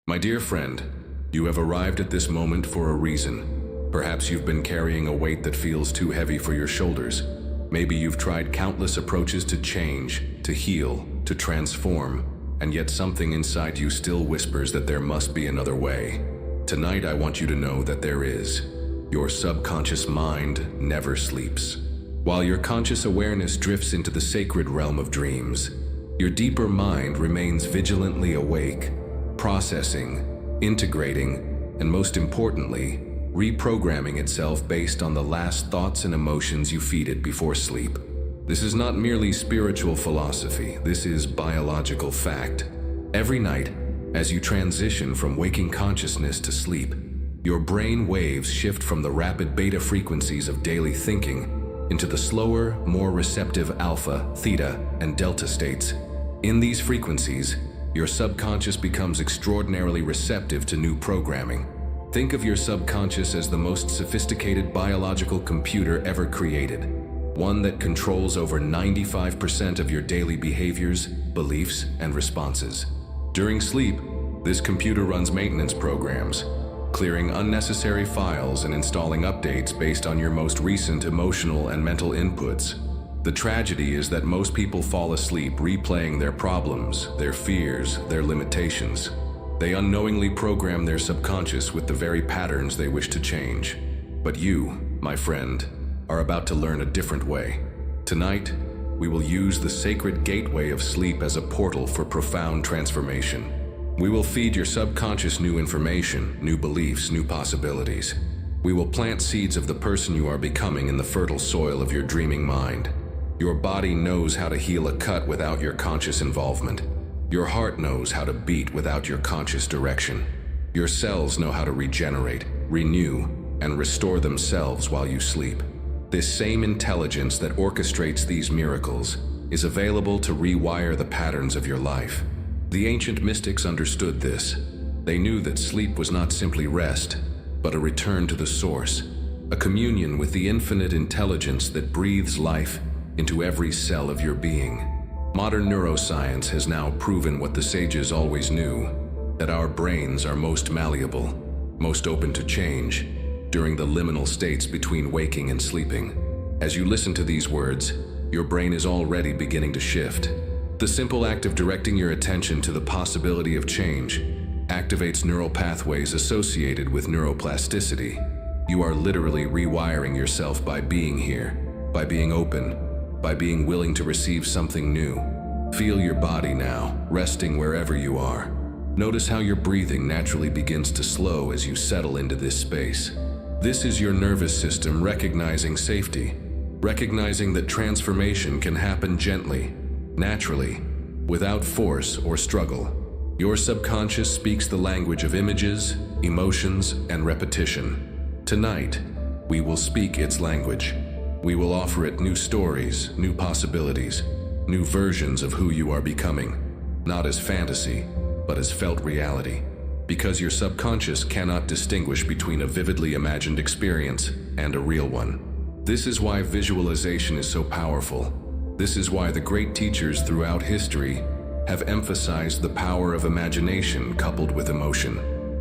My dear friend, you have arrived at this moment for a reason. Perhaps you've been carrying a weight that feels too heavy for your shoulders. Maybe you've tried countless approaches to change, to heal, to transform, and yet something inside you still whispers that there must be another way. Tonight I want you to know that there is. Your subconscious mind never sleeps. While your conscious awareness drifts into the sacred realm of dreams, your deeper mind remains vigilantly awake, processing, integrating, and most importantly, reprogramming itself based on the last thoughts and emotions you feed it before sleep. This is not merely spiritual philosophy, this is biological fact. Every night, as you transition from waking consciousness to sleep, your brain waves shift from the rapid beta frequencies of daily thinking into the slower, more receptive alpha, theta, and delta states. In these frequencies, your subconscious becomes extraordinarily receptive to new programming. Think of your subconscious as the most sophisticated biological computer ever created, one that controls over 95% of your daily behaviors, beliefs, and responses. During sleep, this computer runs maintenance programs, clearing unnecessary files and installing updates based on your most recent emotional and mental inputs. The tragedy is that most people fall asleep replaying their problems, their fears, their limitations. They unknowingly program their subconscious with the very patterns they wish to change. But you, my friend, are about to learn a different way. Tonight, we will use the sacred gateway of sleep as a portal for profound transformation. We will feed your subconscious new information, new beliefs, new possibilities. We will plant seeds of the person you are becoming in the fertile soil of your dreaming mind. Your body knows how to heal a cut without your conscious involvement. Your heart knows how to beat without your conscious direction. Your cells know how to regenerate, renew, and restore themselves while you sleep. This same intelligence that orchestrates these miracles is available to rewire the patterns of your life. The ancient mystics understood this. They knew that sleep was not simply rest, but a return to the source, a communion with the infinite intelligence that breathes life into every cell of your being. Modern neuroscience has now proven what the sages always knew, that our brains are most malleable, most open to change, during the liminal states between waking and sleeping. As you listen to these words, your brain is already beginning to shift. The simple act of directing your attention to the possibility of change activates neural pathways associated with neuroplasticity. You are literally rewiring yourself by being here, by being open, by being willing to receive something new. Feel your body now, resting wherever you are. Notice how your breathing naturally begins to slow as you settle into this space. This is your nervous system recognizing safety, recognizing that transformation can happen gently, naturally, without force or struggle. Your subconscious speaks the language of images, emotions, and repetition. Tonight, we will speak its language. We will offer it new stories, new possibilities, new versions of who you are becoming, not as fantasy, but as felt reality. Because your subconscious cannot distinguish between a vividly imagined experience and a real one. This is why visualization is so powerful. This is why the great teachers throughout history have emphasized the power of imagination coupled with emotion.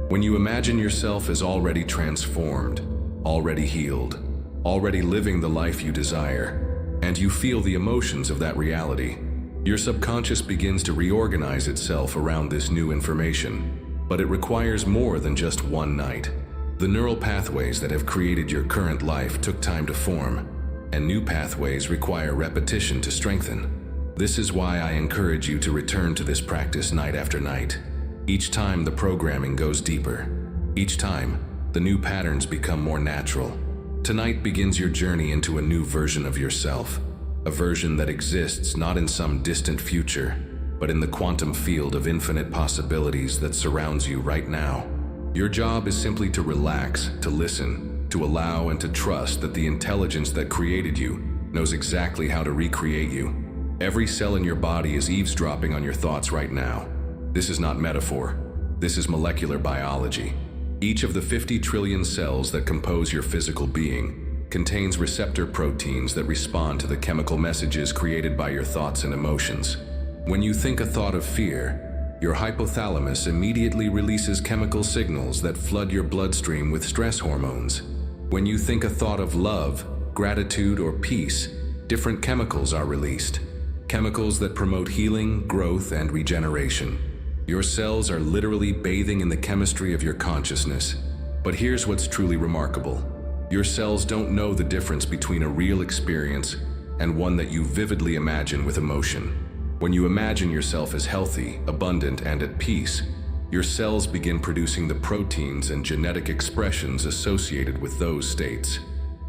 When you imagine yourself as already transformed, already healed, already living the life you desire, and you feel the emotions of that reality, your subconscious begins to reorganize itself around this new information. But it requires more than just one night. The neural pathways that have created your current life took time to form, and new pathways require repetition to strengthen. This is why I encourage you to return to this practice night after night. Each time the programming goes deeper. Each time, the new patterns become more natural. Tonight begins your journey into a new version of yourself, a version that exists not in some distant future, but in the quantum field of infinite possibilities that surrounds you right now. Your job is simply to relax, to listen, to allow and to trust that the intelligence that created you knows exactly how to recreate you. Every cell in your body is eavesdropping on your thoughts right now. This is not metaphor. This is molecular biology. Each of the 50 trillion cells that compose your physical being contains receptor proteins that respond to the chemical messages created by your thoughts and emotions. When you think a thought of fear, your hypothalamus immediately releases chemical signals that flood your bloodstream with stress hormones. When you think a thought of love, gratitude, or peace, different chemicals are released. Chemicals that promote healing, growth, and regeneration. Your cells are literally bathing in the chemistry of your consciousness. But here's what's truly remarkable. Your cells don't know the difference between a real experience and one that you vividly imagine with emotion. When you imagine yourself as healthy, abundant, and at peace, your cells begin producing the proteins and genetic expressions associated with those states.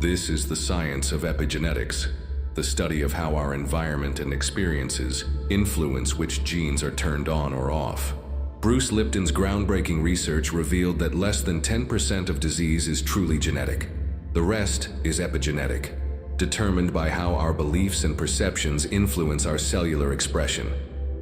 This is the science of epigenetics, the study of how our environment and experiences influence which genes are turned on or off. Bruce Lipton's groundbreaking research revealed that less than 10% of disease is truly genetic. The rest is epigenetic, determined by how our beliefs and perceptions influence our cellular expression.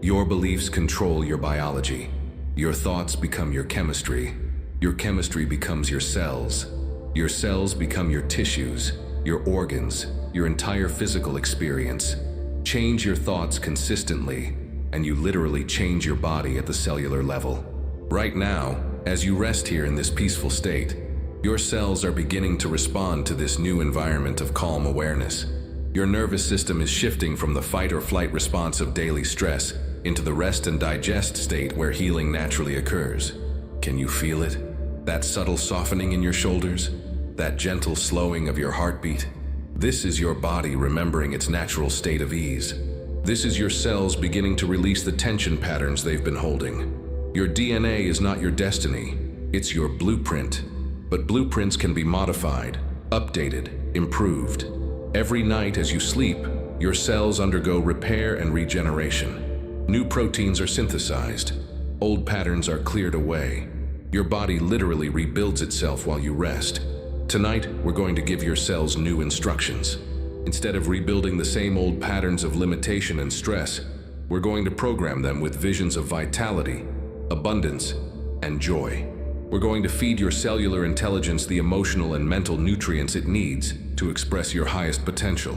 Your beliefs control your biology. Your thoughts become your chemistry. Your chemistry becomes your cells. Your cells become your tissues, your organs, your entire physical experience. Change your thoughts consistently, and you literally change your body at the cellular level. Right now, as you rest here in this peaceful state, your cells are beginning to respond to this new environment of calm awareness. Your nervous system is shifting from the fight or flight response of daily stress into the rest and digest state where healing naturally occurs. Can you feel it? That subtle softening in your shoulders? That gentle slowing of your heartbeat? This is your body remembering its natural state of ease. This is your cells beginning to release the tension patterns they've been holding. Your DNA is not your destiny, it's your blueprint. But blueprints can be modified, updated, improved. Every night as you sleep, your cells undergo repair and regeneration. New proteins are synthesized. Old patterns are cleared away. Your body literally rebuilds itself while you rest. Tonight, we're going to give your cells new instructions. Instead of rebuilding the same old patterns of limitation and stress, we're going to program them with visions of vitality, abundance, and joy. We're going to feed your cellular intelligence the emotional and mental nutrients it needs to express your highest potential.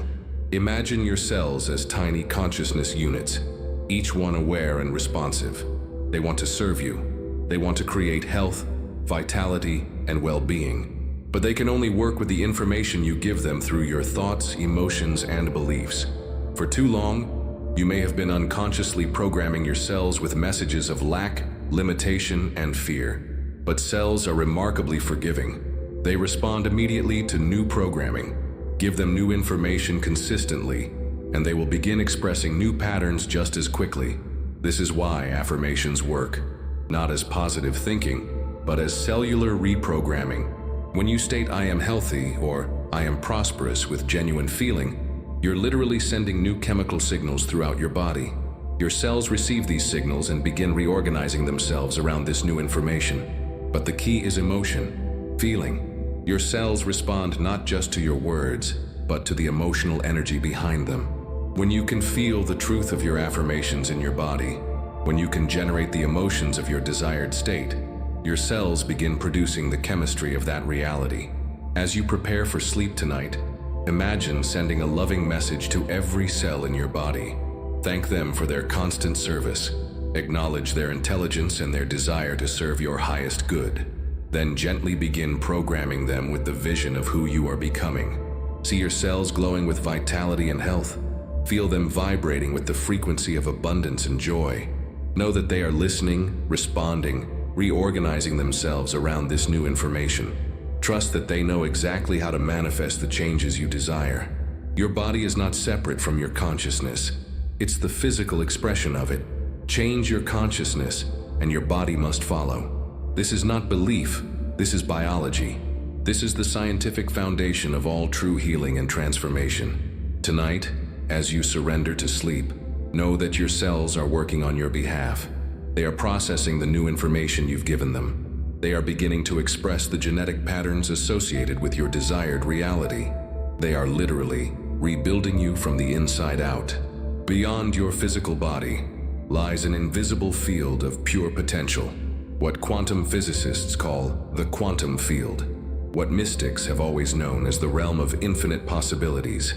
Imagine your cells as tiny consciousness units, each one aware and responsive. They want to serve you. They want to create health, vitality, and well-being. But they can only work with the information you give them through your thoughts, emotions, and beliefs. For too long, you may have been unconsciously programming your cells with messages of lack, limitation, and fear. But cells are remarkably forgiving. They respond immediately to new programming. Give them new information consistently, and they will begin expressing new patterns just as quickly. This is why affirmations work, not as positive thinking, but as cellular reprogramming. When you state "I am healthy" or "I am prosperous" with genuine feeling, you're literally sending new chemical signals throughout your body. Your cells receive these signals and begin reorganizing themselves around this new information. But the key is emotion, feeling. Your cells respond not just to your words, but to the emotional energy behind them. When you can feel the truth of your affirmations in your body, when you can generate the emotions of your desired state, your cells begin producing the chemistry of that reality. As you prepare for sleep tonight, imagine sending a loving message to every cell in your body. Thank them for their constant service. Acknowledge their intelligence and their desire to serve your highest good. Then gently begin programming them with the vision of who you are becoming. See your cells glowing with vitality and health. Feel them vibrating with the frequency of abundance and joy. Know that they are listening, responding, reorganizing themselves around this new information. Trust that they know exactly how to manifest the changes you desire. Your body is not separate from your consciousness. It's the physical expression of it. Change your consciousness, and your body must follow. This is not belief, this is biology. This is the scientific foundation of all true healing and transformation. Tonight, as you surrender to sleep, know that your cells are working on your behalf. They are processing the new information you've given them. They are beginning to express the genetic patterns associated with your desired reality. They are literally rebuilding you from the inside out. Beyond your physical body lies an invisible field of pure potential, what quantum physicists call the quantum field, what mystics have always known as the realm of infinite possibilities.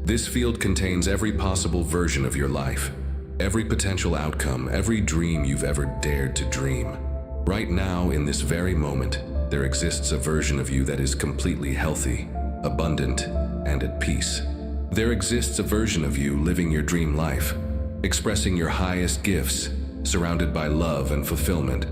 This field contains every possible version of your life. every potential outcome, every dream you've ever dared to dream. Right now, in this very moment, there exists a version of you that is completely healthy, abundant, and at peace. There exists a version of you living your dream life, expressing your highest gifts, surrounded by love and fulfillment.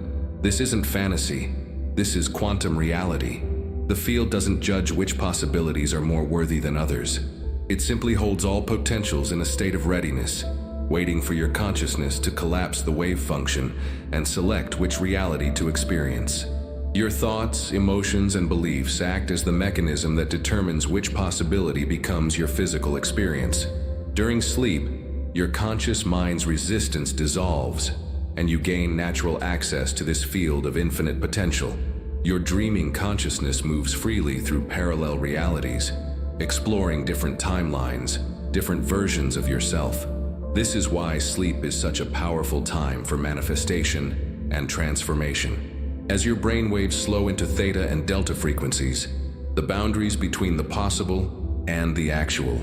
This isn't fantasy. This is quantum reality. The field doesn't judge which possibilities are more worthy than others. It simply holds all potentials in a state of readiness, waiting for your consciousness to collapse the wave function and select which reality to experience. Your thoughts, emotions, and beliefs act as the mechanism that determines which possibility becomes your physical experience. During sleep, your conscious mind's resistance dissolves, and you gain natural access to this field of infinite potential. Your dreaming consciousness moves freely through parallel realities, exploring different timelines, different versions of yourself. This is why sleep is such a powerful time for manifestation and transformation. As your brainwaves slow into theta and delta frequencies, the boundaries between the possible and the actual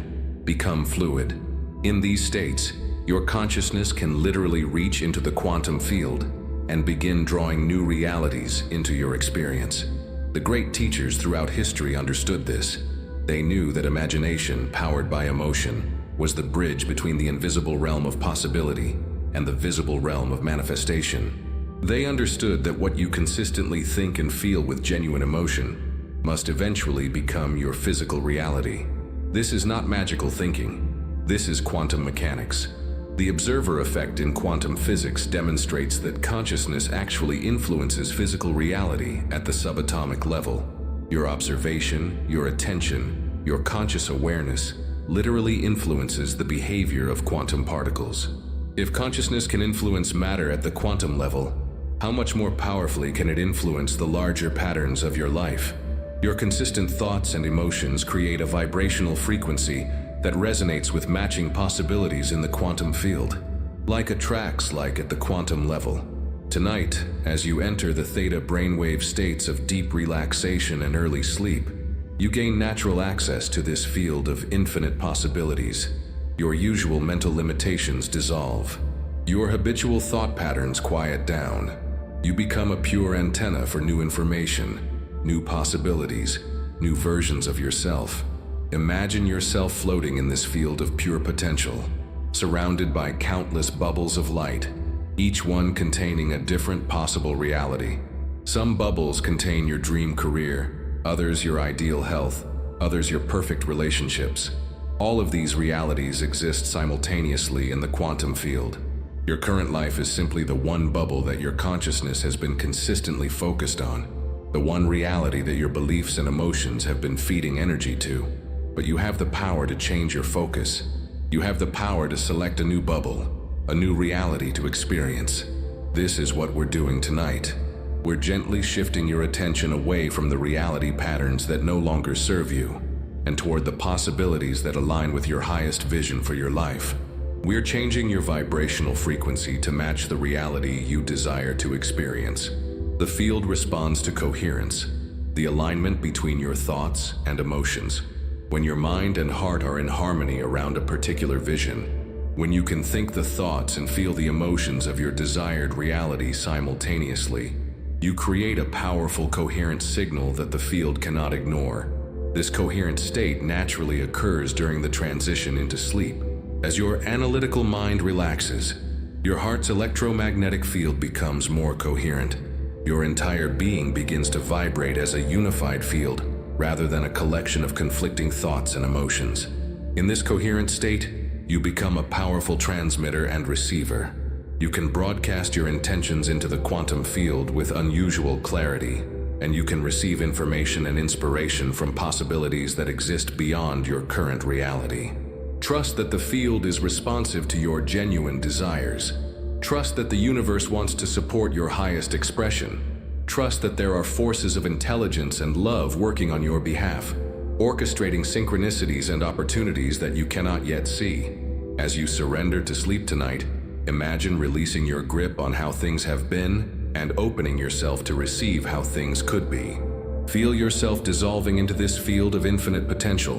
become fluid. In these states, your consciousness can literally reach into the quantum field and begin drawing new realities into your experience. The great teachers throughout history understood this. They knew that imagination, powered by emotion, was the bridge between the invisible realm of possibility and the visible realm of manifestation. They understood that what you consistently think and feel with genuine emotion must eventually become your physical reality. This is not magical thinking. This is quantum mechanics. The observer effect in quantum physics demonstrates that consciousness actually influences physical reality at the subatomic level. Your observation, your attention, your conscious awareness literally influences the behavior of quantum particles. If consciousness can influence matter at the quantum level, how much more powerfully can it influence the larger patterns of your life? Your consistent thoughts and emotions create a vibrational frequency that resonates with matching possibilities in the quantum field. Like attracts like at the quantum level. Tonight, as you enter the theta brainwave states of deep relaxation and early sleep, you gain natural access to this field of infinite possibilities. Your usual mental limitations dissolve. Your habitual thought patterns quiet down. You become a pure antenna for new information, new possibilities, new versions of yourself. Imagine yourself floating in this field of pure potential, surrounded by countless bubbles of light, each one containing a different possible reality. Some bubbles contain your dream career, others your ideal health, others your perfect relationships. All of these realities exist simultaneously in the quantum field. Your current life is simply the one bubble that your consciousness has been consistently focused on, the one reality that your beliefs and emotions have been feeding energy to. But you have the power to change your focus. You have the power to select a new bubble, a new reality to experience. This is what we're doing tonight. We're gently shifting your attention away from the reality patterns that no longer serve you, and toward the possibilities that align with your highest vision for your life. We're changing your vibrational frequency to match the reality you desire to experience. The field responds to coherence, the alignment between your thoughts and emotions. When your mind and heart are in harmony around a particular vision, when you can think the thoughts and feel the emotions of your desired reality simultaneously, you create a powerful coherent signal that the field cannot ignore. This coherent state naturally occurs during the transition into sleep. As your analytical mind relaxes, your heart's electromagnetic field becomes more coherent. Your entire being begins to vibrate as a unified field, rather than a collection of conflicting thoughts and emotions. In this coherent state, you become a powerful transmitter and receiver. You can broadcast your intentions into the quantum field with unusual clarity, and you can receive information and inspiration from possibilities that exist beyond your current reality. Trust that the field is responsive to your genuine desires. Trust that the universe wants to support your highest expression. Trust that there are forces of intelligence and love working on your behalf, orchestrating synchronicities and opportunities that you cannot yet see. As you surrender to sleep tonight, imagine releasing your grip on how things have been and opening yourself to receive how things could be. Feel yourself dissolving into this field of infinite potential,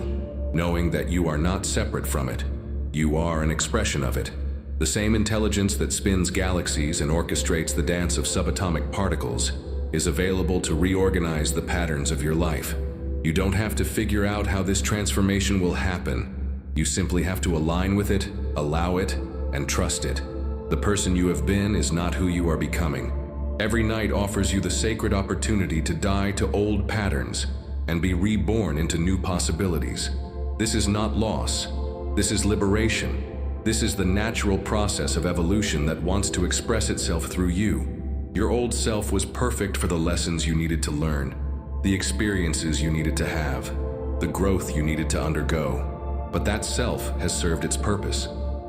knowing that you are not separate from it. You are an expression of it. The same intelligence that spins galaxies and orchestrates the dance of subatomic particles is available to reorganize the patterns of your life. You don't have to figure out how this transformation will happen. You simply have to align with it, allow it, and trust it. The person you have been is not who you are becoming. Every night offers you the sacred opportunity to die to old patterns and be reborn into new possibilities. This is not loss. This is liberation. This is the natural process of evolution that wants to express itself through you. Your old self was perfect for the lessons you needed to learn, the experiences you needed to have, the growth you needed to undergo. But that self has served its purpose.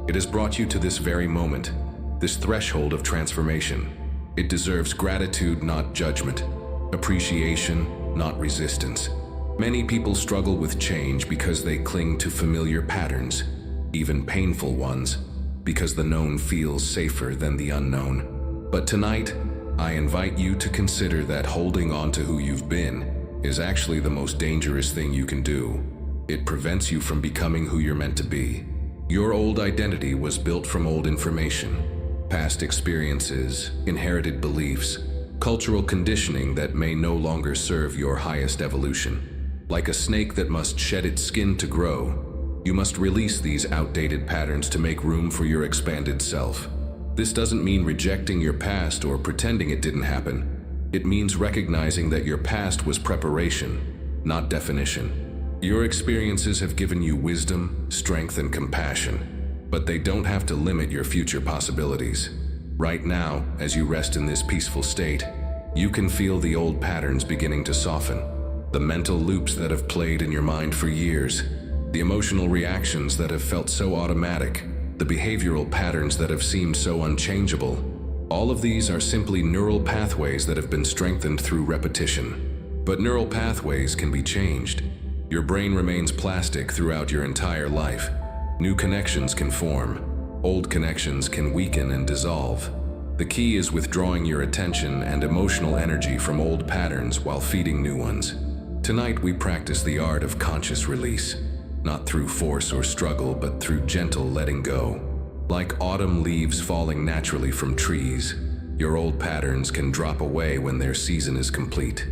It has brought you to this very moment, this threshold of transformation. It deserves gratitude, not judgment, appreciation, not resistance. Many people struggle with change because they cling to familiar patterns, even painful ones, because the known feels safer than the unknown. But tonight, I invite you to consider that holding on to who you've been is actually the most dangerous thing you can do. It prevents you from becoming who you're meant to be. Your old identity was built from old information, past experiences, inherited beliefs, cultural conditioning that may no longer serve your highest evolution. Like a snake that must shed its skin to grow, you must release these outdated patterns to make room for your expanded self. This doesn't mean rejecting your past or pretending it didn't happen. It means recognizing that your past was preparation, not definition. Your experiences have given you wisdom, strength, and compassion, but they don't have to limit your future possibilities. Right now, as you rest in this peaceful state, you can feel the old patterns beginning to soften. The mental loops that have played in your mind for years, the emotional reactions that have felt so automatic, the behavioral patterns that have seemed so unchangeable. All of these are simply neural pathways that have been strengthened through repetition. But neural pathways can be changed. Your brain remains plastic throughout your entire life. New connections can form. Old connections can weaken and dissolve. The key is withdrawing your attention and emotional energy from old patterns while feeding new ones. Tonight we practice the art of conscious release. Not through force or struggle, but through gentle letting go. Like autumn leaves falling naturally from trees, your old patterns can drop away when their season is complete.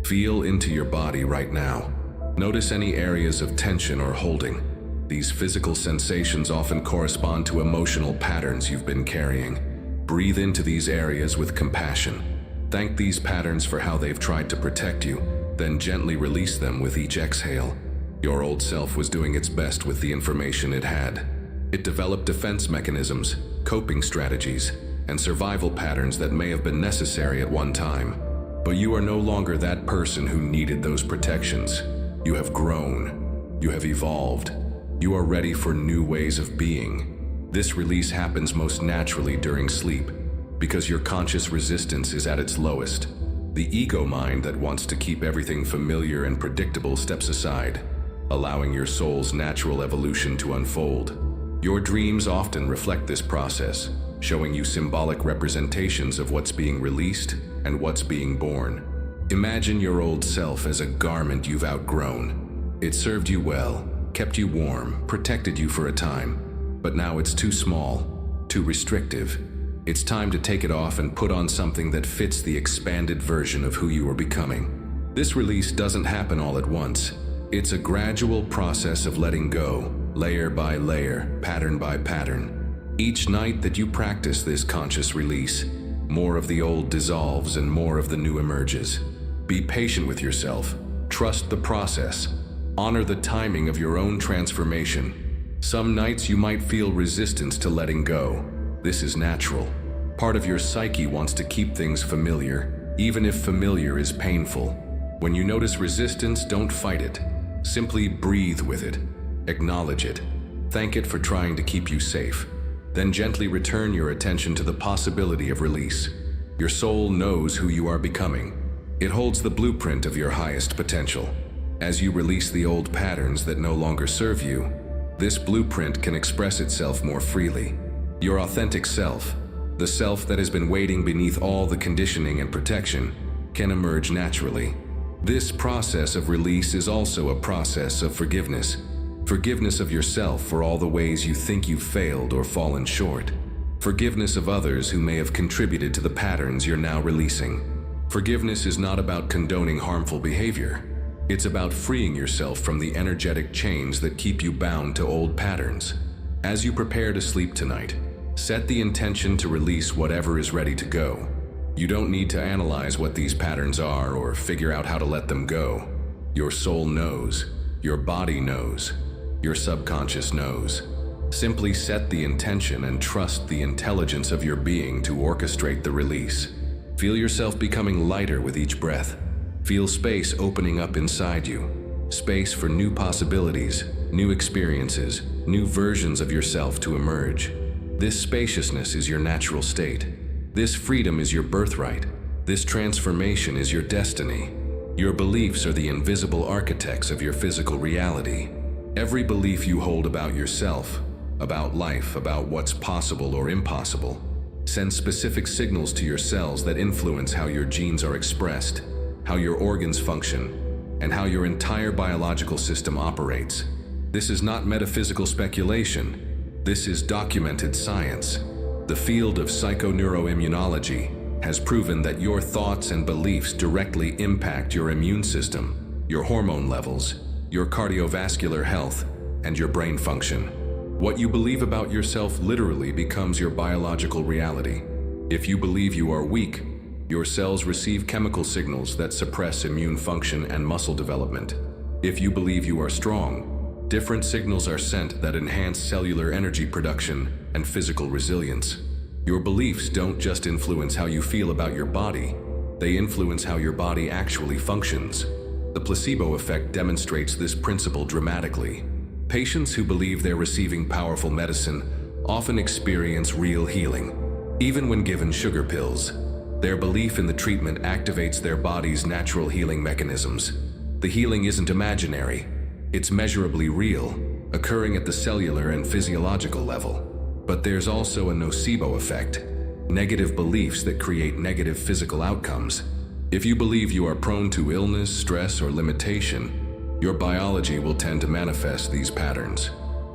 Feel into your body right now. Notice any areas of tension or holding. These physical sensations often correspond to emotional patterns you've been carrying. Breathe into these areas with compassion. Thank these patterns for how they've tried to protect you, then gently release them with each exhale. Your old self was doing its best with the information it had. It developed defense mechanisms, coping strategies, and survival patterns that may have been necessary at one time. But you are no longer that person who needed those protections. You have grown. You have evolved. You are ready for new ways of being. This release happens most naturally during sleep, because your conscious resistance is at its lowest. The ego mind that wants to keep everything familiar and predictable steps aside, allowing your soul's natural evolution to unfold. Your dreams often reflect this process, showing you symbolic representations of what's being released and what's being born. Imagine your old self as a garment you've outgrown. It served you well, kept you warm, protected you for a time, but now it's too small, too restrictive. It's time to take it off and put on something that fits the expanded version of who you are becoming. This release doesn't happen all at once. It's a gradual process of letting go, layer by layer, pattern by pattern. Each night that you practice this conscious release, more of the old dissolves and more of the new emerges. Be patient with yourself. Trust the process. Honor the timing of your own transformation. Some nights you might feel resistance to letting go. This is natural. Part of your psyche wants to keep things familiar, even if familiar is painful. When you notice resistance, don't fight it. Simply breathe with it. Acknowledge it. Thank it for trying to keep you safe. Then gently return your attention to the possibility of release. Your soul knows who you are becoming. It holds the blueprint of your highest potential. As you release the old patterns that no longer serve you, this blueprint can express itself more freely. Your authentic self, the self that has been waiting beneath all the conditioning and protection, can emerge naturally. This process of release is also a process of forgiveness. Forgiveness of yourself for all the ways you think you've failed or fallen short. Forgiveness of others who may have contributed to the patterns you're now releasing. Forgiveness is not about condoning harmful behavior. It's about freeing yourself from the energetic chains that keep you bound to old patterns. As you prepare to sleep tonight, set the intention to release whatever is ready to go. You don't need to analyze what these patterns are or figure out how to let them go. Your soul knows. Your body knows. Your subconscious knows. Simply set the intention and trust the intelligence of your being to orchestrate the release. Feel yourself becoming lighter with each breath. Feel space opening up inside you. Space for new possibilities, new experiences, new versions of yourself to emerge. This spaciousness is your natural state. This freedom is your birthright. This transformation is your destiny. Your beliefs are the invisible architects of your physical reality. Every belief you hold about yourself, about life, about what's possible or impossible, sends specific signals to your cells that influence how your genes are expressed, how your organs function, and how your entire biological system operates. This is not metaphysical speculation. This is documented science. The field of psychoneuroimmunology has proven that your thoughts and beliefs directly impact your immune system, your hormone levels, your cardiovascular health, and your brain function. What you believe about yourself literally becomes your biological reality. If you believe you are weak, your cells receive chemical signals that suppress immune function and muscle development. If you believe you are strong, different signals are sent that enhance cellular energy production and physical resilience. Your beliefs don't just influence how you feel about your body, they influence how your body actually functions. The placebo effect demonstrates this principle dramatically. Patients who believe they're receiving powerful medicine often experience real healing. Even when given sugar pills, their belief in the treatment activates their body's natural healing mechanisms. The healing isn't imaginary, it's measurably real, occurring at the cellular and physiological level. But there's also a nocebo effect, negative beliefs that create negative physical outcomes. If you believe you are prone to illness, stress, or limitation, your biology will tend to manifest these patterns.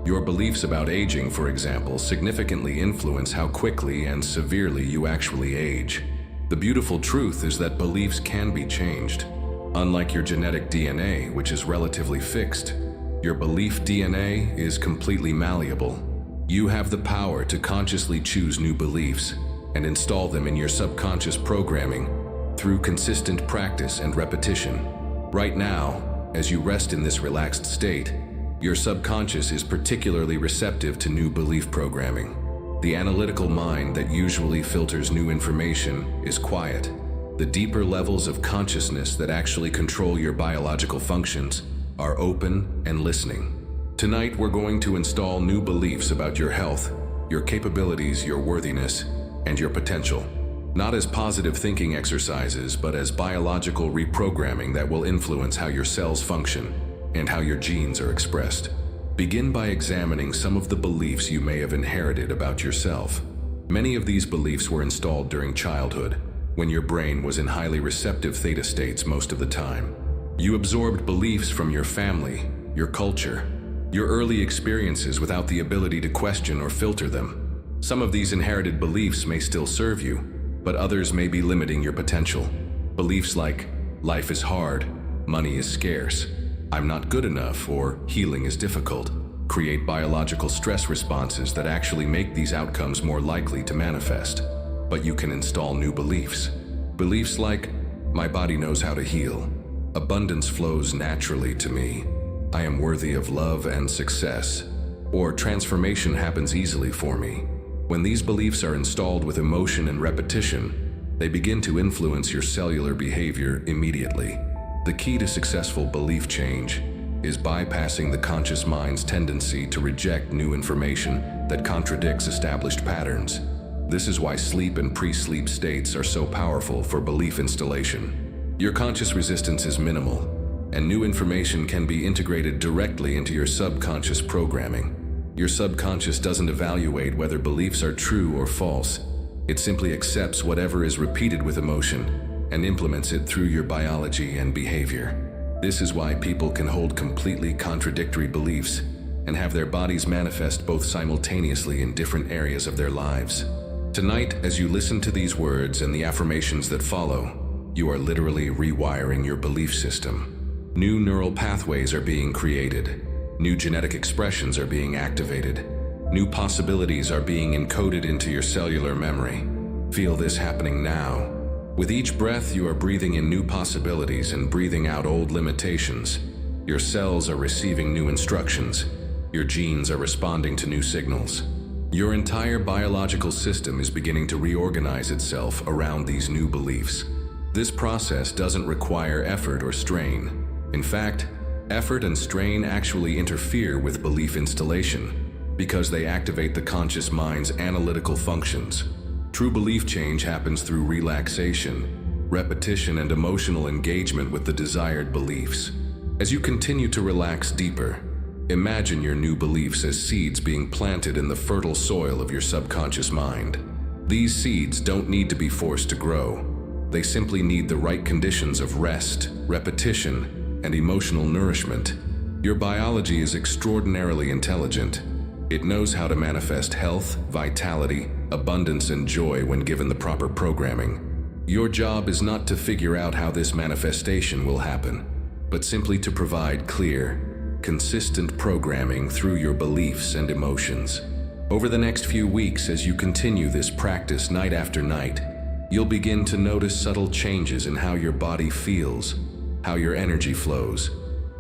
Your beliefs about aging, for example, significantly influence how quickly and severely you actually age. The beautiful truth is that beliefs can be changed. Unlike your genetic DNA, which is relatively fixed, your belief DNA is completely malleable. You have the power to consciously choose new beliefs and install them in your subconscious programming through consistent practice and repetition. Right now, as you rest in this relaxed state, your subconscious is particularly receptive to new belief programming. The analytical mind that usually filters new information is quiet. The deeper levels of consciousness that actually control your biological functions are open and listening. Tonight, we're going to install new beliefs about your health, your capabilities, your worthiness, and your potential. Not as positive thinking exercises, but as biological reprogramming that will influence how your cells function and how your genes are expressed. Begin by examining some of the beliefs you may have inherited about yourself. Many of these beliefs were installed during childhood, when your brain was in highly receptive theta states most of the time. You absorbed beliefs from your family, your culture, your early experiences without the ability to question or filter them. Some of these inherited beliefs may still serve you, but others may be limiting your potential. Beliefs like, life is hard, money is scarce, I'm not good enough, or healing is difficult, create biological stress responses that actually make these outcomes more likely to manifest. But you can install new beliefs. Beliefs like, my body knows how to heal, abundance flows naturally to me, I am worthy of love and success, or transformation happens easily for me. When these beliefs are installed with emotion and repetition, they begin to influence your cellular behavior immediately. The key to successful belief change is bypassing the conscious mind's tendency to reject new information that contradicts established patterns. This is why sleep and pre-sleep states are so powerful for belief installation. Your conscious resistance is minimal, and new information can be integrated directly into your subconscious programming. Your subconscious doesn't evaluate whether beliefs are true or false. It simply accepts whatever is repeated with emotion and implements it through your biology and behavior. This is why people can hold completely contradictory beliefs, and have their bodies manifest both simultaneously in different areas of their lives. Tonight, as you listen to these words and the affirmations that follow, you are literally rewiring your belief system. New neural pathways are being created. New genetic expressions are being activated. New possibilities are being encoded into your cellular memory. Feel this happening now. With each breath, you are breathing in new possibilities and breathing out old limitations. Your cells are receiving new instructions. Your genes are responding to new signals. Your entire biological system is beginning to reorganize itself around these new beliefs. This process doesn't require effort or strain. In fact, effort and strain actually interfere with belief installation because they activate the conscious mind's analytical functions. True belief change happens through relaxation, repetition, and emotional engagement with the desired beliefs. As you continue to relax deeper, imagine your new beliefs as seeds being planted in the fertile soil of your subconscious mind. These seeds don't need to be forced to grow. They simply need the right conditions of rest, repetition, and emotional nourishment. Your biology is extraordinarily intelligent. It knows how to manifest health, vitality, abundance, and joy when given the proper programming. Your job is not to figure out how this manifestation will happen, but simply to provide clear, consistent programming through your beliefs and emotions. Over the next few weeks, as you continue this practice night after night, you'll begin to notice subtle changes in how your body feels, how your energy flows,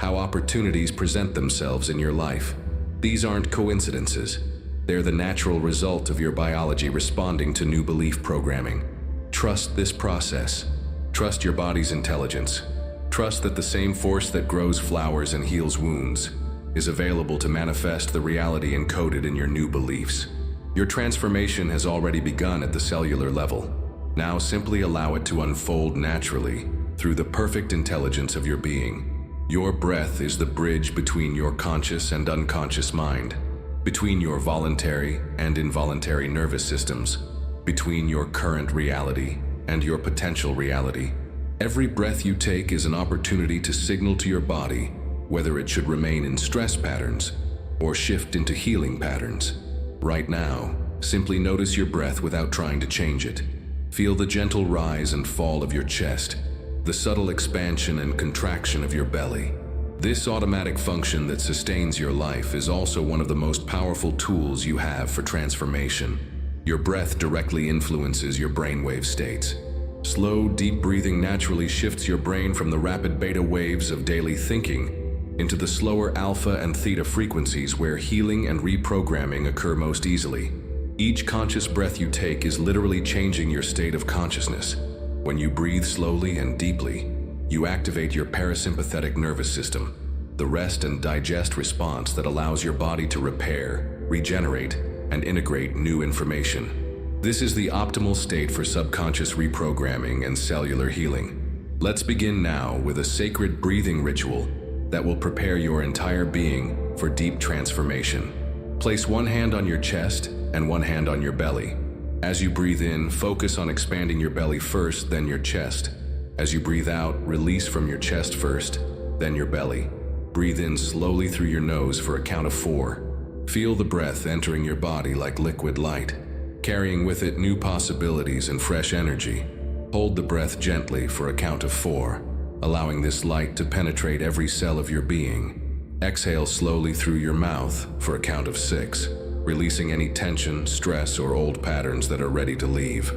how opportunities present themselves in your life. These aren't coincidences. They're the natural result of your biology responding to new belief programming. Trust this process. Trust your body's intelligence. Trust that the same force that grows flowers and heals wounds is available to manifest the reality encoded in your new beliefs. Your transformation has already begun at the cellular level. Now simply allow it to unfold naturally through the perfect intelligence of your being. Your breath is the bridge between your conscious and unconscious mind, between your voluntary and involuntary nervous systems, between your current reality and your potential reality. Every breath you take is an opportunity to signal to your body whether it should remain in stress patterns or shift into healing patterns. Right now, simply notice your breath without trying to change it. Feel the gentle rise and fall of your chest, the subtle expansion and contraction of your belly. This automatic function that sustains your life is also one of the most powerful tools you have for transformation. Your breath directly influences your brainwave states. Slow, deep breathing naturally shifts your brain from the rapid beta waves of daily thinking into the slower alpha and theta frequencies where healing and reprogramming occur most easily. Each conscious breath you take is literally changing your state of consciousness. When you breathe slowly and deeply, you activate your parasympathetic nervous system, the rest and digest response that allows your body to repair, regenerate, and integrate new information. This is the optimal state for subconscious reprogramming and cellular healing. Let's begin now with a sacred breathing ritual that will prepare your entire being for deep transformation. Place one hand on your chest and one hand on your belly. As you breathe in, focus on expanding your belly first, then your chest. As you breathe out, release from your chest first, then your belly. Breathe in slowly through your nose for a count of 4. Feel the breath entering your body like liquid light, carrying with it new possibilities and fresh energy. Hold the breath gently for a count of 4, allowing this light to penetrate every cell of your being. Exhale slowly through your mouth for a count of 6. Releasing any tension, stress, or old patterns that are ready to leave.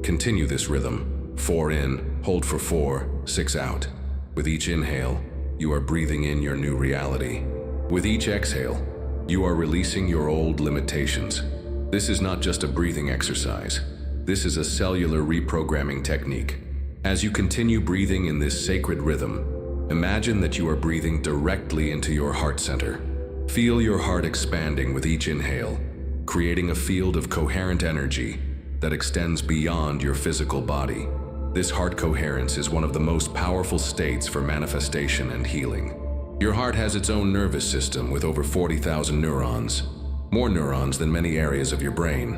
Continue this rhythm. 4 in, hold for 4, 6 out. With each inhale, you are breathing in your new reality. With each exhale, you are releasing your old limitations. This is not just a breathing exercise. This is a cellular reprogramming technique. As you continue breathing in this sacred rhythm, imagine that you are breathing directly into your heart center. Feel your heart expanding with each inhale, creating a field of coherent energy that extends beyond your physical body. This heart coherence is one of the most powerful states for manifestation and healing. Your heart has its own nervous system with over 40,000 neurons, more neurons than many areas of your brain.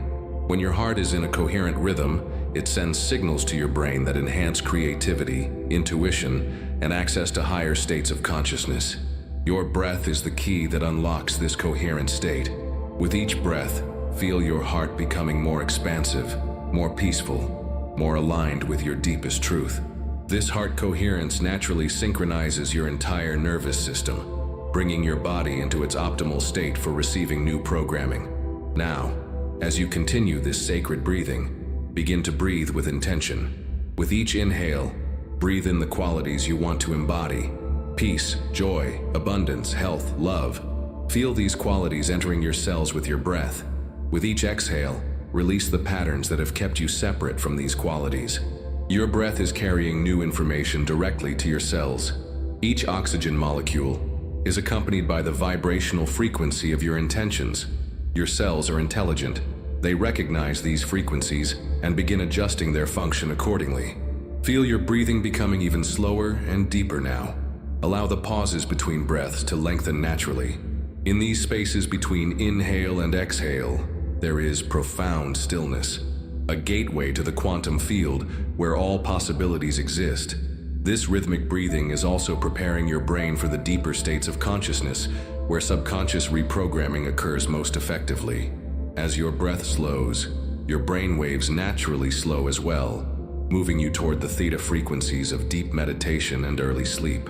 When your heart is in a coherent rhythm, it sends signals to your brain that enhance creativity, intuition, and access to higher states of consciousness. Your breath is the key that unlocks this coherent state. With each breath, feel your heart becoming more expansive, more peaceful, more aligned with your deepest truth. This heart coherence naturally synchronizes your entire nervous system, bringing your body into its optimal state for receiving new programming. Now, as you continue this sacred breathing, begin to breathe with intention. With each inhale, breathe in the qualities you want to embody: peace, joy, abundance, health, love. Feel these qualities entering your cells with your breath. With each exhale, release the patterns that have kept you separate from these qualities. Your breath is carrying new information directly to your cells. Each oxygen molecule is accompanied by the vibrational frequency of your intentions. Your cells are intelligent. They recognize these frequencies and begin adjusting their function accordingly. Feel your breathing becoming even slower and deeper now. Allow the pauses between breaths to lengthen naturally. In these spaces between inhale and exhale, there is profound stillness, a gateway to the quantum field where all possibilities exist. This rhythmic breathing is also preparing your brain for the deeper states of consciousness, where subconscious reprogramming occurs most effectively. As your breath slows, your brain waves naturally slow as well, moving you toward the theta frequencies of deep meditation and early sleep.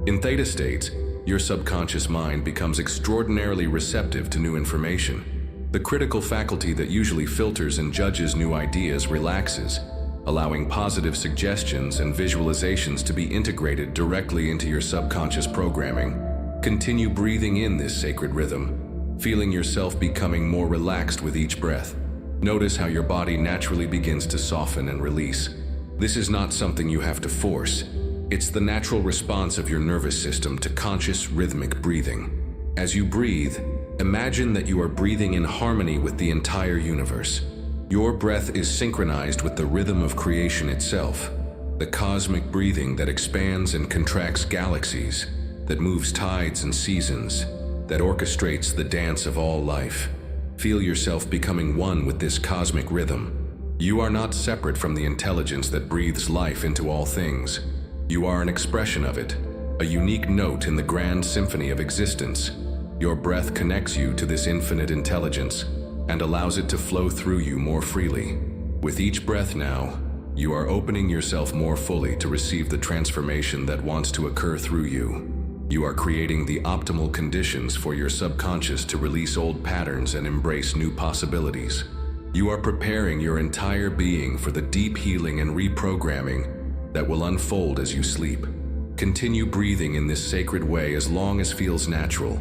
In theta states, your subconscious mind becomes extraordinarily receptive to new information. The critical faculty that usually filters and judges new ideas relaxes, allowing positive suggestions and visualizations to be integrated directly into your subconscious programming. Continue breathing in this sacred rhythm, feeling yourself becoming more relaxed with each breath. Notice how your body naturally begins to soften and release. This is not something you have to force. It's the natural response of your nervous system to conscious rhythmic breathing. As you breathe, imagine that you are breathing in harmony with the entire universe. Your breath is synchronized with the rhythm of creation itself, the cosmic breathing that expands and contracts galaxies, that moves tides and seasons, that orchestrates the dance of all life. Feel yourself becoming one with this cosmic rhythm. You are not separate from the intelligence that breathes life into all things. You are an expression of it, a unique note in the grand symphony of existence. Your breath connects you to this infinite intelligence and allows it to flow through you more freely. With each breath now, you are opening yourself more fully to receive the transformation that wants to occur through you. You are creating the optimal conditions for your subconscious to release old patterns and embrace new possibilities. You are preparing your entire being for the deep healing and reprogramming that will unfold as you sleep. Continue breathing in this sacred way as long as feels natural.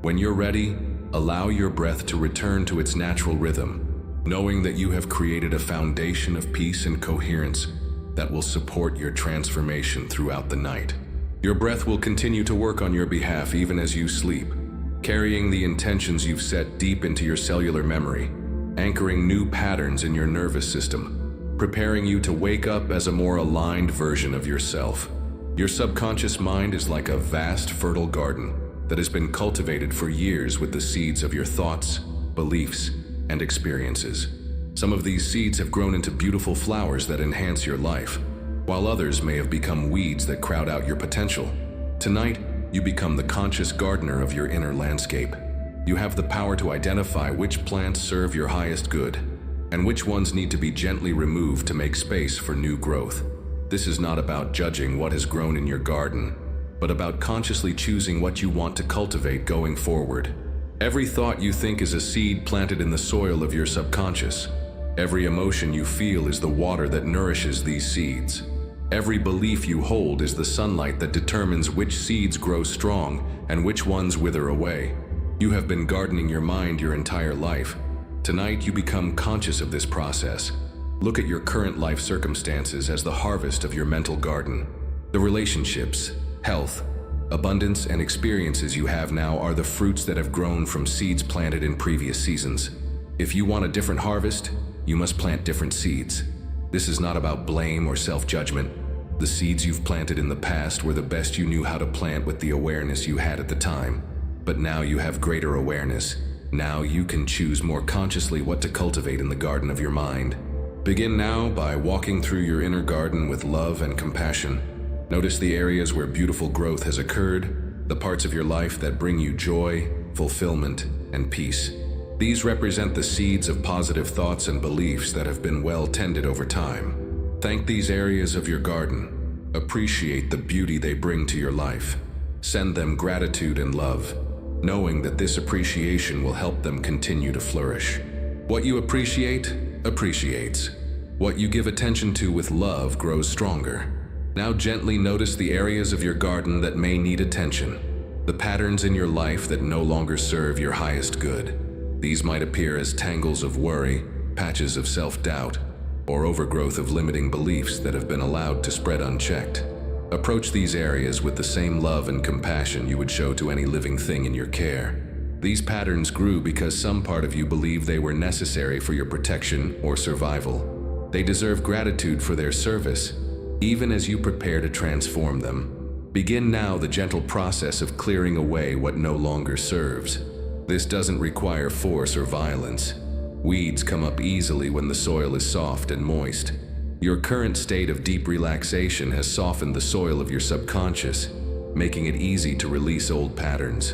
When you're ready, allow your breath to return to its natural rhythm, knowing that you have created a foundation of peace and coherence that will support your transformation throughout the night. Your breath will continue to work on your behalf even as you sleep, carrying the intentions you've set deep into your cellular memory, anchoring new patterns in your nervous system, preparing you to wake up as a more aligned version of yourself. Your subconscious mind is like a vast, fertile garden that has been cultivated for years with the seeds of your thoughts, beliefs, and experiences. Some of these seeds have grown into beautiful flowers that enhance your life, while others may have become weeds that crowd out your potential. Tonight, you become the conscious gardener of your inner landscape. You have the power to identify which plants serve your highest good, and which ones need to be gently removed to make space for new growth. This is not about judging what has grown in your garden, but about consciously choosing what you want to cultivate going forward. Every thought you think is a seed planted in the soil of your subconscious. Every emotion you feel is the water that nourishes these seeds. Every belief you hold is the sunlight that determines which seeds grow strong and which ones wither away. You have been gardening your mind your entire life. Tonight you become conscious of this process. Look at your current life circumstances as the harvest of your mental garden. The relationships, health, abundance, and experiences you have now are the fruits that have grown from seeds planted in previous seasons. If you want a different harvest, you must plant different seeds. This is not about blame or self-judgment. The seeds you've planted in the past were the best you knew how to plant with the awareness you had at the time. But now you have greater awareness. Now you can choose more consciously what to cultivate in the garden of your mind. Begin now by walking through your inner garden with love and compassion. Notice the areas where beautiful growth has occurred, the parts of your life that bring you joy, fulfillment, and peace. These represent the seeds of positive thoughts and beliefs that have been well tended over time. Thank these areas of your garden. Appreciate the beauty they bring to your life. Send them gratitude and love, knowing that this appreciation will help them continue to flourish. What you appreciate, appreciates. What you give attention to with love grows stronger. Now gently notice the areas of your garden that may need attention, the patterns in your life that no longer serve your highest good. These might appear as tangles of worry, patches of self-doubt, or overgrowth of limiting beliefs that have been allowed to spread unchecked. Approach these areas with the same love and compassion you would show to any living thing in your care. These patterns grew because some part of you believed they were necessary for your protection or survival. They deserve gratitude for their service, even as you prepare to transform them. Begin now the gentle process of clearing away what no longer serves. This doesn't require force or violence. Weeds come up easily when the soil is soft and moist. Your current state of deep relaxation has softened the soil of your subconscious, making it easy to release old patterns.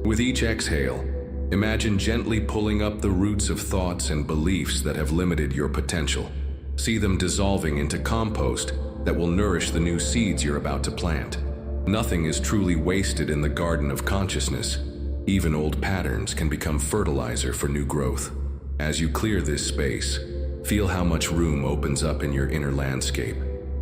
With each exhale, imagine gently pulling up the roots of thoughts and beliefs that have limited your potential. See them dissolving into compost that will nourish the new seeds you're about to plant. Nothing is truly wasted in the garden of consciousness. Even old patterns can become fertilizer for new growth. As you clear this space, feel how much room opens up in your inner landscape.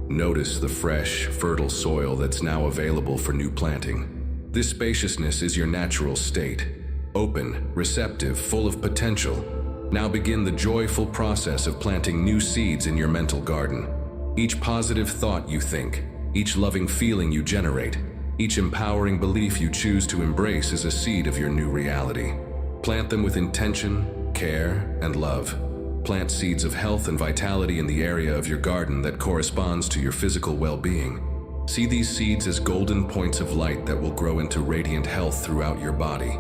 Notice the fresh, fertile soil that's now available for new planting. This spaciousness is your natural state. Open, receptive, full of potential. Now begin the joyful process of planting new seeds in your mental garden. Each positive thought you think, each loving feeling you generate, each empowering belief you choose to embrace is a seed of your new reality. Plant them with intention, care, and love. Plant seeds of health and vitality in the area of your garden that corresponds to your physical well-being. See these seeds as golden points of light that will grow into radiant health throughout your body.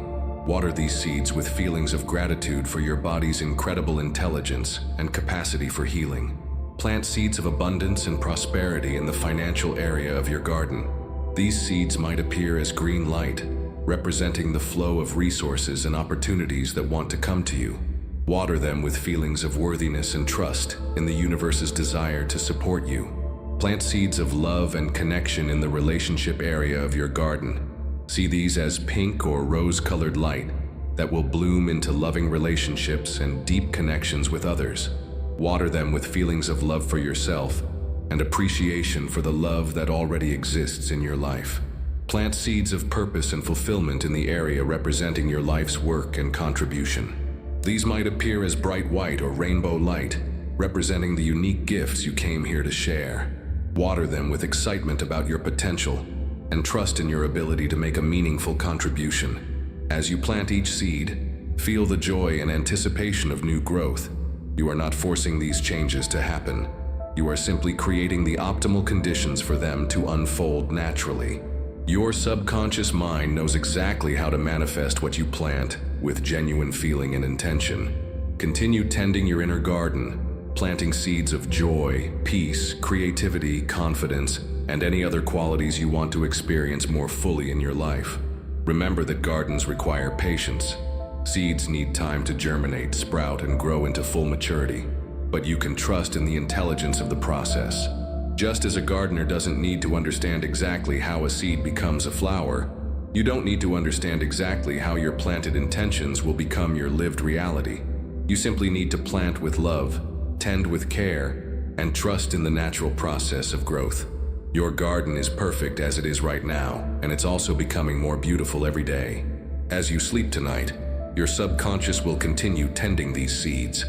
Water these seeds with feelings of gratitude for your body's incredible intelligence and capacity for healing. Plant seeds of abundance and prosperity in the financial area of your garden. These seeds might appear as green light, representing the flow of resources and opportunities that want to come to you. Water them with feelings of worthiness and trust in the universe's desire to support you. Plant seeds of love and connection in the relationship area of your garden. See these as pink or rose-colored light that will bloom into loving relationships and deep connections with others. Water them with feelings of love for yourself and appreciation for the love that already exists in your life. Plant seeds of purpose and fulfillment in the area representing your life's work and contribution. These might appear as bright white or rainbow light, representing the unique gifts you came here to share. Water them with excitement about your potential and trust in your ability to make a meaningful contribution. As you plant each seed, feel the joy and anticipation of new growth. You are not forcing these changes to happen. You are simply creating the optimal conditions for them to unfold naturally. Your subconscious mind knows exactly how to manifest what you plant with genuine feeling and intention. Continue tending your inner garden, planting seeds of joy, peace, creativity, confidence, and any other qualities you want to experience more fully in your life. Remember that gardens require patience. Seeds need time to germinate, sprout, and grow into full maturity, but you can trust in the intelligence of the process. Just as a gardener doesn't need to understand exactly how a seed becomes a flower, you don't need to understand exactly how your planted intentions will become your lived reality. You simply need to plant with love, tend with care, and trust in the natural process of growth. Your garden is perfect as it is right now, and it's also becoming more beautiful every day. As you sleep tonight, your subconscious will continue tending these seeds.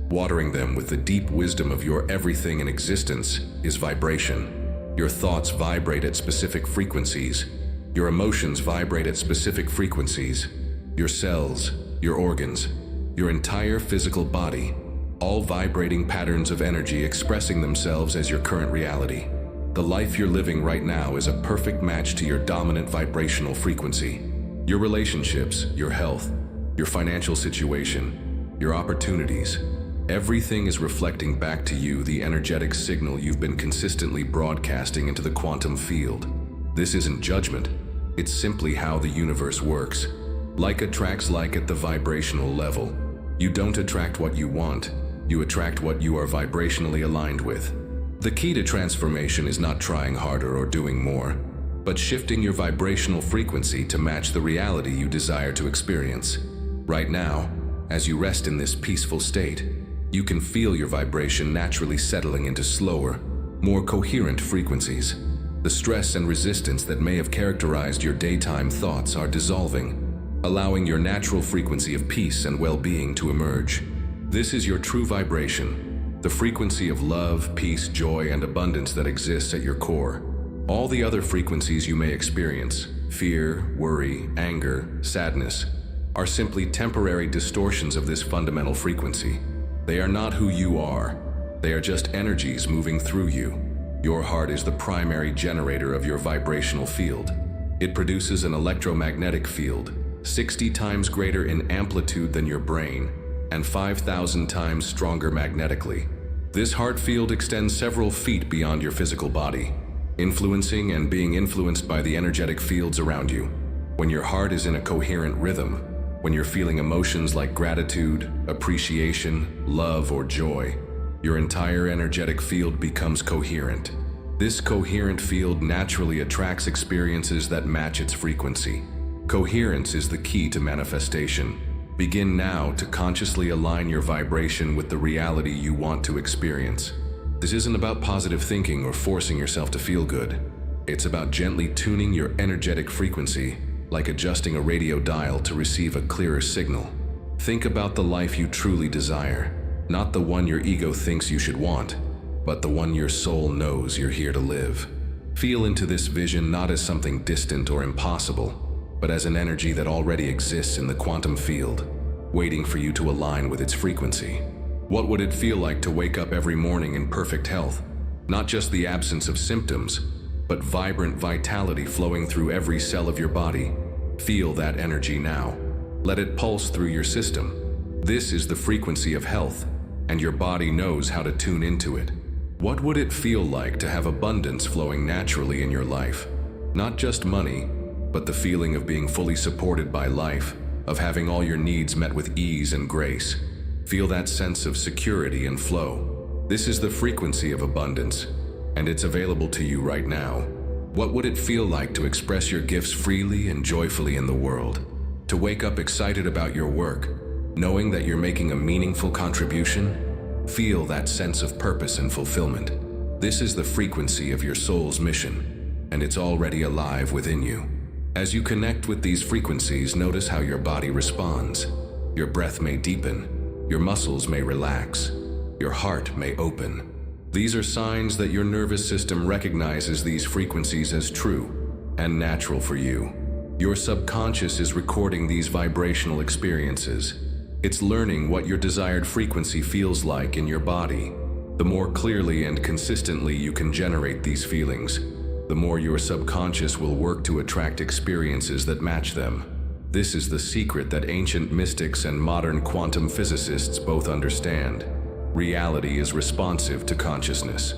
Watering them with the deep wisdom of your everything in existence is vibration. Your thoughts vibrate at specific frequencies. Your emotions vibrate at specific frequencies. Your cells, your organs, your entire physical body, all vibrating patterns of energy expressing themselves as your current reality. The life you're living right now is a perfect match to your dominant vibrational frequency. Your relationships, your health, your financial situation, your opportunities, everything is reflecting back to you the energetic signal you've been consistently broadcasting into the quantum field. This isn't judgment, It's simply how the universe works. Like attracts like at the vibrational level. You don't attract what you want, you attract what you are vibrationally aligned with. The key to transformation is not trying harder or doing more, but shifting your vibrational frequency to match the reality you desire to experience. Right now, as you rest in this peaceful state, you can feel your vibration naturally settling into slower, more coherent frequencies. The stress and resistance that may have characterized your daytime thoughts are dissolving, allowing your natural frequency of peace and well-being to emerge. This is your true vibration, the frequency of love, peace, joy, and abundance that exists at your core. All the other frequencies you may experience, fear, worry, anger, sadness, are simply temporary distortions of this fundamental frequency. They are not who you are. They are just energies moving through you. Your heart is the primary generator of your vibrational field. It produces an electromagnetic field, 60 times greater in amplitude than your brain, and 5,000 times stronger magnetically. This heart field extends several feet beyond your physical body, influencing and being influenced by the energetic fields around you. When your heart is in a coherent rhythm, when you're feeling emotions like gratitude, appreciation, love, or joy, your entire energetic field becomes coherent. This coherent field naturally attracts experiences that match its frequency. Coherence is the key to manifestation. Begin now to consciously align your vibration with the reality you want to experience. This isn't about positive thinking or forcing yourself to feel good. It's about gently tuning your energetic frequency, like adjusting a radio dial to receive a clearer signal. Think about the life you truly desire, not the one your ego thinks you should want, but the one your soul knows you're here to live. Feel into this vision not as something distant or impossible, but as an energy that already exists in the quantum field, waiting for you to align with its frequency. What would it feel like to wake up every morning in perfect health? Not just the absence of symptoms, but vibrant vitality flowing through every cell of your body. Feel that energy now. Let it pulse through your system. This is the frequency of health, and your body knows how to tune into it. What would it feel like to have abundance flowing naturally in your life? Not just money, but the feeling of being fully supported by life, of having all your needs met with ease and grace. Feel that sense of security and flow. This is the frequency of abundance, and it's available to you right now. What would it feel like to express your gifts freely and joyfully in the world? To wake up excited about your work, knowing that you're making a meaningful contribution? Feel that sense of purpose and fulfillment. This is the frequency of your soul's mission, and it's already alive within you. As you connect with these frequencies, notice how your body responds. Your breath may deepen, your muscles may relax, your heart may open. These are signs that your nervous system recognizes these frequencies as true and natural for you. Your subconscious is recording these vibrational experiences. It's learning what your desired frequency feels like in your body. The more clearly and consistently you can generate these feelings, the more your subconscious will work to attract experiences that match them. This is the secret that ancient mystics and modern quantum physicists both understand. Reality is responsive to consciousness.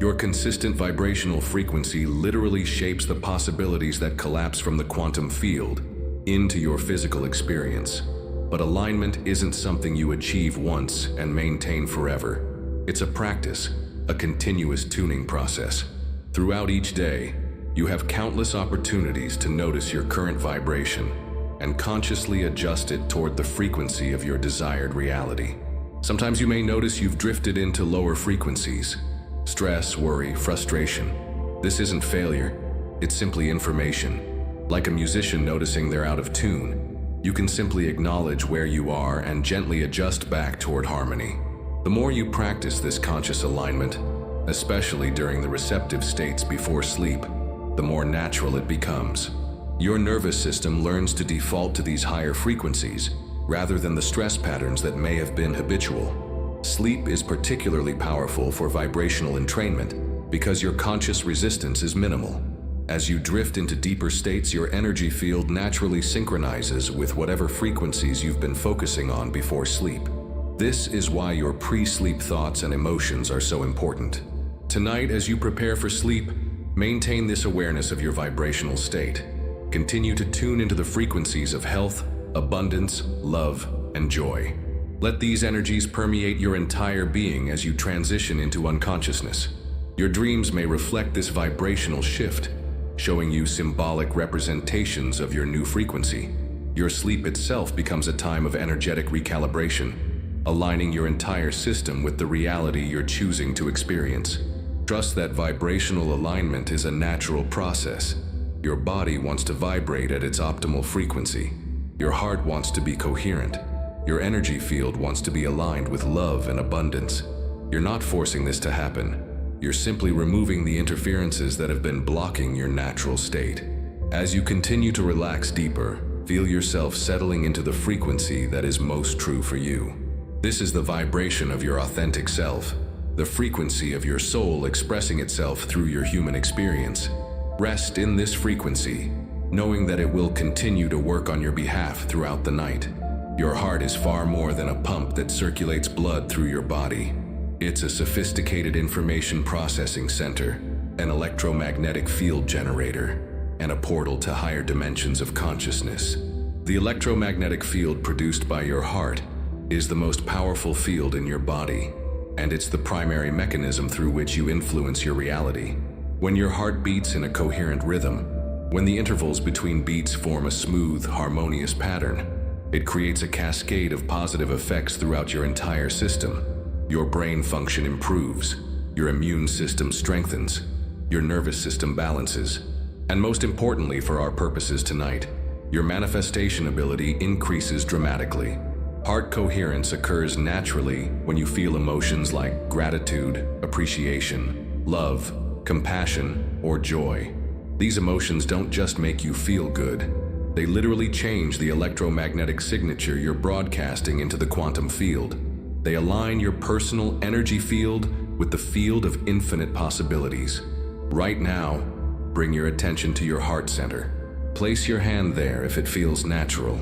Your consistent vibrational frequency literally shapes the possibilities that collapse from the quantum field into your physical experience. But alignment isn't something you achieve once and maintain forever. It's a practice, a continuous tuning process. Throughout each day, you have countless opportunities to notice your current vibration and consciously adjust it toward the frequency of your desired reality. Sometimes you may notice you've drifted into lower frequencies. Stress, worry, frustration. This isn't failure, it's simply information. Like a musician noticing they're out of tune, you can simply acknowledge where you are and gently adjust back toward harmony. The more you practice this conscious alignment, especially during the receptive states before sleep, the more natural it becomes. Your nervous system learns to default to these higher frequencies, rather than the stress patterns that may have been habitual. Sleep is particularly powerful for vibrational entrainment because your conscious resistance is minimal. As you drift into deeper states, your energy field naturally synchronizes with whatever frequencies you've been focusing on before sleep. This is why your pre-sleep thoughts and emotions are so important. Tonight, as you prepare for sleep, maintain this awareness of your vibrational state. Continue to tune into the frequencies of health, abundance, love, and joy. Let these energies permeate your entire being as you transition into unconsciousness. Your dreams may reflect this vibrational shift, showing you symbolic representations of your new frequency. Your sleep itself becomes a time of energetic recalibration, aligning your entire system with the reality you're choosing to experience. Trust that vibrational alignment is a natural process. Your body wants to vibrate at its optimal frequency. Your heart wants to be coherent. Your energy field wants to be aligned with love and abundance. You're not forcing this to happen. You're simply removing the interferences that have been blocking your natural state. As you continue to relax deeper, feel yourself settling into the frequency that is most true for you. This is the vibration of your authentic self, the frequency of your soul expressing itself through your human experience. Rest in this frequency, knowing that it will continue to work on your behalf throughout the night. Your heart is far more than a pump that circulates blood through your body. It's a sophisticated information processing center, an electromagnetic field generator, and a portal to higher dimensions of consciousness. The electromagnetic field produced by your heart is the most powerful field in your body, and it's the primary mechanism through which you influence your reality. When your heart beats in a coherent rhythm, when the intervals between beats form a smooth, harmonious pattern, it creates a cascade of positive effects throughout your entire system. Your brain function improves, your immune system strengthens, your nervous system balances, and most importantly for our purposes tonight, your manifestation ability increases dramatically. Heart coherence occurs naturally when you feel emotions like gratitude, appreciation, love, compassion, or joy. These emotions don't just make you feel good, they literally change the electromagnetic signature you're broadcasting into the quantum field. They align your personal energy field with the field of infinite possibilities. Right now, bring your attention to your heart center. Place your hand there if it feels natural.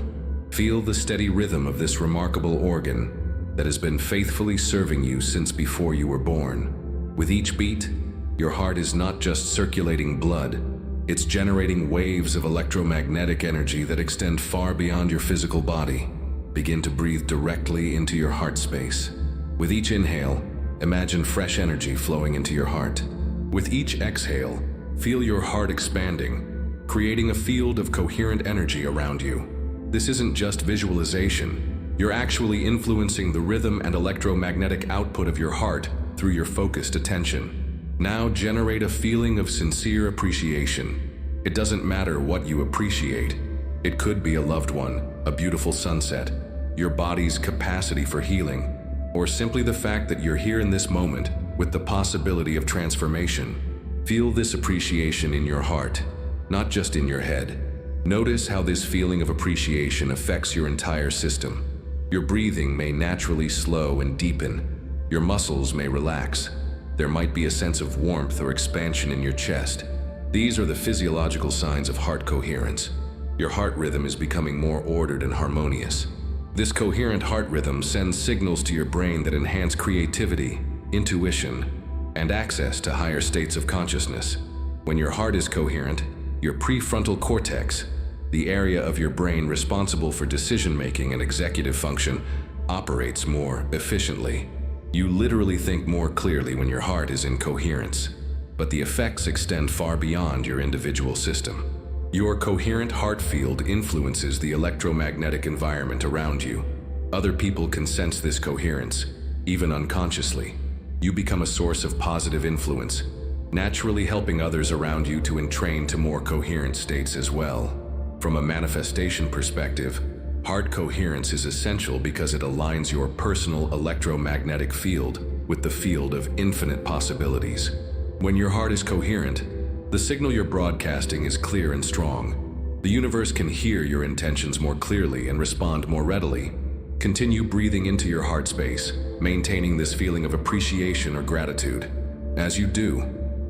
Feel the steady rhythm of this remarkable organ that has been faithfully serving you since before you were born. With each beat, your heart is not just circulating blood, it's generating waves of electromagnetic energy that extend far beyond your physical body. Begin to breathe directly into your heart space. With each inhale, imagine fresh energy flowing into your heart. With each exhale, feel your heart expanding, creating a field of coherent energy around you. This isn't just visualization. You're actually influencing the rhythm and electromagnetic output of your heart through your focused attention. Now generate a feeling of sincere appreciation. It doesn't matter what you appreciate. It could be a loved one, a beautiful sunset, your body's capacity for healing, or simply the fact that you're here in this moment with the possibility of transformation. Feel this appreciation in your heart, not just in your head. Notice how this feeling of appreciation affects your entire system. Your breathing may naturally slow and deepen. Your muscles may relax. There might be a sense of warmth or expansion in your chest. These are the physiological signs of heart coherence. Your heart rhythm is becoming more ordered and harmonious. This coherent heart rhythm sends signals to your brain that enhance creativity, intuition, and access to higher states of consciousness. When your heart is coherent, your prefrontal cortex, the area of your brain responsible for decision-making and executive function, operates more efficiently. You literally think more clearly when your heart is in coherence, but the effects extend far beyond your individual system. Your coherent heart field influences the electromagnetic environment around you. Other people can sense this coherence, even unconsciously. You become a source of positive influence, naturally helping others around you to entrain to more coherent states as well. From a manifestation perspective, heart coherence is essential because it aligns your personal electromagnetic field with the field of infinite possibilities. When your heart is coherent, the signal you're broadcasting is clear and strong. The universe can hear your intentions more clearly and respond more readily. Continue breathing into your heart space, maintaining this feeling of appreciation or gratitude. As you do,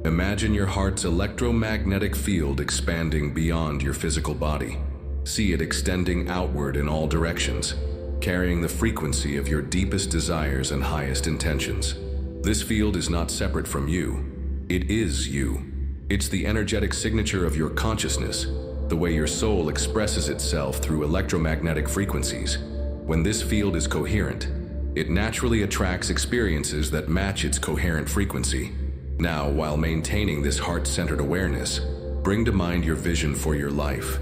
imagine your heart's electromagnetic field expanding beyond your physical body. See it extending outward in all directions, carrying the frequency of your deepest desires and highest intentions. This field is not separate from you. It is you. It's the energetic signature of your consciousness, the way your soul expresses itself through electromagnetic frequencies. When this field is coherent, it naturally attracts experiences that match its coherent frequency. Now, while maintaining this heart-centered awareness, bring to mind your vision for your life,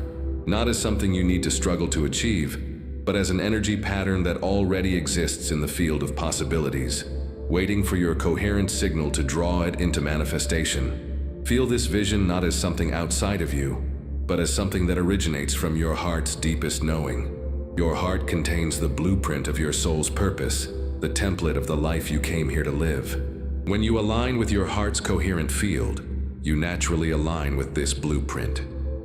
not as something you need to struggle to achieve, but as an energy pattern that already exists in the field of possibilities, waiting for your coherent signal to draw it into manifestation. Feel this vision not as something outside of you, but as something that originates from your heart's deepest knowing. Your heart contains the blueprint of your soul's purpose, the template of the life you came here to live. When you align with your heart's coherent field, you naturally align with this blueprint.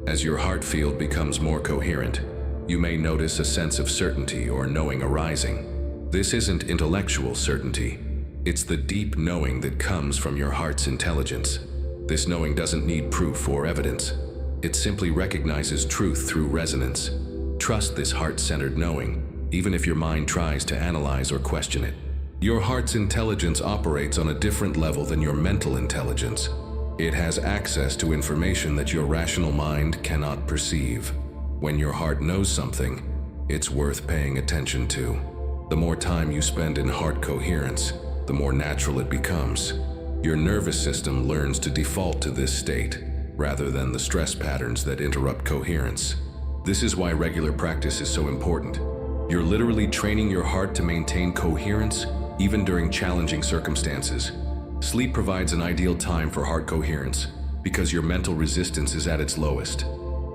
As your heart field becomes more coherent, you may notice a sense of certainty or knowing arising. This isn't intellectual certainty. It's the deep knowing that comes from your heart's intelligence. This knowing doesn't need proof or evidence. It simply recognizes truth through resonance. Trust this heart-centered knowing, even if your mind tries to analyze or question it. Your heart's intelligence operates on a different level than your mental intelligence. It has access to information that your rational mind cannot perceive. When your heart knows something, it's worth paying attention to. The more time you spend in heart coherence, the more natural it becomes. Your nervous system learns to default to this state, rather than the stress patterns that interrupt coherence. This is why regular practice is so important. You're literally training your heart to maintain coherence even during challenging circumstances. Sleep provides an ideal time for heart coherence because your mental resistance is at its lowest.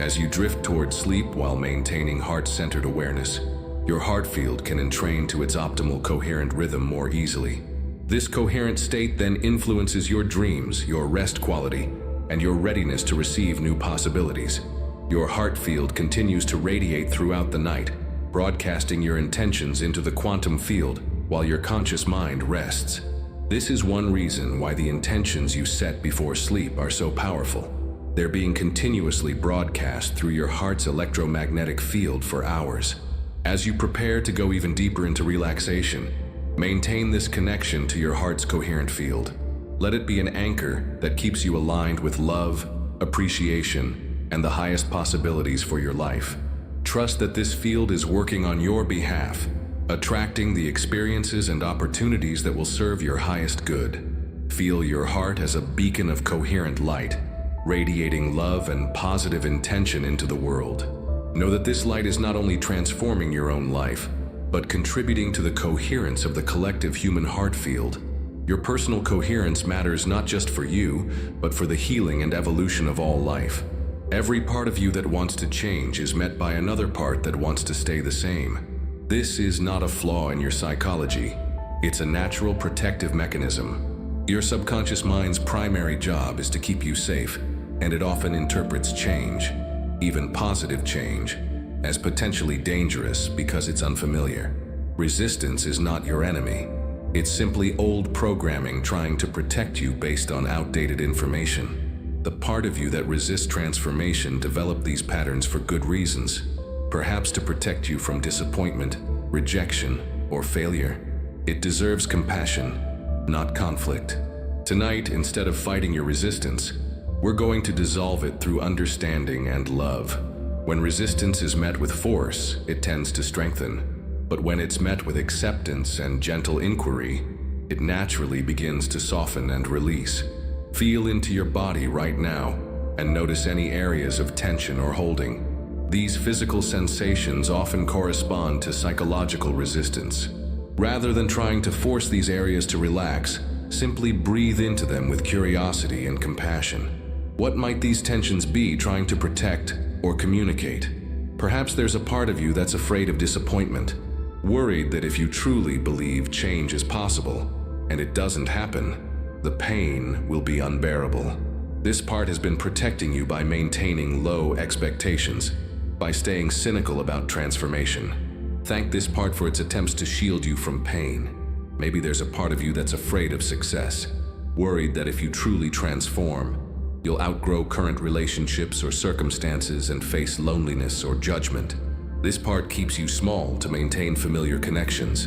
As you drift toward sleep while maintaining heart-centered awareness, your heart field can entrain to its optimal coherent rhythm more easily. This coherent state then influences your dreams, your rest quality, and your readiness to receive new possibilities. Your heart field continues to radiate throughout the night, broadcasting your intentions into the quantum field while your conscious mind rests. This is one reason why the intentions you set before sleep are so powerful. They're being continuously broadcast through your heart's electromagnetic field for hours. As you prepare to go even deeper into relaxation, maintain this connection to your heart's coherent field. Let it be an anchor that keeps you aligned with love, appreciation, and the highest possibilities for your life. Trust that this field is working on your behalf, attracting the experiences and opportunities that will serve your highest good. Feel your heart as a beacon of coherent light, radiating love and positive intention into the world. Know that this light is not only transforming your own life, but contributing to the coherence of the collective human heart field. Your personal coherence matters not just for you, but for the healing and evolution of all life. Every part of you that wants to change is met by another part that wants to stay the same. This is not a flaw in your psychology. It's a natural protective mechanism. Your subconscious mind's primary job is to keep you safe, and it often interprets change, even positive change, as potentially dangerous because it's unfamiliar. Resistance is not your enemy. It's simply old programming trying to protect you based on outdated information. The part of you that resists transformation developed these patterns for good reasons, perhaps to protect you from disappointment, rejection, or failure. It deserves compassion, not conflict. Tonight, instead of fighting your resistance, we're going to dissolve it through understanding and love. When resistance is met with force, it tends to strengthen. But when it's met with acceptance and gentle inquiry, it naturally begins to soften and release. Feel into your body right now and notice any areas of tension or holding. These physical sensations often correspond to psychological resistance. Rather than trying to force these areas to relax, simply breathe into them with curiosity and compassion. What might these tensions be trying to protect or communicate? Perhaps there's a part of you that's afraid of disappointment, worried that if you truly believe change is possible and it doesn't happen, the pain will be unbearable. This part has been protecting you by maintaining low expectations, by staying cynical about transformation. Thank this part for its attempts to shield you from pain. Maybe there's a part of you that's afraid of success, worried that if you truly transform, you'll outgrow current relationships or circumstances and face loneliness or judgment. This part keeps you small to maintain familiar connections.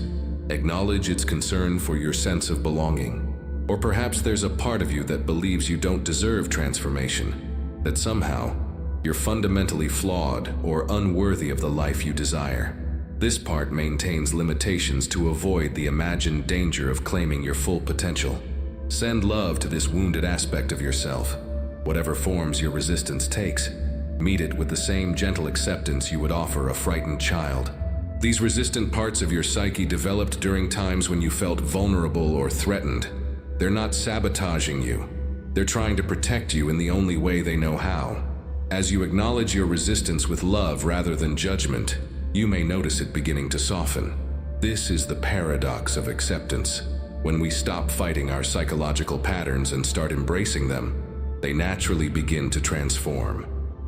Acknowledge its concern for your sense of belonging. Or perhaps there's a part of you that believes you don't deserve transformation, that somehow You're fundamentally flawed or unworthy of the life you desire. This part maintains limitations to avoid the imagined danger of claiming your full potential. Send love to this wounded aspect of yourself. Whatever forms your resistance takes, meet it with the same gentle acceptance you would offer a frightened child. These resistant parts of your psyche developed during times when you felt vulnerable or threatened. They're not sabotaging you. They're trying to protect you in the only way they know how. As you acknowledge your resistance with love rather than judgment, you may notice it beginning to soften. This is the paradox of acceptance. When we stop fighting our psychological patterns and start embracing them, they naturally begin to transform.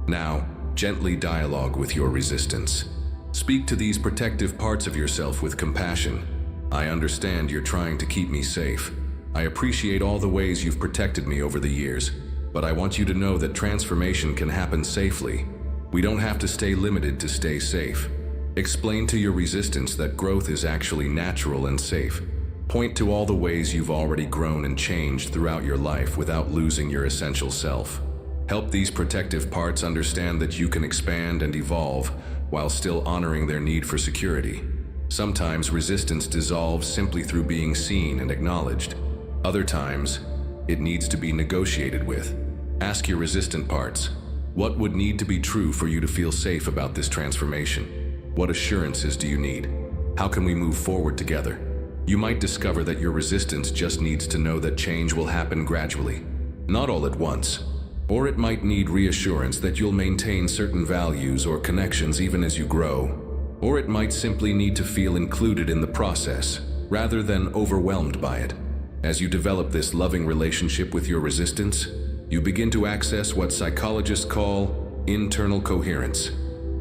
Now, gently dialogue with your resistance. Speak to these protective parts of yourself with compassion. I understand you're trying to keep me safe. I appreciate all the ways you've protected me over the years, but I want you to know that transformation can happen safely. We don't have to stay limited to stay safe. Explain to your resistance that growth is actually natural and safe. Point to all the ways you've already grown and changed throughout your life without losing your essential self. Help these protective parts understand that you can expand and evolve while still honoring their need for security. Sometimes resistance dissolves simply through being seen and acknowledged. Other times, it needs to be negotiated with. Ask your resistant parts, what would need to be true for you to feel safe about this transformation? What assurances do you need? How can we move forward together? You might discover that your resistance just needs to know that change will happen gradually, not all at once. Or it might need reassurance that you'll maintain certain values or connections even as you grow. Or it might simply need to feel included in the process, rather than overwhelmed by it. As you develop this loving relationship with your resistance, you begin to access what psychologists call internal coherence.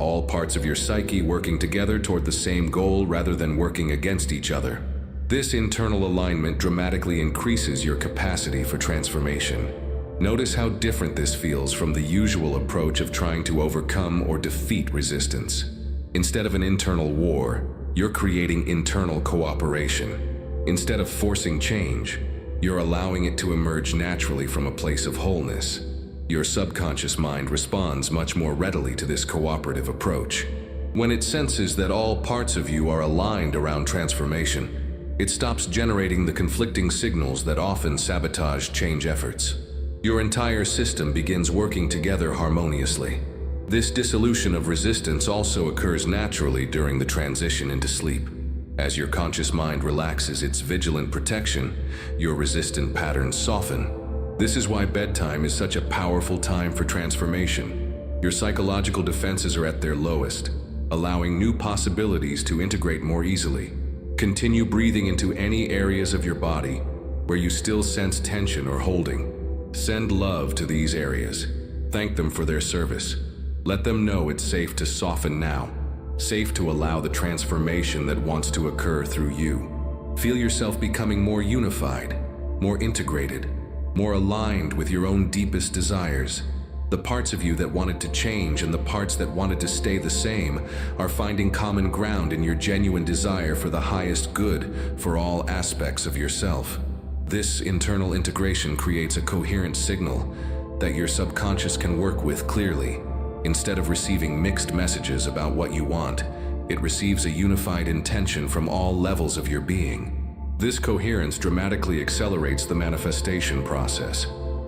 All parts of your psyche working together toward the same goal rather than working against each other. This internal alignment dramatically increases your capacity for transformation. Notice how different this feels from the usual approach of trying to overcome or defeat resistance. Instead of an internal war, you're creating internal cooperation. Instead of forcing change, you're allowing it to emerge naturally from a place of wholeness. Your subconscious mind responds much more readily to this cooperative approach. When it senses that all parts of you are aligned around transformation, it stops generating the conflicting signals that often sabotage change efforts. Your entire system begins working together harmoniously. This dissolution of resistance also occurs naturally during the transition into sleep. As your conscious mind relaxes its vigilant protection, your resistant patterns soften. This is why bedtime is such a powerful time for transformation. Your psychological defenses are at their lowest, allowing new possibilities to integrate more easily. Continue breathing into any areas of your body where you still sense tension or holding. Send love to these areas. Thank them for their service. Let them know it's safe to soften now, safe to allow the transformation that wants to occur through you. Feel yourself becoming more unified, more integrated, more aligned with your own deepest desires. The parts of you that wanted to change and the parts that wanted to stay the same are finding common ground in your genuine desire for the highest good for all aspects of yourself. This internal integration creates a coherent signal that your subconscious can work with clearly. Instead of receiving mixed messages about what you want, it receives a unified intention from all levels of your being. This coherence dramatically accelerates the manifestation process.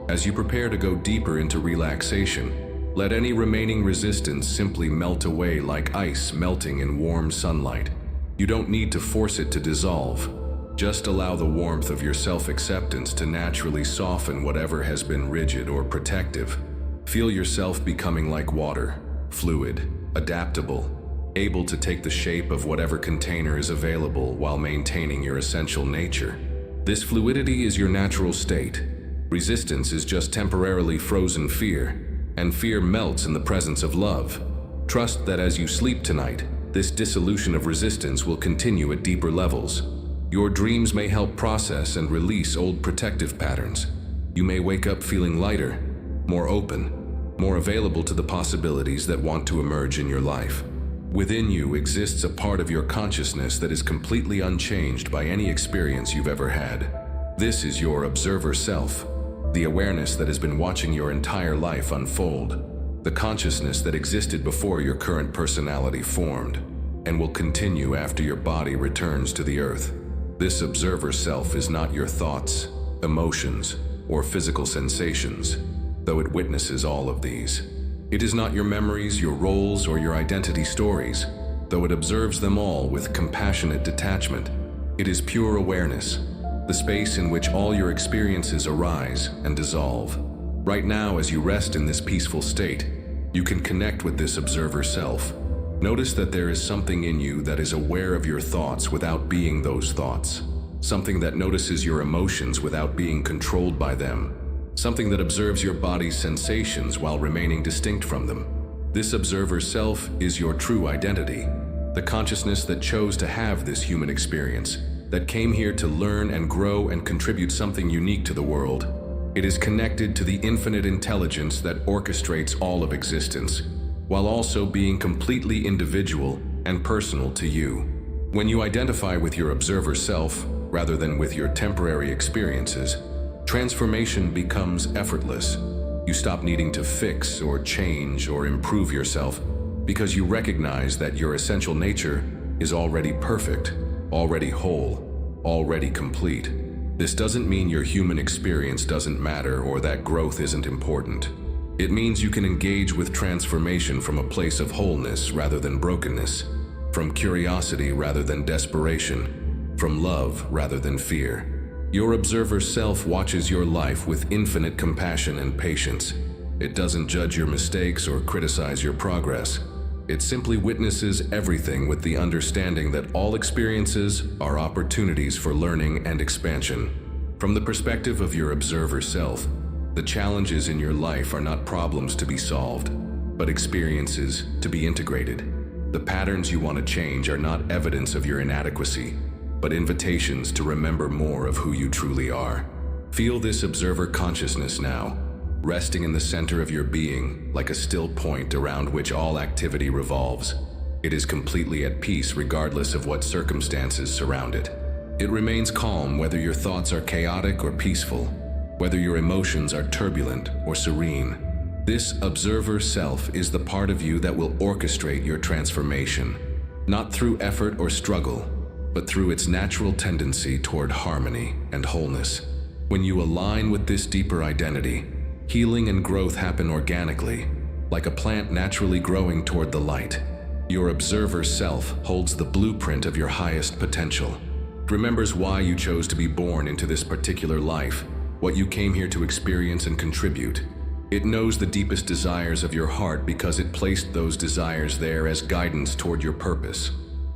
As you prepare to go deeper into relaxation, let any remaining resistance simply melt away like ice melting in warm sunlight. You don't need to force it to dissolve. Just allow the warmth of your self-acceptance to naturally soften whatever has been rigid or protective. Feel yourself becoming like water, fluid, adaptable, able to take the shape of whatever container is available while maintaining your essential nature. This fluidity is your natural state. Resistance is just temporarily frozen fear, and fear melts in the presence of love. Trust that as you sleep tonight, this dissolution of resistance will continue at deeper levels. Your dreams may help process and release old protective patterns. You may wake up feeling lighter, more open, more available to the possibilities that want to emerge in your life. Within you exists a part of your consciousness that is completely unchanged by any experience you've ever had. This is your observer self, the awareness that has been watching your entire life unfold. the consciousness that existed before your current personality formed, and will continue after your body returns to the earth. This observer self is not your thoughts, emotions, or physical sensations, though it witnesses all of these. It is not your memories, your roles, or your identity stories, though it observes them all with compassionate detachment. It is pure awareness, the space in which all your experiences arise and dissolve. Right now, as you rest in this peaceful state, you can connect with this observer self. Notice that there is something in you that is aware of your thoughts without being those thoughts. Something that notices your emotions without being controlled by them. Something that observes your body's sensations while remaining distinct from them. This observer self is your true identity, the consciousness that chose to have this human experience, that came here to learn and grow and contribute something unique to the world. It is connected to the infinite intelligence that orchestrates all of existence, while also being completely individual and personal to you. When you identify with your observer self, rather than with your temporary experiences, transformation becomes effortless. You stop needing to fix or change or improve yourself because you recognize that your essential nature is already perfect, already whole, already complete. This doesn't mean your human experience doesn't matter or that growth isn't important. It means you can engage with transformation from a place of wholeness rather than brokenness, from curiosity rather than desperation, from love rather than fear. Your observer self watches your life with infinite compassion and patience. It doesn't judge your mistakes or criticize your progress. It simply witnesses everything with the understanding that all experiences are opportunities for learning and expansion. From the perspective of your observer self, the challenges in your life are not problems to be solved, but experiences to be integrated. The patterns you want to change are not evidence of your inadequacy, but invitations to remember more of who you truly are. Feel this observer consciousness now, resting in the center of your being like a still point around which all activity revolves. It is completely at peace regardless of what circumstances surround it. It remains calm whether your thoughts are chaotic or peaceful, whether your emotions are turbulent or serene. This observer self is the part of you that will orchestrate your transformation, not through effort or struggle, but through its natural tendency toward harmony and wholeness. When you align with this deeper identity, healing and growth happen organically, like a plant naturally growing toward the light. Your observer self holds the blueprint of your highest potential. It remembers why you chose to be born into this particular life, what you came here to experience and contribute. It knows the deepest desires of your heart because it placed those desires there as guidance toward your purpose.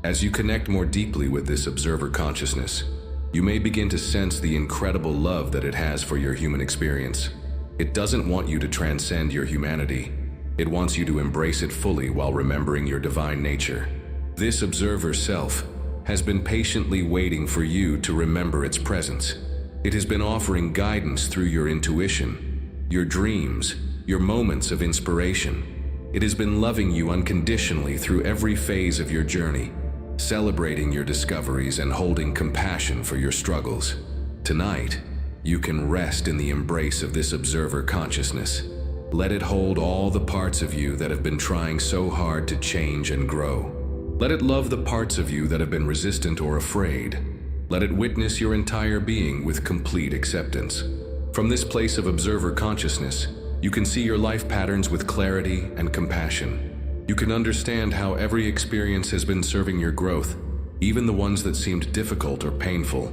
As you connect more deeply with this observer consciousness, you may begin to sense the incredible love that it has for your human experience. It doesn't want you to transcend your humanity. It wants you to embrace it fully while remembering your divine nature. This observer self has been patiently waiting for you to remember its presence. It has been offering guidance through your intuition, your dreams, your moments of inspiration. It has been loving you unconditionally through every phase of your journey, celebrating your discoveries and holding compassion for your struggles. Tonight, you can rest in the embrace of this observer consciousness. Let it hold all the parts of you that have been trying so hard to change and grow. Let it love the parts of you that have been resistant or afraid. Let it witness your entire being with complete acceptance. From this place of observer consciousness, you can see your life patterns with clarity and compassion. You can understand how every experience has been serving your growth, even the ones that seemed difficult or painful.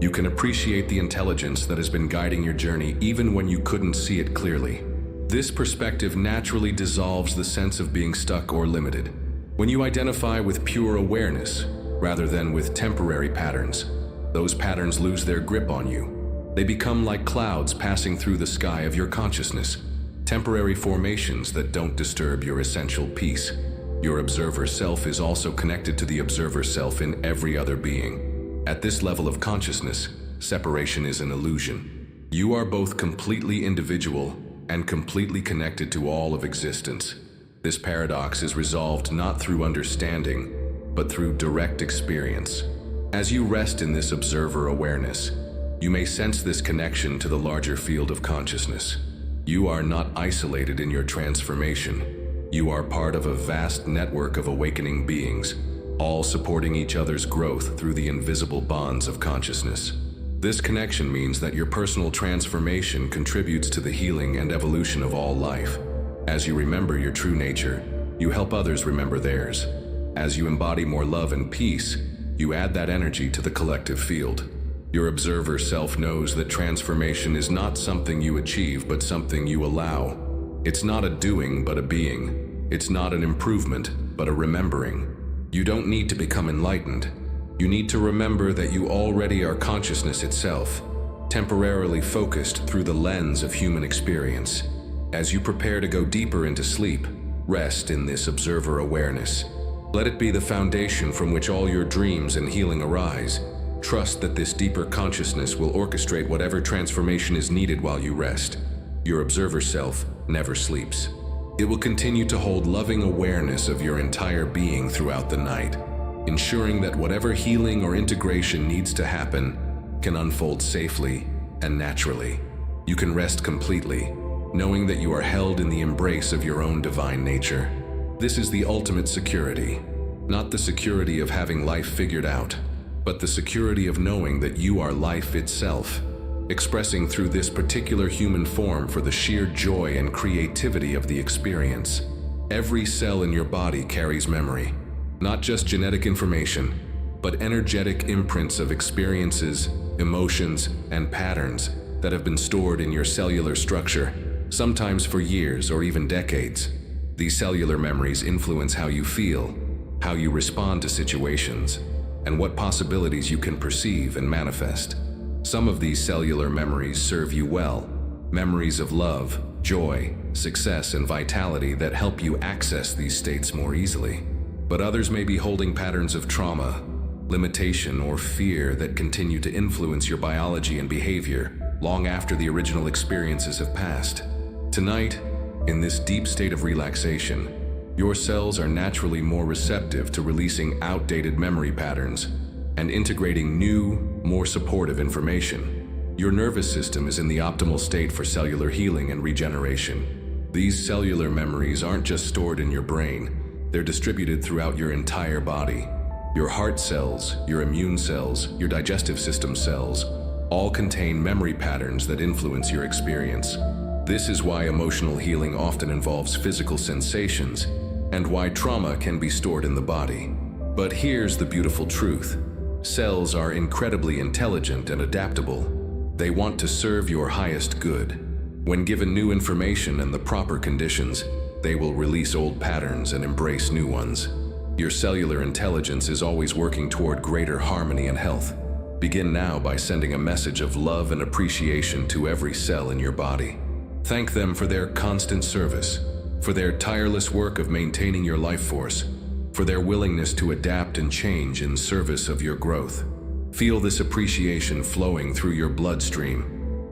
You can appreciate the intelligence that has been guiding your journey even when you couldn't see it clearly. This perspective naturally dissolves the sense of being stuck or limited. When you identify with pure awareness, rather than with temporary patterns, those patterns lose their grip on you. They become like clouds passing through the sky of your consciousness, temporary formations that don't disturb your essential peace. Your observer self is also connected to the observer self in every other being. At this level of consciousness, separation is an illusion. You are both completely individual and completely connected to all of existence. This paradox is resolved not through understanding, but through direct experience. As you rest in this observer awareness, you may sense this connection to the larger field of consciousness. You are not isolated in your transformation. You are part of a vast network of awakening beings, all supporting each other's growth through the invisible bonds of consciousness. This connection means that your personal transformation contributes to the healing and evolution of all life. As you remember your true nature, you help others remember theirs. As you embody more love and peace, you add that energy to the collective field. Your observer self knows that transformation is not something you achieve, but something you allow. It's not a doing, but a being. It's not an improvement, but a remembering. You don't need to become enlightened. You need to remember that you already are consciousness itself, temporarily focused through the lens of human experience. As you prepare to go deeper into sleep, rest in this observer awareness. Let it be the foundation from which all your dreams and healing arise. Trust that this deeper consciousness will orchestrate whatever transformation is needed while you rest. Your observer self never sleeps. It will continue to hold loving awareness of your entire being throughout the night, ensuring that whatever healing or integration needs to happen can unfold safely and naturally. You can rest completely, knowing that you are held in the embrace of your own divine nature. This is the ultimate security, not the security of having life figured out, but the security of knowing that you are life itself, expressing through this particular human form for the sheer joy and creativity of the experience. Every cell in your body carries memory, not just genetic information, but energetic imprints of experiences, emotions, and patterns that have been stored in your cellular structure, sometimes for years or even decades. These cellular memories influence how you feel, how you respond to situations, and what possibilities you can perceive and manifest. Some of these cellular memories serve you well, memories of love, joy, success, and vitality that help you access these states more easily. But others may be holding patterns of trauma, limitation, or fear that continue to influence your biology and behavior long after the original experiences have passed. Tonight, in this deep state of relaxation, your cells are naturally more receptive to releasing outdated memory patterns and integrating new, more supportive information. Your nervous system is in the optimal state for cellular healing and regeneration. These cellular memories aren't just stored in your brain, they're distributed throughout your entire body. Your heart cells, your immune cells, your digestive system cells, all contain memory patterns that influence your experience. This is why emotional healing often involves physical sensations, and why trauma can be stored in the body. But here's the beautiful truth. Cells are incredibly intelligent and adaptable. They want to serve your highest good. When given new information and the proper conditions, they will release old patterns and embrace new ones. Your cellular intelligence is always working toward greater harmony and health. Begin now by sending a message of love and appreciation to every cell in your body. Thank them for their constant service, for their tireless work of maintaining your life force, for their willingness to adapt and change in service of your growth. Feel this appreciation flowing through your bloodstream,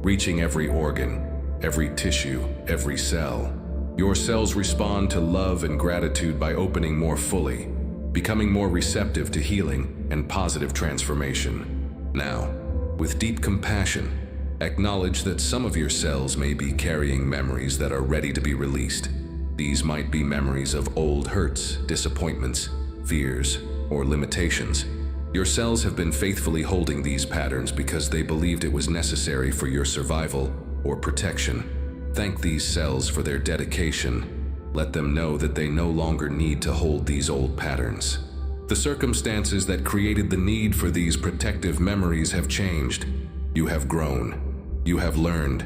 reaching every organ, every tissue, every cell. Your cells respond to love and gratitude by opening more fully, becoming more receptive to healing and positive transformation. Now, with deep compassion, acknowledge that some of your cells may be carrying memories that are ready to be released. These might be memories of old hurts, disappointments, fears, or limitations. Your cells have been faithfully holding these patterns because they believed it was necessary for your survival or protection. Thank these cells for their dedication. Let them know that they no longer need to hold these old patterns. The circumstances that created the need for these protective memories have changed. You have grown. You have learned.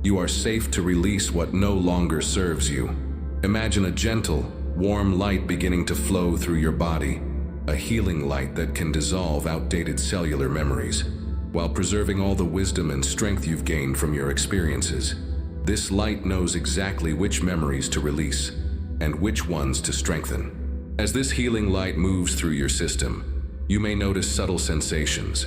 You are safe to release what no longer serves you. Imagine a gentle, warm light beginning to flow through your body, a healing light that can dissolve outdated cellular memories, while preserving all the wisdom and strength you've gained from your experiences. This light knows exactly which memories to release and which ones to strengthen. As this healing light moves through your system, you may notice subtle sensations,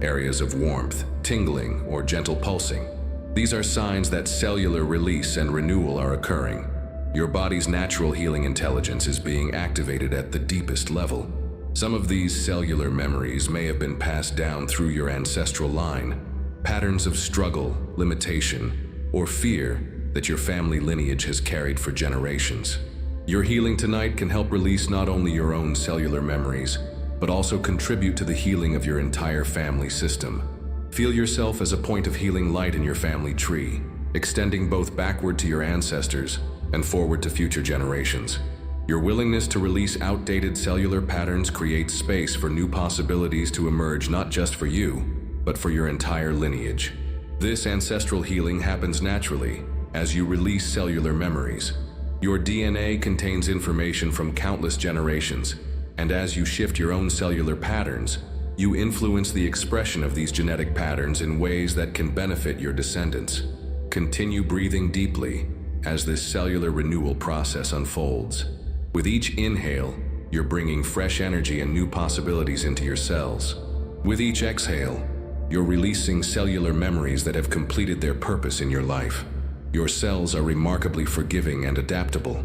areas of warmth, tingling, or gentle pulsing. These are signs that cellular release and renewal are occurring. Your body's natural healing intelligence is being activated at the deepest level. Some of these cellular memories may have been passed down through your ancestral line, patterns of struggle, limitation, or fear that your family lineage has carried for generations. Your healing tonight can help release not only your own cellular memories, but also contribute to the healing of your entire family system. Feel yourself as a point of healing light in your family tree, extending both backward to your ancestors and forward to future generations. Your willingness to release outdated cellular patterns creates space for new possibilities to emerge, not just for you, but for your entire lineage. This ancestral healing happens naturally as you release cellular memories. Your DNA contains information from countless generations, and as you shift your own cellular patterns, you influence the expression of these genetic patterns in ways that can benefit your descendants. Continue breathing deeply as this cellular renewal process unfolds. With each inhale, you're bringing fresh energy and new possibilities into your cells. With each exhale, you're releasing cellular memories that have completed their purpose in your life. Your cells are remarkably forgiving and adaptable.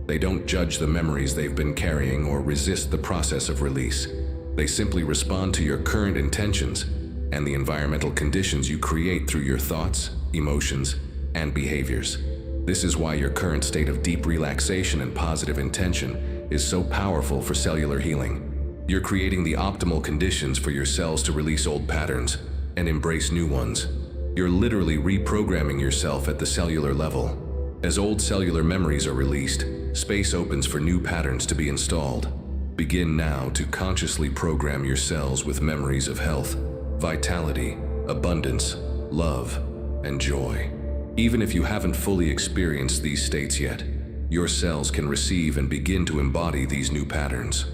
They don't judge the memories they've been carrying or resist the process of release. They simply respond to your current intentions and the environmental conditions you create through your thoughts, emotions, and behaviors. This is why your current state of deep relaxation and positive intention is so powerful for cellular healing. You're creating the optimal conditions for your cells to release old patterns and embrace new ones. You're literally reprogramming yourself at the cellular level. As old cellular memories are released, space opens for new patterns to be installed. Begin now to consciously program your cells with memories of health, vitality, abundance, love, and joy. Even if you haven't fully experienced these states yet, your cells can receive and begin to embody these new patterns.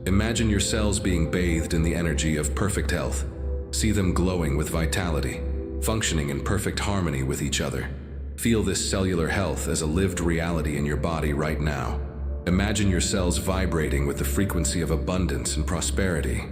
Imagine your cells being bathed in the energy of perfect health. See them glowing with vitality, functioning in perfect harmony with each other. Feel this cellular health as a lived reality in your body right now. Imagine your cells vibrating with the frequency of abundance and prosperity.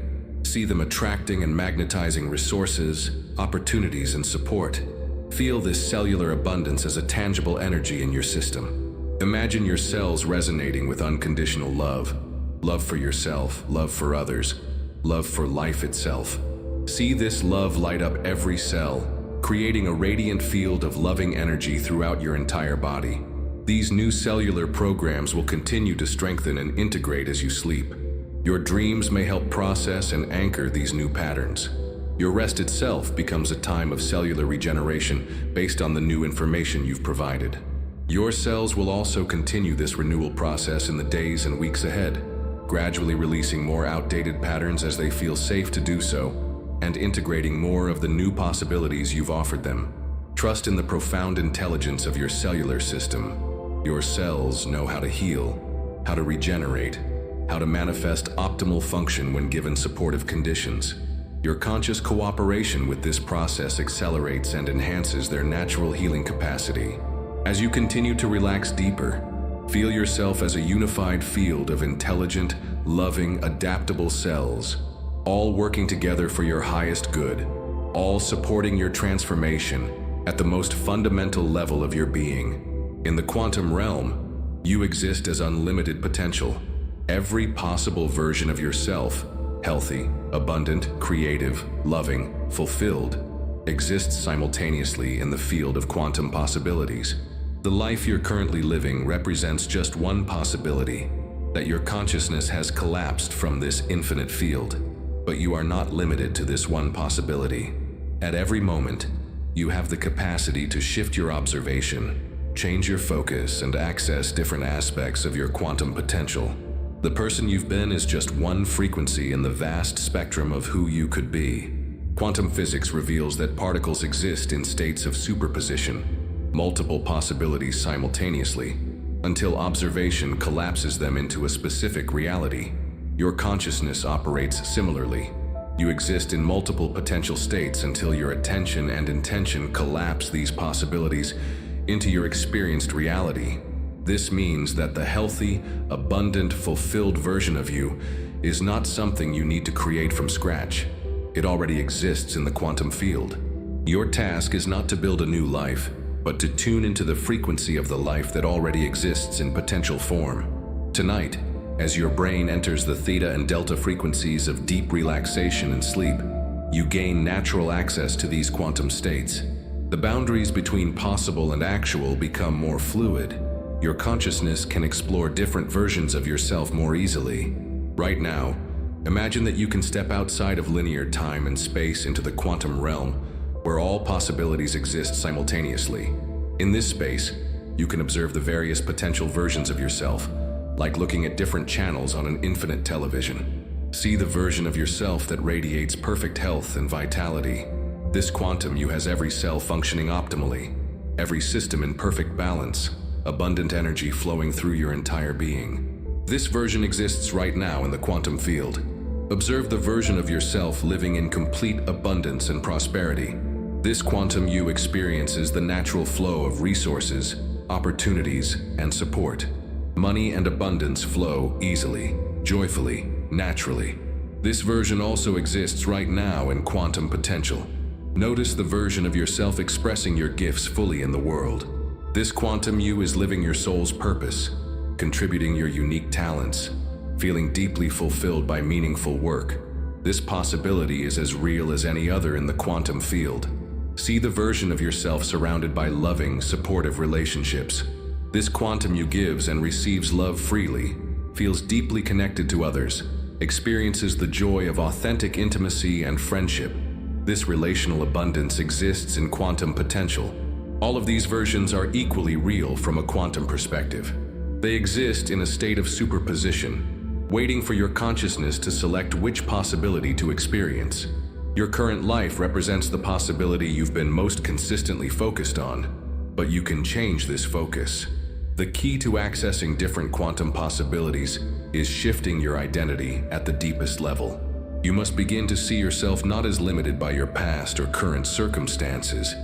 See them attracting and magnetizing resources, opportunities, and support. Feel this cellular abundance as a tangible energy in your system. Imagine your cells resonating with unconditional love. Love for yourself, love for others, love for life itself. See this love light up every cell, creating a radiant field of loving energy throughout your entire body. These new cellular programs will continue to strengthen and integrate as you sleep. Your dreams may help process and anchor these new patterns. Your rest itself becomes a time of cellular regeneration based on the new information you've provided. Your cells will also continue this renewal process in the days and weeks ahead, gradually releasing more outdated patterns as they feel safe to do so, and integrating more of the new possibilities you've offered them. Trust in the profound intelligence of your cellular system. Your cells know how to heal, how to regenerate, how to manifest optimal function when given supportive conditions. Your conscious cooperation with this process accelerates and enhances their natural healing capacity. As you continue to relax deeper, feel yourself as a unified field of intelligent, loving, adaptable cells, all working together for your highest good, all supporting your transformation at the most fundamental level of your being. In the quantum realm, you exist as unlimited potential. Every possible version of yourself, healthy, abundant, creative, loving, fulfilled, exists simultaneously in the field of quantum possibilities. The life you're currently living represents just one possibility, that your consciousness has collapsed from this infinite field. But you are not limited to this one possibility. At every moment, you have the capacity to shift your observation, change your focus, and access different aspects of your quantum potential. The person you've been is just one frequency in the vast spectrum of who you could be. Quantum physics reveals that particles exist in states of superposition, multiple possibilities simultaneously, until observation collapses them into a specific reality. Your consciousness operates similarly. You exist in multiple potential states until your attention and intention collapse these possibilities into your experienced reality. This means that the healthy, abundant, fulfilled version of you is not something you need to create from scratch. It already exists in the quantum field. Your task is not to build a new life, but to tune into the frequency of the life that already exists in potential form. Tonight, as your brain enters the theta and delta frequencies of deep relaxation and sleep, you gain natural access to these quantum states. The boundaries between possible and actual become more fluid. Your consciousness can explore different versions of yourself more easily. Right now, imagine that you can step outside of linear time and space into the quantum realm, where all possibilities exist simultaneously. In this space, you can observe the various potential versions of yourself, like looking at different channels on an infinite television. See the version of yourself that radiates perfect health and vitality. This quantum you has every cell functioning optimally, every system in perfect balance, abundant energy flowing through your entire being. This version exists right now in the quantum field. Observe the version of yourself living in complete abundance and prosperity. This quantum you experiences the natural flow of resources, opportunities, and support. Money and abundance flow easily, joyfully, naturally. This version also exists right now in quantum potential. Notice the version of yourself expressing your gifts fully in the world. This quantum you is living your soul's purpose, contributing your unique talents, feeling deeply fulfilled by meaningful work. This possibility is as real as any other in the quantum field. See the version of yourself surrounded by loving, supportive relationships. This quantum you gives and receives love freely, feels deeply connected to others, experiences the joy of authentic intimacy and friendship. This relational abundance exists in quantum potential. All of these versions are equally real from a quantum perspective. They exist in a state of superposition, waiting for your consciousness to select which possibility to experience. Your current life represents the possibility you've been most consistently focused on, but you can change this focus. The key to accessing different quantum possibilities is shifting your identity at the deepest level. You must begin to see yourself not as limited by your past or current circumstances,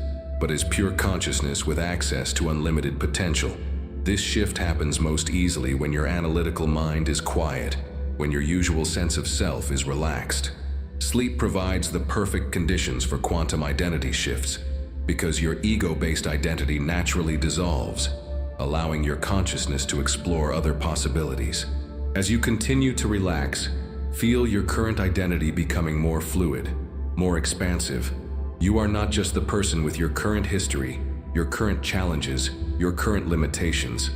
but as pure consciousness with access to unlimited potential. This shift happens most easily when your analytical mind is quiet, when your usual sense of self is relaxed. Sleep provides the perfect conditions for quantum identity shifts, because your ego-based identity naturally dissolves, allowing your consciousness to explore other possibilities. As you continue to relax, feel your current identity becoming more fluid, more expansive. You are not just the person with your current history, your current challenges, your current limitations.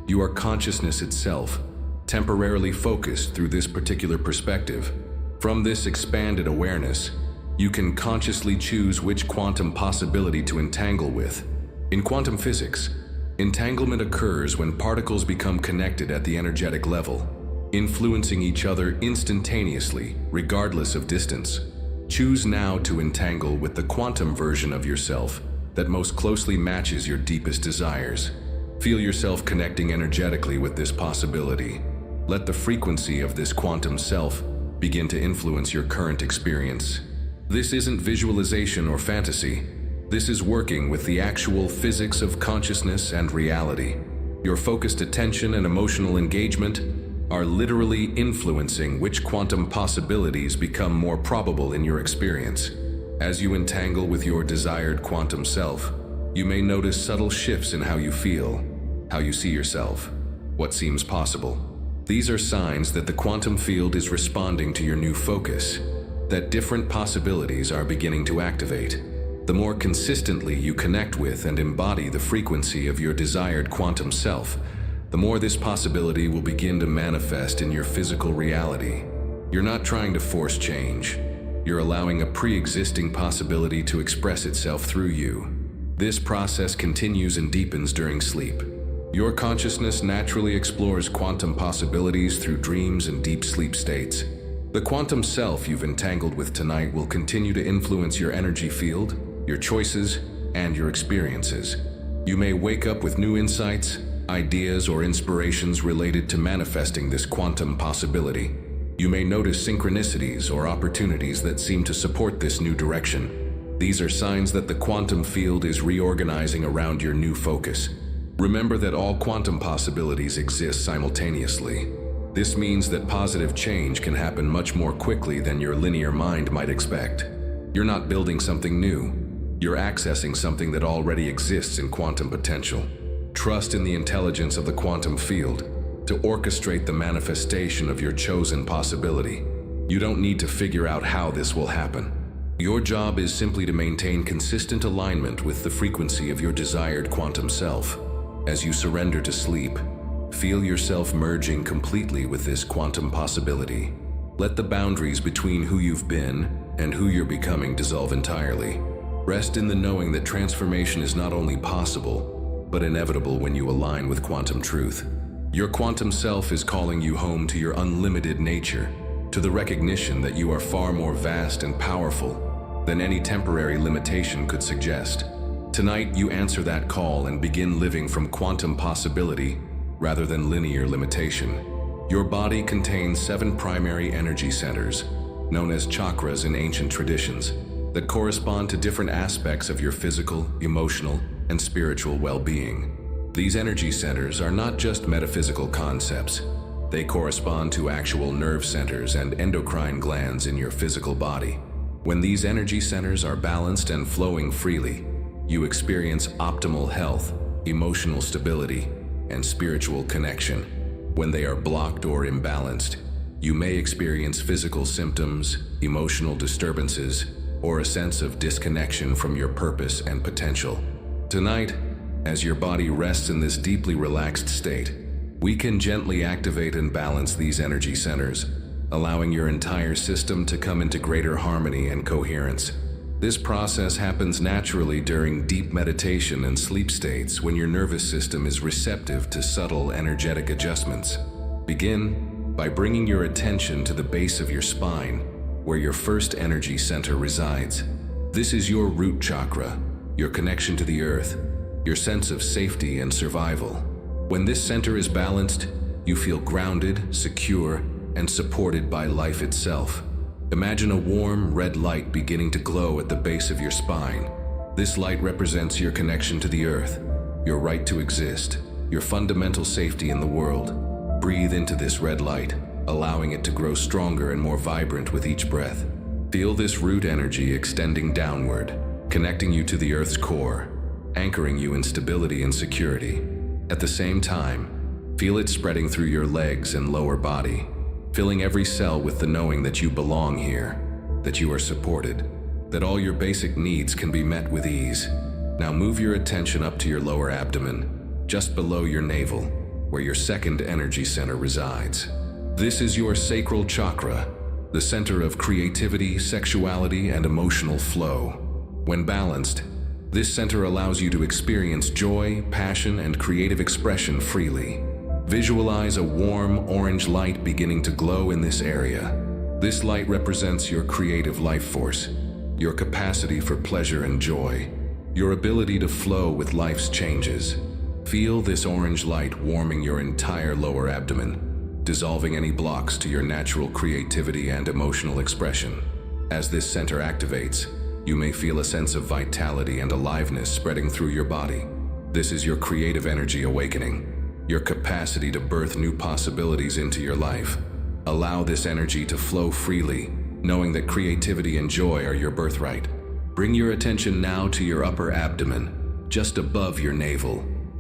You are consciousness itself, temporarily focused through this particular perspective. From this expanded awareness, you can consciously choose which quantum possibility to entangle with. In quantum physics, entanglement occurs when particles become connected at the energetic level, influencing each other instantaneously, regardless of distance. Choose now to entangle with the quantum version of yourself that most closely matches your deepest desires. Feel yourself connecting energetically with this possibility. Let the frequency of this quantum self begin to influence your current experience. This isn't visualization or fantasy. This is working with the actual physics of consciousness and reality. Your focused attention and emotional engagement are literally influencing which quantum possibilities become more probable in your experience. As you entangle with your desired quantum self, you may notice subtle shifts in how you feel, how you see yourself, what seems possible. These are signs that the quantum field is responding to your new focus, that different possibilities are beginning to activate. The more consistently you connect with and embody the frequency of your desired quantum self, the more this possibility will begin to manifest in your physical reality. You're not trying to force change. You're allowing a pre-existing possibility to express itself through you. This process continues and deepens during sleep. Your consciousness naturally explores quantum possibilities through dreams and deep sleep states. The quantum self you've entangled with tonight will continue to influence your energy field, your choices, and your experiences. You may wake up with new insights, ideas, or inspirations related to manifesting this quantum possibility. You may notice synchronicities or opportunities that seem to support this new direction. These are signs that the quantum field is reorganizing around your new focus. Remember that all quantum possibilities exist simultaneously. This means that positive change can happen much more quickly than your linear mind might expect. You're not building something new. You're accessing something that already exists in quantum potential. Trust in the intelligence of the quantum field to orchestrate the manifestation of your chosen possibility. You don't need to figure out how this will happen. Your job is simply to maintain consistent alignment with the frequency of your desired quantum self. As you surrender to sleep, feel yourself merging completely with this quantum possibility. Let the boundaries between who you've been and who you're becoming dissolve entirely. Rest in the knowing that transformation is not only possible, but inevitable when you align with quantum truth. Your quantum self is calling you home to your unlimited nature, to the recognition that you are far more vast and powerful than any temporary limitation could suggest. Tonight, you answer that call and begin living from quantum possibility rather than linear limitation. Your body contains 7 primary energy centers, known as chakras in ancient traditions, that correspond to different aspects of your physical, emotional, and spiritual well-being. These energy centers are not just metaphysical concepts. They correspond to actual nerve centers and endocrine glands in your physical body. When these energy centers are balanced and flowing freely, you experience optimal health, emotional stability, and spiritual connection. When they are blocked or imbalanced, you may experience physical symptoms, emotional disturbances, or a sense of disconnection from your purpose and potential. Tonight, as your body rests in this deeply relaxed state, we can gently activate and balance these energy centers, allowing your entire system to come into greater harmony and coherence. This process happens naturally during deep meditation and sleep states when your nervous system is receptive to subtle energetic adjustments. Begin by bringing your attention to the base of your spine, where your first energy center resides. This is your root chakra, your connection to the earth, your sense of safety and survival. When this center is balanced, you feel grounded, secure, and supported by life itself. Imagine a warm red light beginning to glow at the base of your spine. This light represents your connection to the earth, your right to exist, your fundamental safety in the world. Breathe into this red light, allowing it to grow stronger and more vibrant with each breath. Feel this root energy extending downward, connecting you to the earth's core, anchoring you in stability and security. At the same time, feel it spreading through your legs and lower body, filling every cell with the knowing that you belong here, that you are supported, that all your basic needs can be met with ease. Now move your attention up to your lower abdomen, just below your navel, where your second energy center resides. This is your sacral chakra, the center of creativity, sexuality, and emotional flow. When balanced, this center allows you to experience joy, passion, and creative expression freely. Visualize a warm orange light beginning to glow in this area. This light represents your creative life force, your capacity for pleasure and joy, your ability to flow with life's changes. Feel this orange light warming your entire lower abdomen, dissolving any blocks to your natural creativity and emotional expression. As this center activates, you may feel a sense of vitality and aliveness spreading through your body. This is your creative energy awakening, your capacity to birth new possibilities into your life. Allow this energy to flow freely, knowing that creativity and joy are your birthright. Bring your attention now to your upper abdomen, just above your navel,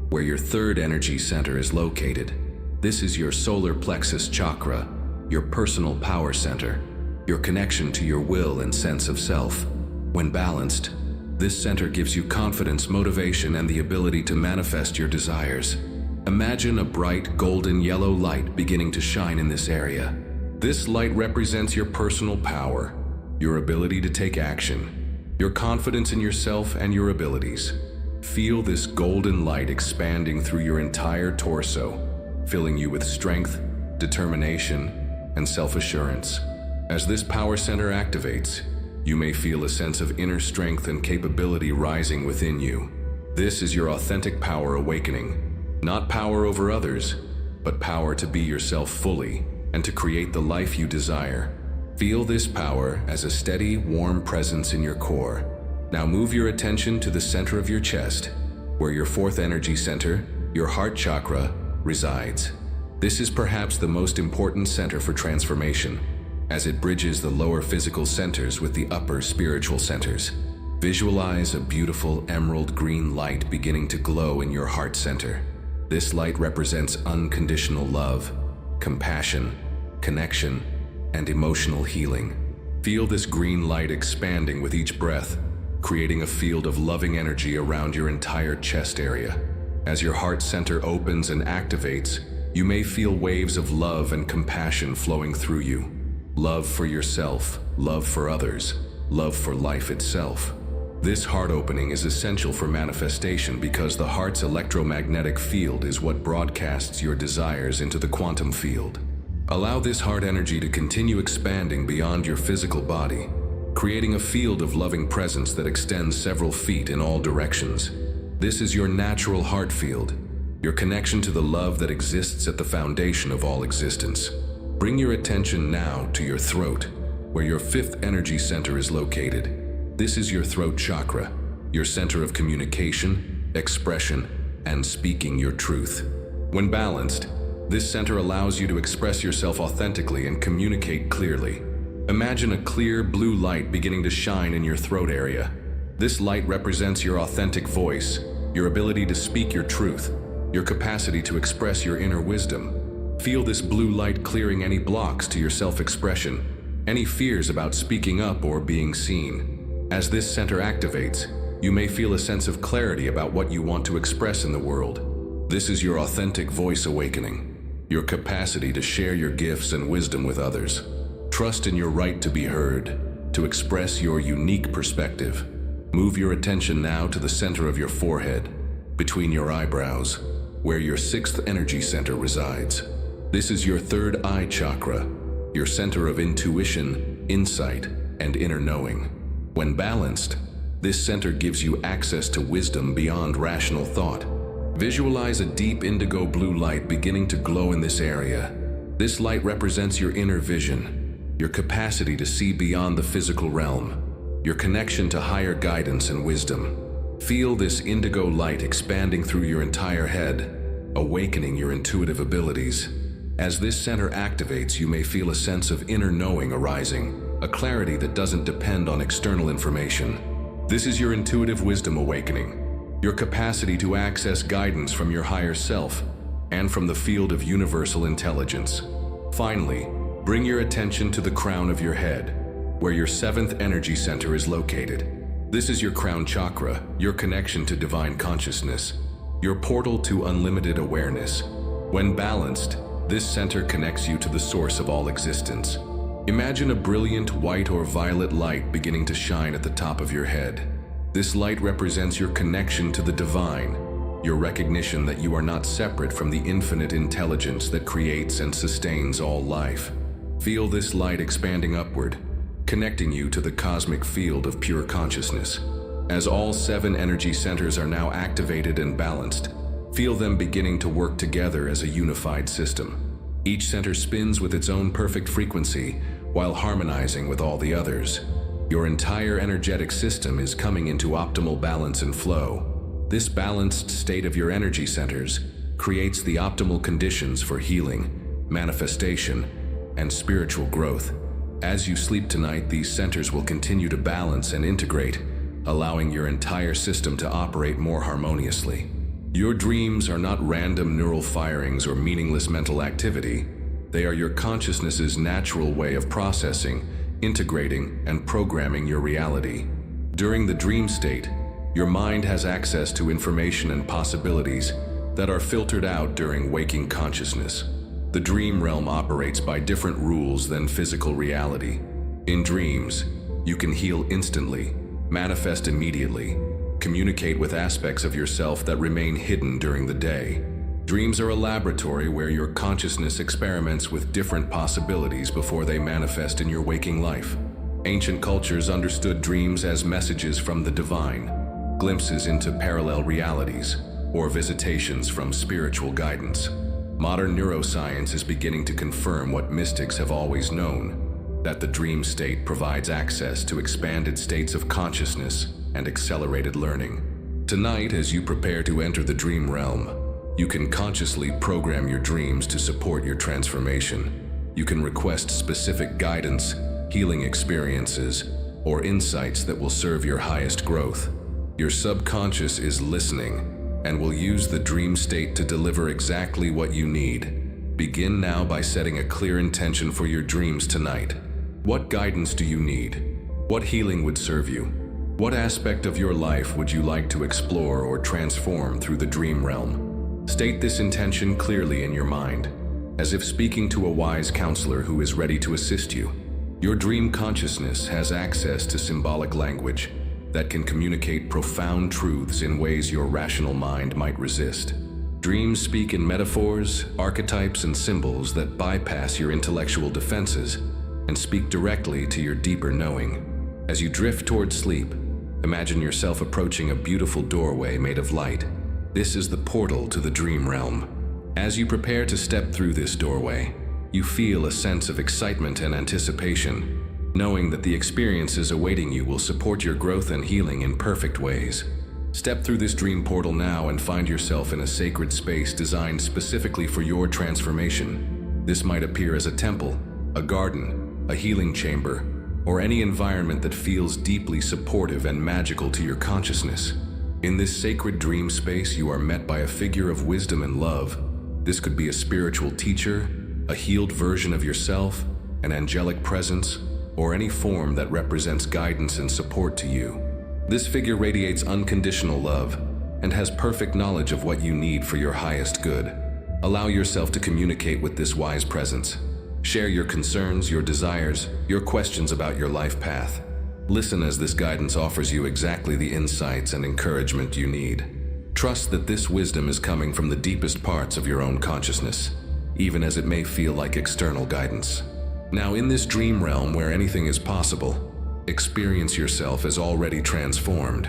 where your third energy center is located. This is your solar plexus chakra, your personal power center, your connection to your will and sense of self. When balanced, this center gives you confidence, motivation, and the ability to manifest your desires. Imagine a bright golden yellow light beginning to shine in this area. This light represents your personal power, your ability to take action, your confidence in yourself and your abilities. Feel this golden light expanding through your entire torso, filling you with strength, determination, and self-assurance. As this power center activates, you may feel a sense of inner strength and capability rising within you. This is your authentic power awakening. Not power over others, but power to be yourself fully and to create the life you desire. Feel this power as a steady, warm presence in your core. Now move your attention to the center of your chest, where your fourth energy center, your heart chakra, resides. This is perhaps the most important center for transformation, as it bridges the lower physical centers with the upper spiritual centers. Visualize a beautiful emerald green light beginning to glow in your heart center. This light represents unconditional love, compassion, connection, and emotional healing. Feel this green light expanding with each breath, creating a field of loving energy around your entire chest area. As your heart center opens and activates, you may feel waves of love and compassion flowing through you. Love for yourself, love for others, love for life itself. This heart opening is essential for manifestation because the heart's electromagnetic field is what broadcasts your desires into the quantum field. Allow this heart energy to continue expanding beyond your physical body, creating a field of loving presence that extends several feet in all directions. This is your natural heart field, your connection to the love that exists at the foundation of all existence. Bring your attention now to your throat, where your fifth energy center is located. This is your throat chakra, your center of communication, expression, and speaking your truth. When balanced, this center allows you to express yourself authentically and communicate clearly. Imagine a clear blue light beginning to shine in your throat area. This light represents your authentic voice, your ability to speak your truth, your capacity to express your inner wisdom. Feel this blue light clearing any blocks to your self-expression, any fears about speaking up or being seen. As this center activates, you may feel a sense of clarity about what you want to express in the world. This is your authentic voice awakening, your capacity to share your gifts and wisdom with others. Trust in your right to be heard, to express your unique perspective. Move your attention now to the center of your forehead, between your eyebrows, where your sixth energy center resides. This is your third eye chakra, your center of intuition, insight, and inner knowing. When balanced, this center gives you access to wisdom beyond rational thought. Visualize a deep indigo blue light beginning to glow in this area. This light represents your inner vision, your capacity to see beyond the physical realm, your connection to higher guidance and wisdom. Feel this indigo light expanding through your entire head, awakening your intuitive abilities. As this center activates, you may feel a sense of inner knowing arising, a clarity that doesn't depend on external information. This is your intuitive wisdom awakening, your capacity to access guidance from your higher self and from the field of universal intelligence. Finally, bring your attention to the crown of your head, where your seventh energy center is located. This is your crown chakra, your connection to divine consciousness, your portal to unlimited awareness. When balanced, this center connects you to the source of all existence. Imagine a brilliant white or violet light beginning to shine at the top of your head. This light represents your connection to the divine, your recognition that you are not separate from the infinite intelligence that creates and sustains all life. Feel this light expanding upward, connecting you to the cosmic field of pure consciousness. As all 7 energy centers are now activated and balanced, feel them beginning to work together as a unified system. Each center spins with its own perfect frequency while harmonizing with all the others. Your entire energetic system is coming into optimal balance and flow. This balanced state of your energy centers creates the optimal conditions for healing, manifestation, and spiritual growth. As you sleep tonight, these centers will continue to balance and integrate, allowing your entire system to operate more harmoniously. Your dreams are not random neural firings or meaningless mental activity. They are your consciousness's natural way of processing, integrating, and programming your reality. During the dream state, your mind has access to information and possibilities that are filtered out during waking consciousness. The dream realm operates by different rules than physical reality. In dreams, you can heal instantly, manifest immediately, communicate with aspects of yourself that remain hidden during the day. Dreams are a laboratory where your consciousness experiments with different possibilities before they manifest in your waking life. Ancient cultures understood dreams as messages from the divine, glimpses into parallel realities, or visitations from spiritual guidance. Modern neuroscience is beginning to confirm what mystics have always known, that the dream state provides access to expanded states of consciousness and accelerated learning. Tonight, as you prepare to enter the dream realm, you can consciously program your dreams to support your transformation. You can request specific guidance, healing experiences, or insights that will serve your highest growth. Your subconscious is listening and will use the dream state to deliver exactly what you need. Begin now by setting a clear intention for your dreams tonight. What guidance do you need? What healing would serve you? What aspect of your life would you like to explore or transform through the dream realm? State this intention clearly in your mind, as if speaking to a wise counselor who is ready to assist you. Your dream consciousness has access to symbolic language that can communicate profound truths in ways your rational mind might resist. Dreams speak in metaphors, archetypes, and symbols that bypass your intellectual defenses and speak directly to your deeper knowing. As you drift towards sleep, imagine yourself approaching a beautiful doorway made of light. This is the portal to the dream realm. As you prepare to step through this doorway, you feel a sense of excitement and anticipation, knowing that the experiences awaiting you will support your growth and healing in perfect ways. Step through this dream portal now and find yourself in a sacred space designed specifically for your transformation. This might appear as a temple, a garden, a healing chamber, or any environment that feels deeply supportive and magical to your consciousness. In this sacred dream space, you are met by a figure of wisdom and love. This could be a spiritual teacher, a healed version of yourself, an angelic presence, or any form that represents guidance and support to you. This figure radiates unconditional love and has perfect knowledge of what you need for your highest good. Allow yourself to communicate with this wise presence. Share your concerns, your desires, your questions about your life path. Listen as this guidance offers you exactly the insights and encouragement you need. Trust that this wisdom is coming from the deepest parts of your own consciousness, even as it may feel like external guidance. Now, in this dream realm where anything is possible, experience yourself as already transformed.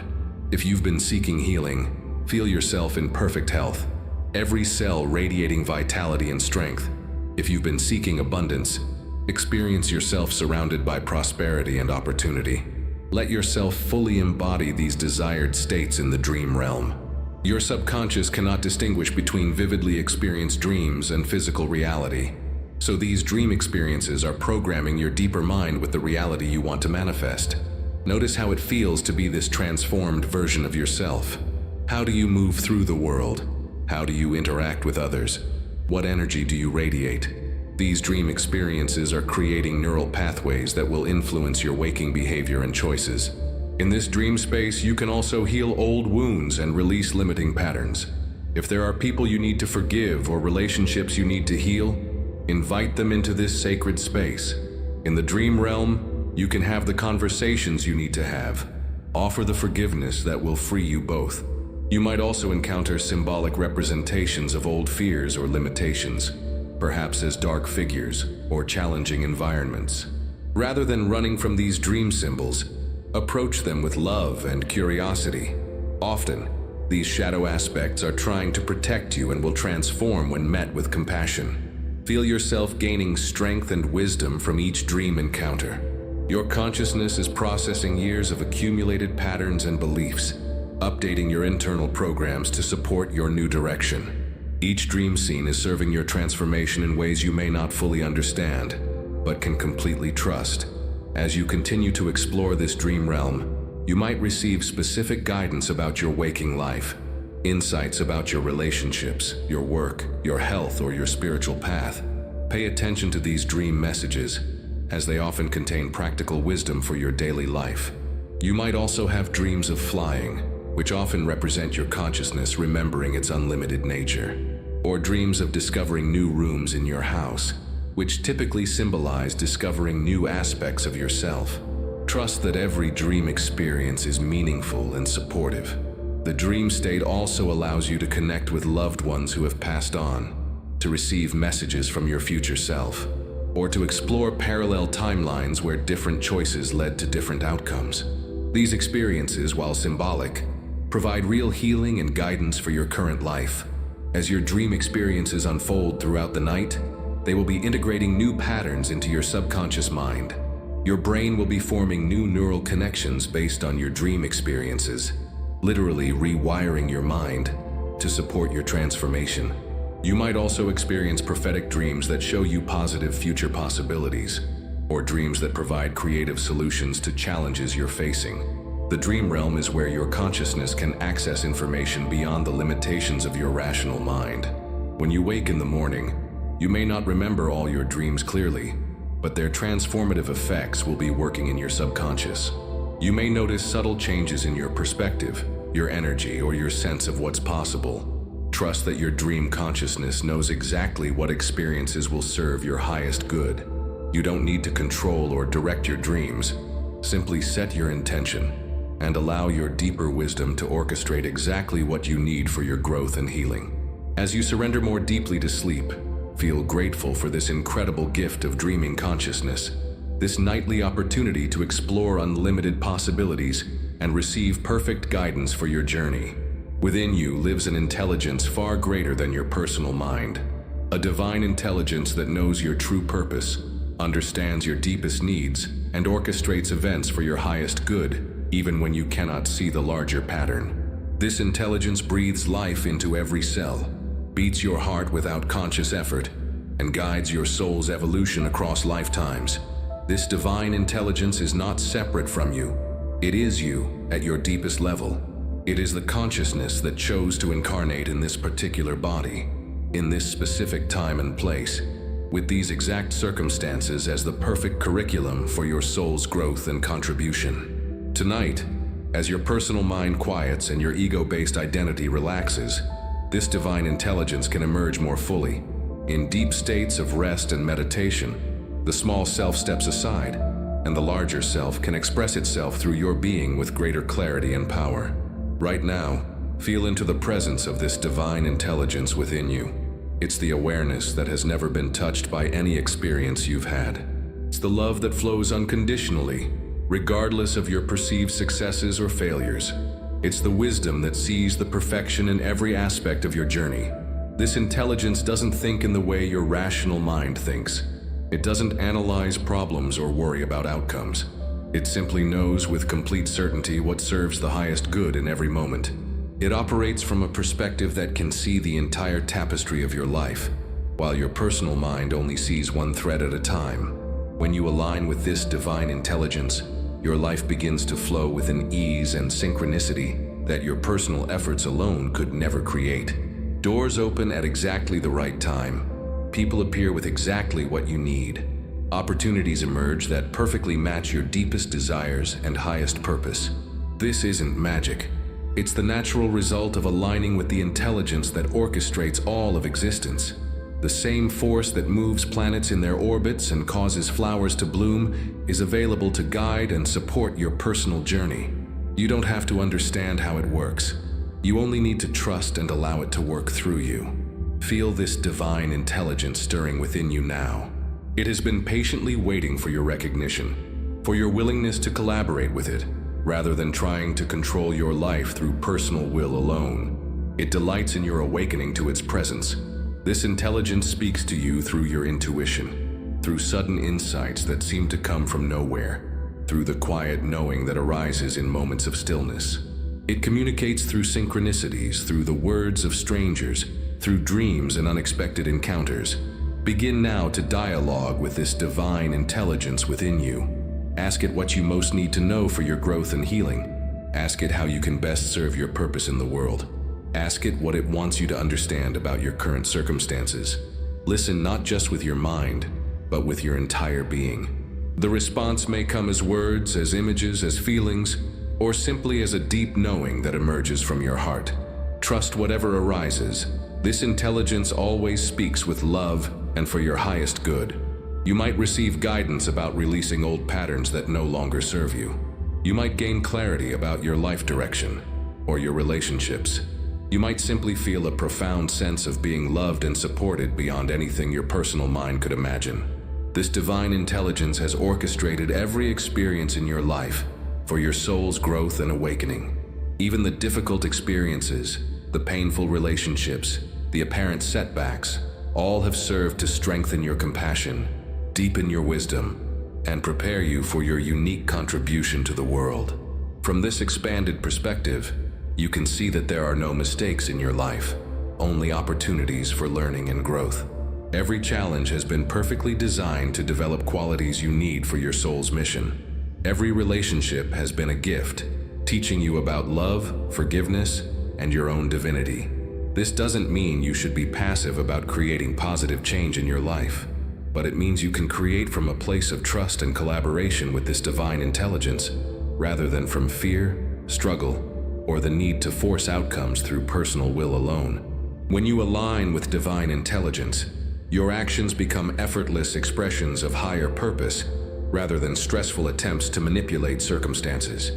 If you've been seeking healing, feel yourself in perfect health, every cell radiating vitality and strength. If you've been seeking abundance, experience yourself surrounded by prosperity and opportunity. Let yourself fully embody these desired states in the dream realm. Your subconscious cannot distinguish between vividly experienced dreams and physical reality. So these dream experiences are programming your deeper mind with the reality you want to manifest. Notice how it feels to be this transformed version of yourself. How do you move through the world? How do you interact with others? What energy do you radiate? These dream experiences are creating neural pathways that will influence your waking behavior and choices. In this dream space, you can also heal old wounds and release limiting patterns. If there are people you need to forgive or relationships you need to heal, invite them into this sacred space. In the dream realm, you can have the conversations you need to have. Offer the forgiveness that will free you both. You might also encounter symbolic representations of old fears or limitations, perhaps as dark figures or challenging environments. Rather than running from these dream symbols, approach them with love and curiosity. Often, these shadow aspects are trying to protect you and will transform when met with compassion. Feel yourself gaining strength and wisdom from each dream encounter. Your consciousness is processing years of accumulated patterns and beliefs, updating your internal programs to support your new direction. Each dream scene is serving your transformation in ways you may not fully understand, but can completely trust. As you continue to explore this dream realm, you might receive specific guidance about your waking life, insights about your relationships, your work, your health, or your spiritual path. Pay attention to these dream messages, as they often contain practical wisdom for your daily life. You might also have dreams of flying, which often represent your consciousness remembering its unlimited nature, or dreams of discovering new rooms in your house, which typically symbolize discovering new aspects of yourself. Trust that every dream experience is meaningful and supportive. The dream state also allows you to connect with loved ones who have passed on, to receive messages from your future self, or to explore parallel timelines where different choices led to different outcomes. These experiences, while symbolic, provide real healing and guidance for your current life. As your dream experiences unfold throughout the night, they will be integrating new patterns into your subconscious mind. Your brain will be forming new neural connections based on your dream experiences, literally rewiring your mind to support your transformation. You might also experience prophetic dreams that show you positive future possibilities, or dreams that provide creative solutions to challenges you're facing. The dream realm is where your consciousness can access information beyond the limitations of your rational mind. When you wake in the morning, you may not remember all your dreams clearly, but their transformative effects will be working in your subconscious. You may notice subtle changes in your perspective, your energy, or your sense of what's possible. Trust that your dream consciousness knows exactly what experiences will serve your highest good. You don't need to control or direct your dreams. Simply set your intention and allow your deeper wisdom to orchestrate exactly what you need for your growth and healing. As you surrender more deeply to sleep, feel grateful for this incredible gift of dreaming consciousness, this nightly opportunity to explore unlimited possibilities and receive perfect guidance for your journey. Within you lives an intelligence far greater than your personal mind, a divine intelligence that knows your true purpose, understands your deepest needs, and orchestrates events for your highest good, even when you cannot see the larger pattern. This intelligence breathes life into every cell, beats your heart without conscious effort, and guides your soul's evolution across lifetimes. This divine intelligence is not separate from you. It is you at your deepest level. It is the consciousness that chose to incarnate in this particular body, in this specific time and place, with these exact circumstances as the perfect curriculum for your soul's growth and contribution. Tonight, as your personal mind quiets and your ego-based identity relaxes, this divine intelligence can emerge more fully. In deep states of rest and meditation, the small self steps aside, and the larger self can express itself through your being with greater clarity and power. Right now, feel into the presence of this divine intelligence within you. It's the awareness that has never been touched by any experience you've had. It's the love that flows unconditionally, regardless of your perceived successes or failures. It's the wisdom that sees the perfection in every aspect of your journey. This intelligence doesn't think in the way your rational mind thinks. It doesn't analyze problems or worry about outcomes. It simply knows with complete certainty what serves the highest good in every moment. It operates from a perspective that can see the entire tapestry of your life, while your personal mind only sees one thread at a time. When you align with this divine intelligence, your life begins to flow with an ease and synchronicity that your personal efforts alone could never create. Doors open at exactly the right time. People appear with exactly what you need. Opportunities emerge that perfectly match your deepest desires and highest purpose. This isn't magic. It's the natural result of aligning with the intelligence that orchestrates all of existence. The same force that moves planets in their orbits and causes flowers to bloom is available to guide and support your personal journey. You don't have to understand how it works. You only need to trust and allow it to work through you. Feel this divine intelligence stirring within you now. It has been patiently waiting for your recognition, for your willingness to collaborate with it, rather than trying to control your life through personal will alone. It delights in your awakening to its presence. This intelligence speaks to you through your intuition, through sudden insights that seem to come from nowhere, through the quiet knowing that arises in moments of stillness. It communicates through synchronicities, through the words of strangers, through dreams and unexpected encounters. Begin now to dialogue with this divine intelligence within you. Ask it what you most need to know for your growth and healing. Ask it how you can best serve your purpose in the world. Ask it what it wants you to understand about your current circumstances. Listen not just with your mind, but with your entire being. The response may come as words, as images, as feelings, or simply as a deep knowing that emerges from your heart. Trust whatever arises. This intelligence always speaks with love and for your highest good. You might receive guidance about releasing old patterns that no longer serve you. You might gain clarity about your life direction or your relationships. You might simply feel a profound sense of being loved and supported beyond anything your personal mind could imagine. This divine intelligence has orchestrated every experience in your life for your soul's growth and awakening. Even the difficult experiences, the painful relationships, the apparent setbacks, all have served to strengthen your compassion, deepen your wisdom, and prepare you for your unique contribution to the world. From this expanded perspective, you can see that there are no mistakes in your life, only opportunities for learning and growth. Every challenge has been perfectly designed to develop qualities you need for your soul's mission. Every relationship has been a gift, teaching you about love, forgiveness, and your own divinity. This doesn't mean you should be passive about creating positive change in your life. but it means you can create from a place of trust and collaboration with this divine intelligence, rather than from fear, struggle, or the need to force outcomes through personal will alone. When you align with divine intelligence, your actions become effortless expressions of higher purpose, rather than stressful attempts to manipulate circumstances.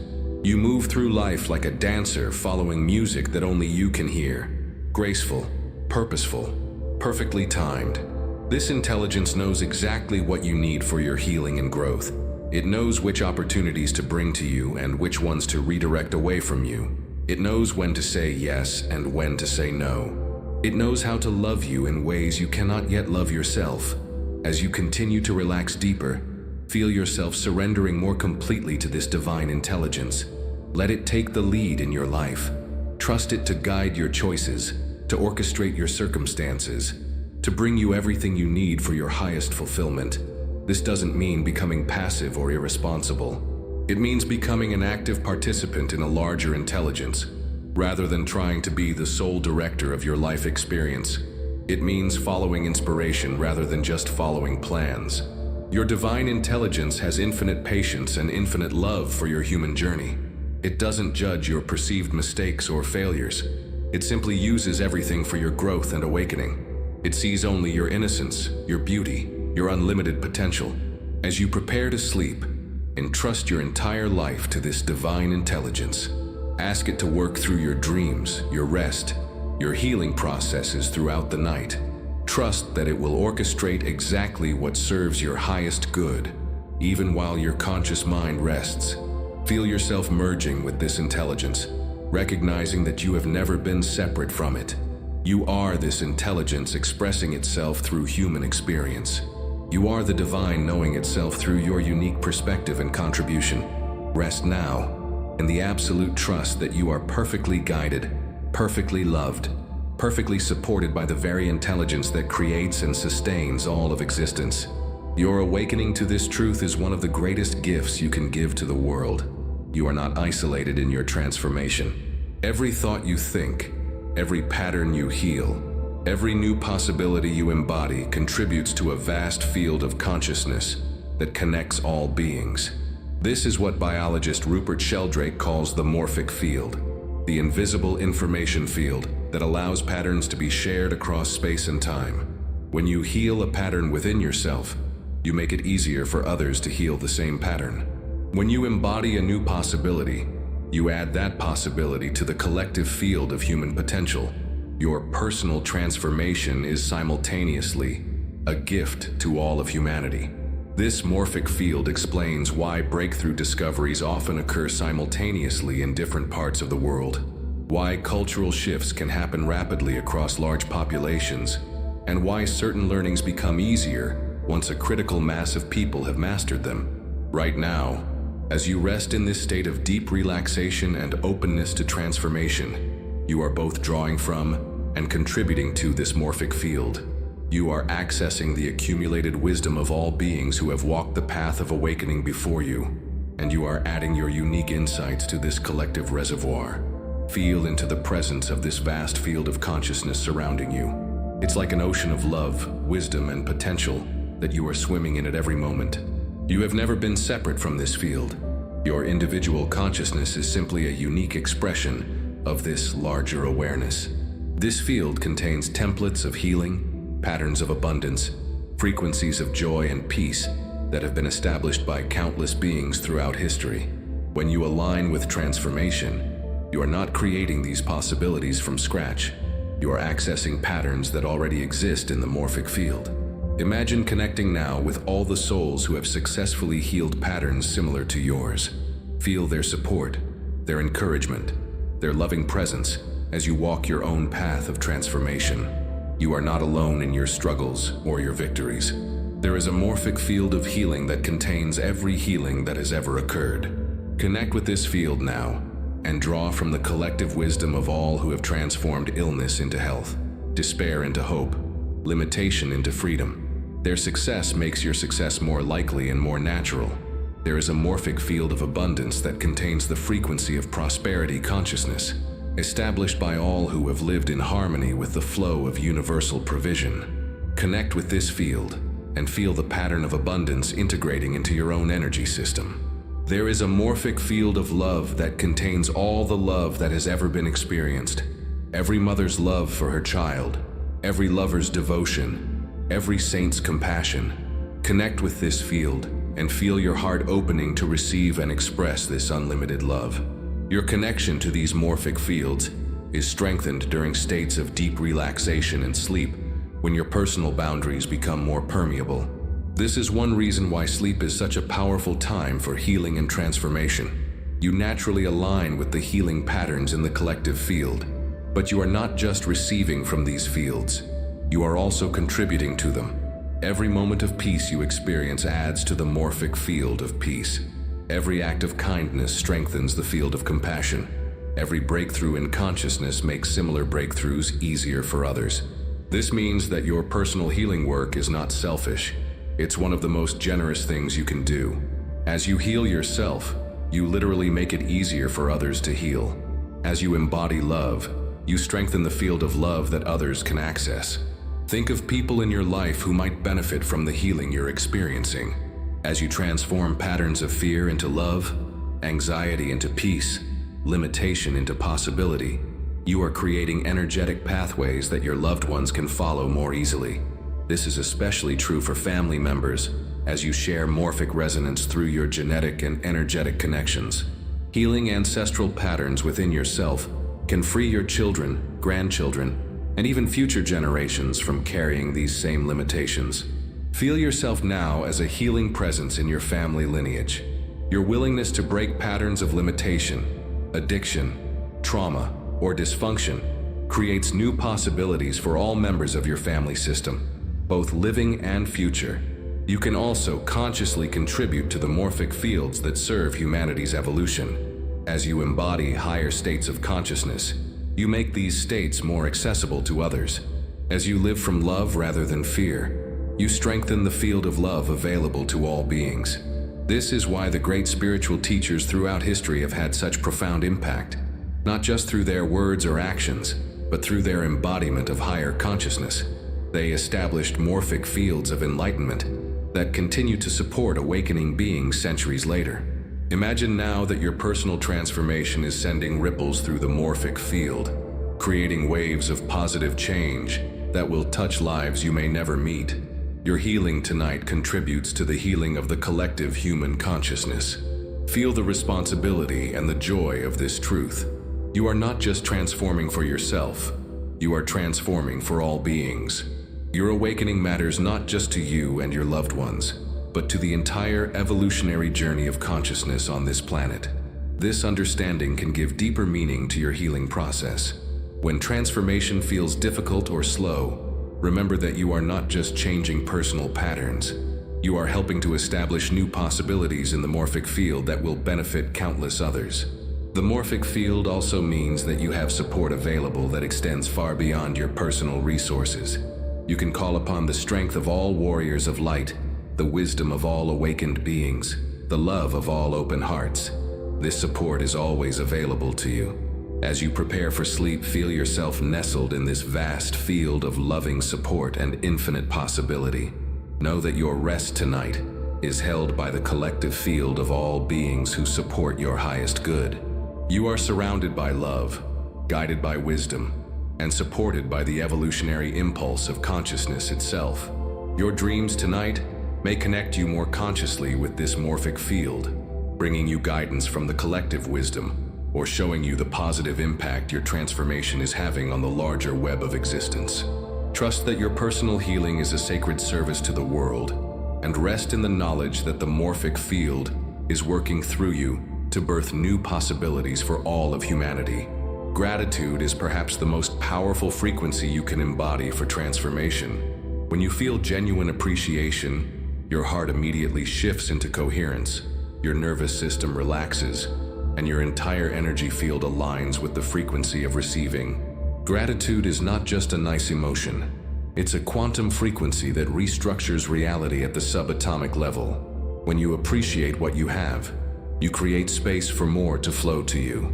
You move through life like a dancer following music that only you can hear. Graceful, purposeful, perfectly timed. This intelligence knows exactly what you need for your healing and growth. It knows which opportunities to bring to you and which ones to redirect away from you. It knows when to say yes and when to say no. It knows how to love you in ways you cannot yet love yourself. As you continue to relax deeper, feel yourself surrendering more completely to this divine intelligence. Let it take the lead in your life. Trust it to guide your choices, to orchestrate your circumstances, to bring you everything you need for your highest fulfillment. This doesn't mean becoming passive or irresponsible. It means becoming an active participant in a larger intelligence, rather than trying to be the sole director of your life experience. It means following inspiration rather than just following plans. Your divine intelligence has infinite patience and infinite love for your human journey. It doesn't judge your perceived mistakes or failures. It simply uses everything for your growth and awakening. It sees only your innocence, your beauty, your unlimited potential. As you prepare to sleep, entrust your entire life to this divine intelligence. Ask it to work through your dreams, your rest, your healing processes throughout the night. Trust that it will orchestrate exactly what serves your highest good, even while your conscious mind rests. Feel yourself merging with this intelligence, recognizing that you have never been separate from it. You are this intelligence expressing itself through human experience. You are the divine knowing itself through your unique perspective and contribution. Rest now in the absolute trust that you are perfectly guided, perfectly loved, perfectly supported by the very intelligence that creates and sustains all of existence. Your awakening to this truth is one of the greatest gifts you can give to the world. You are not isolated in your transformation. Every thought you think, every pattern you heal, every new possibility you embody contributes to a vast field of consciousness that connects all beings. This is what biologist Rupert Sheldrake calls the morphic field, the invisible information field that allows patterns to be shared across space and time. When you heal a pattern within yourself, you make it easier for others to heal the same pattern. When you embody a new possibility, you add that possibility to the collective field of human potential. Your personal transformation is simultaneously a gift to all of humanity. This morphic field explains why breakthrough discoveries often occur simultaneously in different parts of the world, why cultural shifts can happen rapidly across large populations, and why certain learnings become easier once a critical mass of people have mastered them. Right now, as you rest in this state of deep relaxation and openness to transformation, you are both drawing from and contributing to this morphic field. You are accessing the accumulated wisdom of all beings who have walked the path of awakening before you, and you are adding your unique insights to this collective reservoir. Feel into the presence of this vast field of consciousness surrounding you. It's like an ocean of love, wisdom, and potential that you are swimming in at every moment. You have never been separate from this field. Your individual consciousness is simply a unique expression of this larger awareness. This field contains templates of healing, patterns of abundance, frequencies of joy and peace that have been established by countless beings throughout history. When you align with transformation, you are not creating these possibilities from scratch. You are accessing patterns that already exist in the morphic field. Imagine connecting now with all the souls who have successfully healed patterns similar to yours. Feel their support, their encouragement, their loving presence as you walk your own path of transformation. You are not alone in your struggles or your victories. There is a morphic field of healing that contains every healing that has ever occurred. Connect with this field now and draw from the collective wisdom of all who have transformed illness into health, despair into hope, limitation into freedom. Their success makes your success more likely and more natural. There is a morphic field of abundance that contains the frequency of prosperity consciousness, established by all who have lived in harmony with the flow of universal provision. Connect with this field and feel the pattern of abundance integrating into your own energy system. There is a morphic field of love that contains all the love that has ever been experienced. Every mother's love for her child, every lover's devotion, every saint's compassion. Connect with this field and feel your heart opening to receive and express this unlimited love. Your connection to these morphic fields is strengthened during states of deep relaxation and sleep, when your personal boundaries become more permeable. This is one reason why sleep is such a powerful time for healing and transformation. You naturally align with the healing patterns in the collective field, but you are not just receiving from these fields, you are also contributing to them. Every moment of peace you experience adds to the morphic field of peace. Every act of kindness strengthens the field of compassion. Every breakthrough in consciousness makes similar breakthroughs easier for others. This means that your personal healing work is not selfish. It's one of the most generous things you can do. As you heal yourself, you literally make it easier for others to heal. As you embody love, you strengthen the field of love that others can access. Think of people in your life who might benefit from the healing you're experiencing. As you transform patterns of fear into love, anxiety into peace, limitation into possibility, you are creating energetic pathways that your loved ones can follow more easily. This is especially true for family members, as you share morphic resonance through your genetic and energetic connections. Healing ancestral patterns within yourself can free your children, grandchildren, and even future generations from carrying these same limitations. Feel yourself now as a healing presence in your family lineage. Your willingness to break patterns of limitation, addiction, trauma, or dysfunction creates new possibilities for all members of your family system, both living and future. You can also consciously contribute to the morphic fields that serve humanity's evolution. As you embody higher states of consciousness, you make these states more accessible to others. As you live from love rather than fear, you strengthen the field of love available to all beings. This is why the great spiritual teachers throughout history have had such profound impact, not just through their words or actions, but through their embodiment of higher consciousness. They established morphic fields of enlightenment that continue to support awakening beings centuries later. Imagine now that your personal transformation is sending ripples through the morphic field, creating waves of positive change that will touch lives you may never meet. Your healing tonight contributes to the healing of the collective human consciousness. Feel the responsibility and the joy of this truth. You are not just transforming for yourself, you are transforming for all beings. Your awakening matters not just to you and your loved ones, but to the entire evolutionary journey of consciousness on this planet. This understanding can give deeper meaning to your healing process. When transformation feels difficult or slow, remember that you are not just changing personal patterns. You are helping to establish new possibilities in the morphic field that will benefit countless others. The morphic field also means that you have support available that extends far beyond your personal resources. You can call upon the strength of all warriors of light, the wisdom of all awakened beings, the love of all open hearts. This support is always available to you. As you prepare for sleep, feel yourself nestled in this vast field of loving support and infinite possibility. Know that your rest tonight is held by the collective field of all beings who support your highest good. You are surrounded by love, guided by wisdom, and supported by the evolutionary impulse of consciousness itself. Your dreams tonight may connect you more consciously with this morphic field, bringing you guidance from the collective wisdom, or showing you the positive impact your transformation is having on the larger web of existence. Trust that your personal healing is a sacred service to the world, and rest in the knowledge that the morphic field is working through you to birth new possibilities for all of humanity. Gratitude is perhaps the most powerful frequency you can embody for transformation. When you feel genuine appreciation, your heart immediately shifts into coherence, your nervous system relaxes, and your entire energy field aligns with the frequency of receiving. Gratitude is not just a nice emotion. It's a quantum frequency that restructures reality at the subatomic level. When you appreciate what you have, you create space for more to flow to you.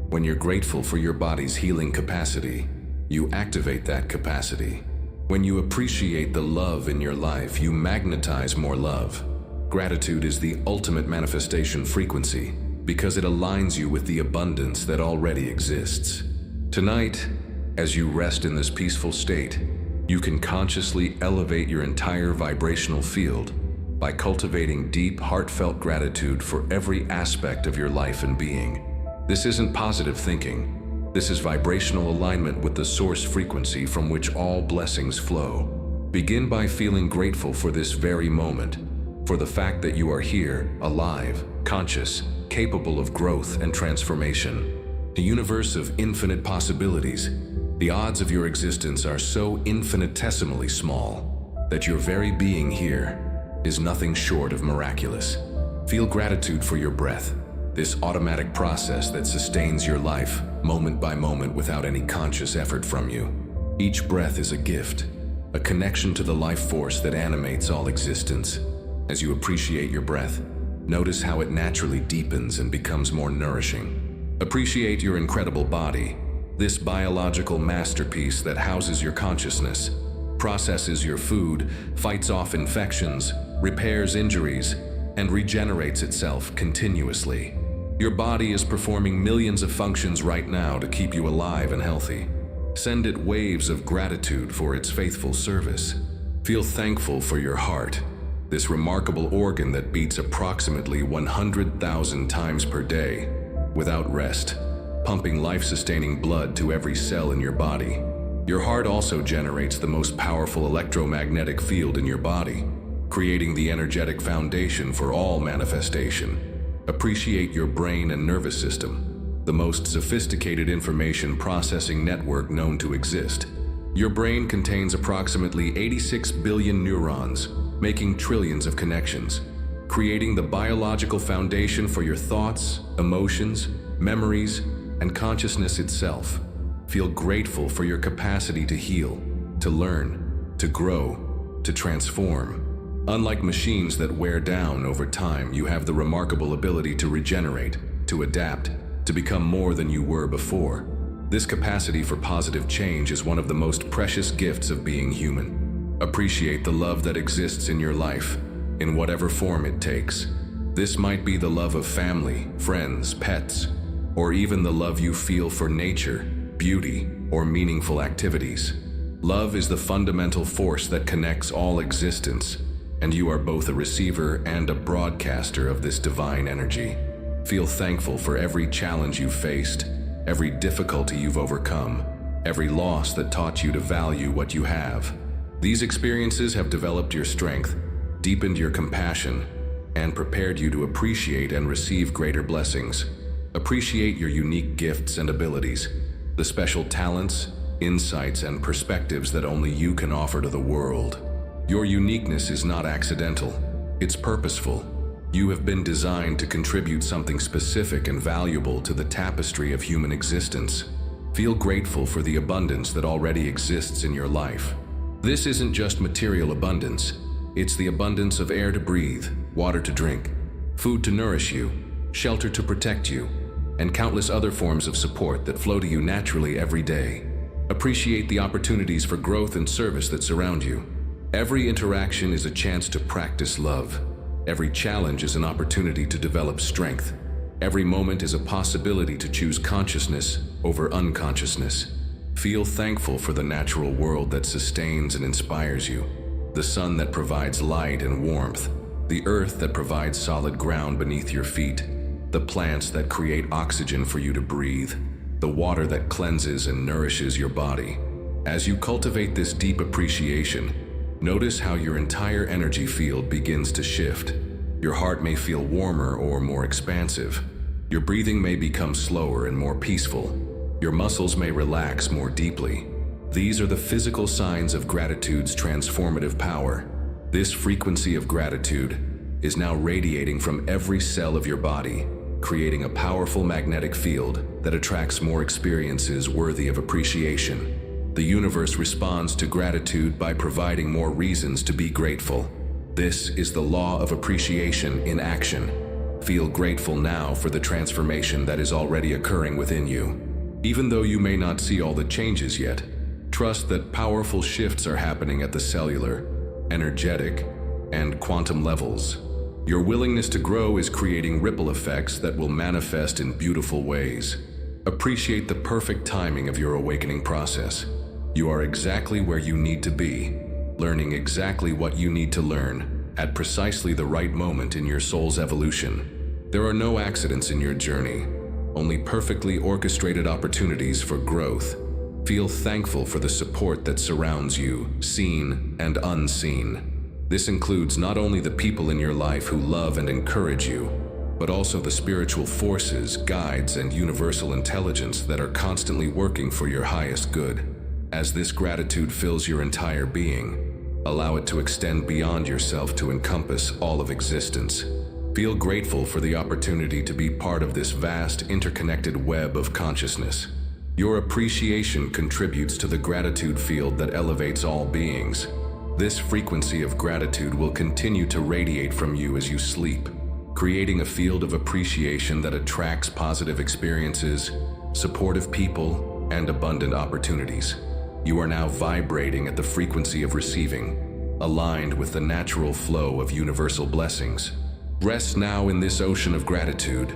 When you're grateful for your body's healing capacity, you activate that capacity. When you appreciate the love in your life, you magnetize more love. Gratitude is the ultimate manifestation frequency because it aligns you with the abundance that already exists. Tonight, as you rest in this peaceful state, you can consciously elevate your entire vibrational field by cultivating deep, heartfelt gratitude for every aspect of your life and being. This isn't positive thinking. This is vibrational alignment with the source frequency from which all blessings flow. Begin by feeling grateful for this very moment, for the fact that you are here, alive, conscious, capable of growth and transformation. A universe of infinite possibilities. The odds of your existence are so infinitesimally small that your very being here is nothing short of miraculous. Feel gratitude for your breath, this automatic process that sustains your life moment by moment without any conscious effort from you. Each breath is a gift, a connection to the life force that animates all existence. As you appreciate your breath, notice how it naturally deepens and becomes more nourishing. Appreciate your incredible body, this biological masterpiece that houses your consciousness, processes your food, fights off infections, repairs injuries, and regenerates itself continuously. Your body is performing millions of functions right now to keep you alive and healthy. Send it waves of gratitude for its faithful service. Feel thankful for your heart, this remarkable organ that beats approximately 100,000 times per day, without rest, pumping life-sustaining blood to every cell in your body. Your heart also generates the most powerful electromagnetic field in your body, creating the energetic foundation for all manifestation. Appreciate your brain and nervous system, the most sophisticated information processing network known to exist. Your brain contains approximately 86 billion neurons, making trillions of connections, creating the biological foundation for your thoughts, emotions, memories, and consciousness itself. Feel grateful for your capacity to heal, to learn, to grow, to transform. Unlike machines that wear down over time, you have the remarkable ability to regenerate, to adapt, to become more than you were before. This capacity for positive change is one of the most precious gifts of being human. Appreciate the love that exists in your life, in whatever form it takes. This might be the love of family, friends, pets, or even the love you feel for nature, beauty, or meaningful activities. Love is the fundamental force that connects all existence, and you are both a receiver and a broadcaster of this divine energy. Feel thankful for every challenge you've faced, every difficulty you've overcome, every loss that taught you to value what you have. These experiences have developed your strength, deepened your compassion, and prepared you to appreciate and receive greater blessings. Appreciate your unique gifts and abilities, the special talents, insights, and perspectives that only you can offer to the world. Your uniqueness is not accidental, it's purposeful. You have been designed to contribute something specific and valuable to the tapestry of human existence. Feel grateful for the abundance that already exists in your life. This isn't just material abundance. It's the abundance of air to breathe, water to drink, food to nourish you, shelter to protect you, and countless other forms of support that flow to you naturally every day. Appreciate the opportunities for growth and service that surround you. Every interaction is a chance to practice love. Every challenge is an opportunity to develop strength. Every moment is a possibility to choose consciousness over unconsciousness. Feel thankful for the natural world that sustains and inspires you. The sun that provides light and warmth, the earth that provides solid ground beneath your feet, the plants that create oxygen for you to breathe, the water that cleanses and nourishes your body. As you cultivate this deep appreciation, notice how your entire energy field begins to shift. Your heart may feel warmer or more expansive. Your breathing may become slower and more peaceful. Your muscles may relax more deeply. These are the physical signs of gratitude's transformative power. This frequency of gratitude is now radiating from every cell of your body, creating a powerful magnetic field that attracts more experiences worthy of appreciation. The universe responds to gratitude by providing more reasons to be grateful. This is the law of appreciation in action. Feel grateful now for the transformation that is already occurring within you. Even though you may not see all the changes yet, trust that powerful shifts are happening at the cellular, energetic, and quantum levels. Your willingness to grow is creating ripple effects that will manifest in beautiful ways. Appreciate the perfect timing of your awakening process. You are exactly where you need to be, learning exactly what you need to learn at precisely the right moment in your soul's evolution. There are no accidents in your journey, only perfectly orchestrated opportunities for growth. Feel thankful for the support that surrounds you, seen and unseen. This includes not only the people in your life who love and encourage you, but also the spiritual forces, guides, and universal intelligence that are constantly working for your highest good. As this gratitude fills your entire being, allow it to extend beyond yourself to encompass all of existence. Feel grateful for the opportunity to be part of this vast, interconnected web of consciousness. Your appreciation contributes to the gratitude field that elevates all beings. This frequency of gratitude will continue to radiate from you as you sleep, creating a field of appreciation that attracts positive experiences, supportive people, and abundant opportunities. You are now vibrating at the frequency of receiving, aligned with the natural flow of universal blessings. Rest now in this ocean of gratitude,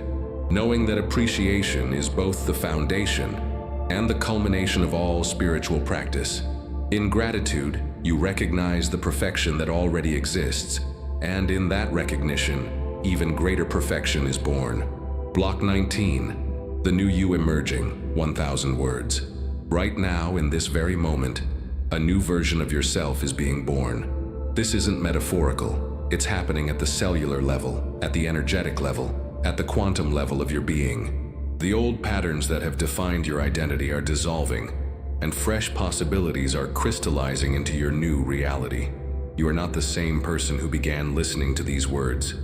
knowing that appreciation is both the foundation and the culmination of all spiritual practice. In gratitude, you recognize the perfection that already exists, and in that recognition, even greater perfection is born. Block 19, the new you emerging, 1,000 words. Right now, in this very moment, a new version of yourself is being born. This isn't metaphorical. It's happening at the cellular level, at the energetic level, at the quantum level of your being. The old patterns that have defined your identity are dissolving, and fresh possibilities are crystallizing into your new reality. You are not the same person who began listening to these words.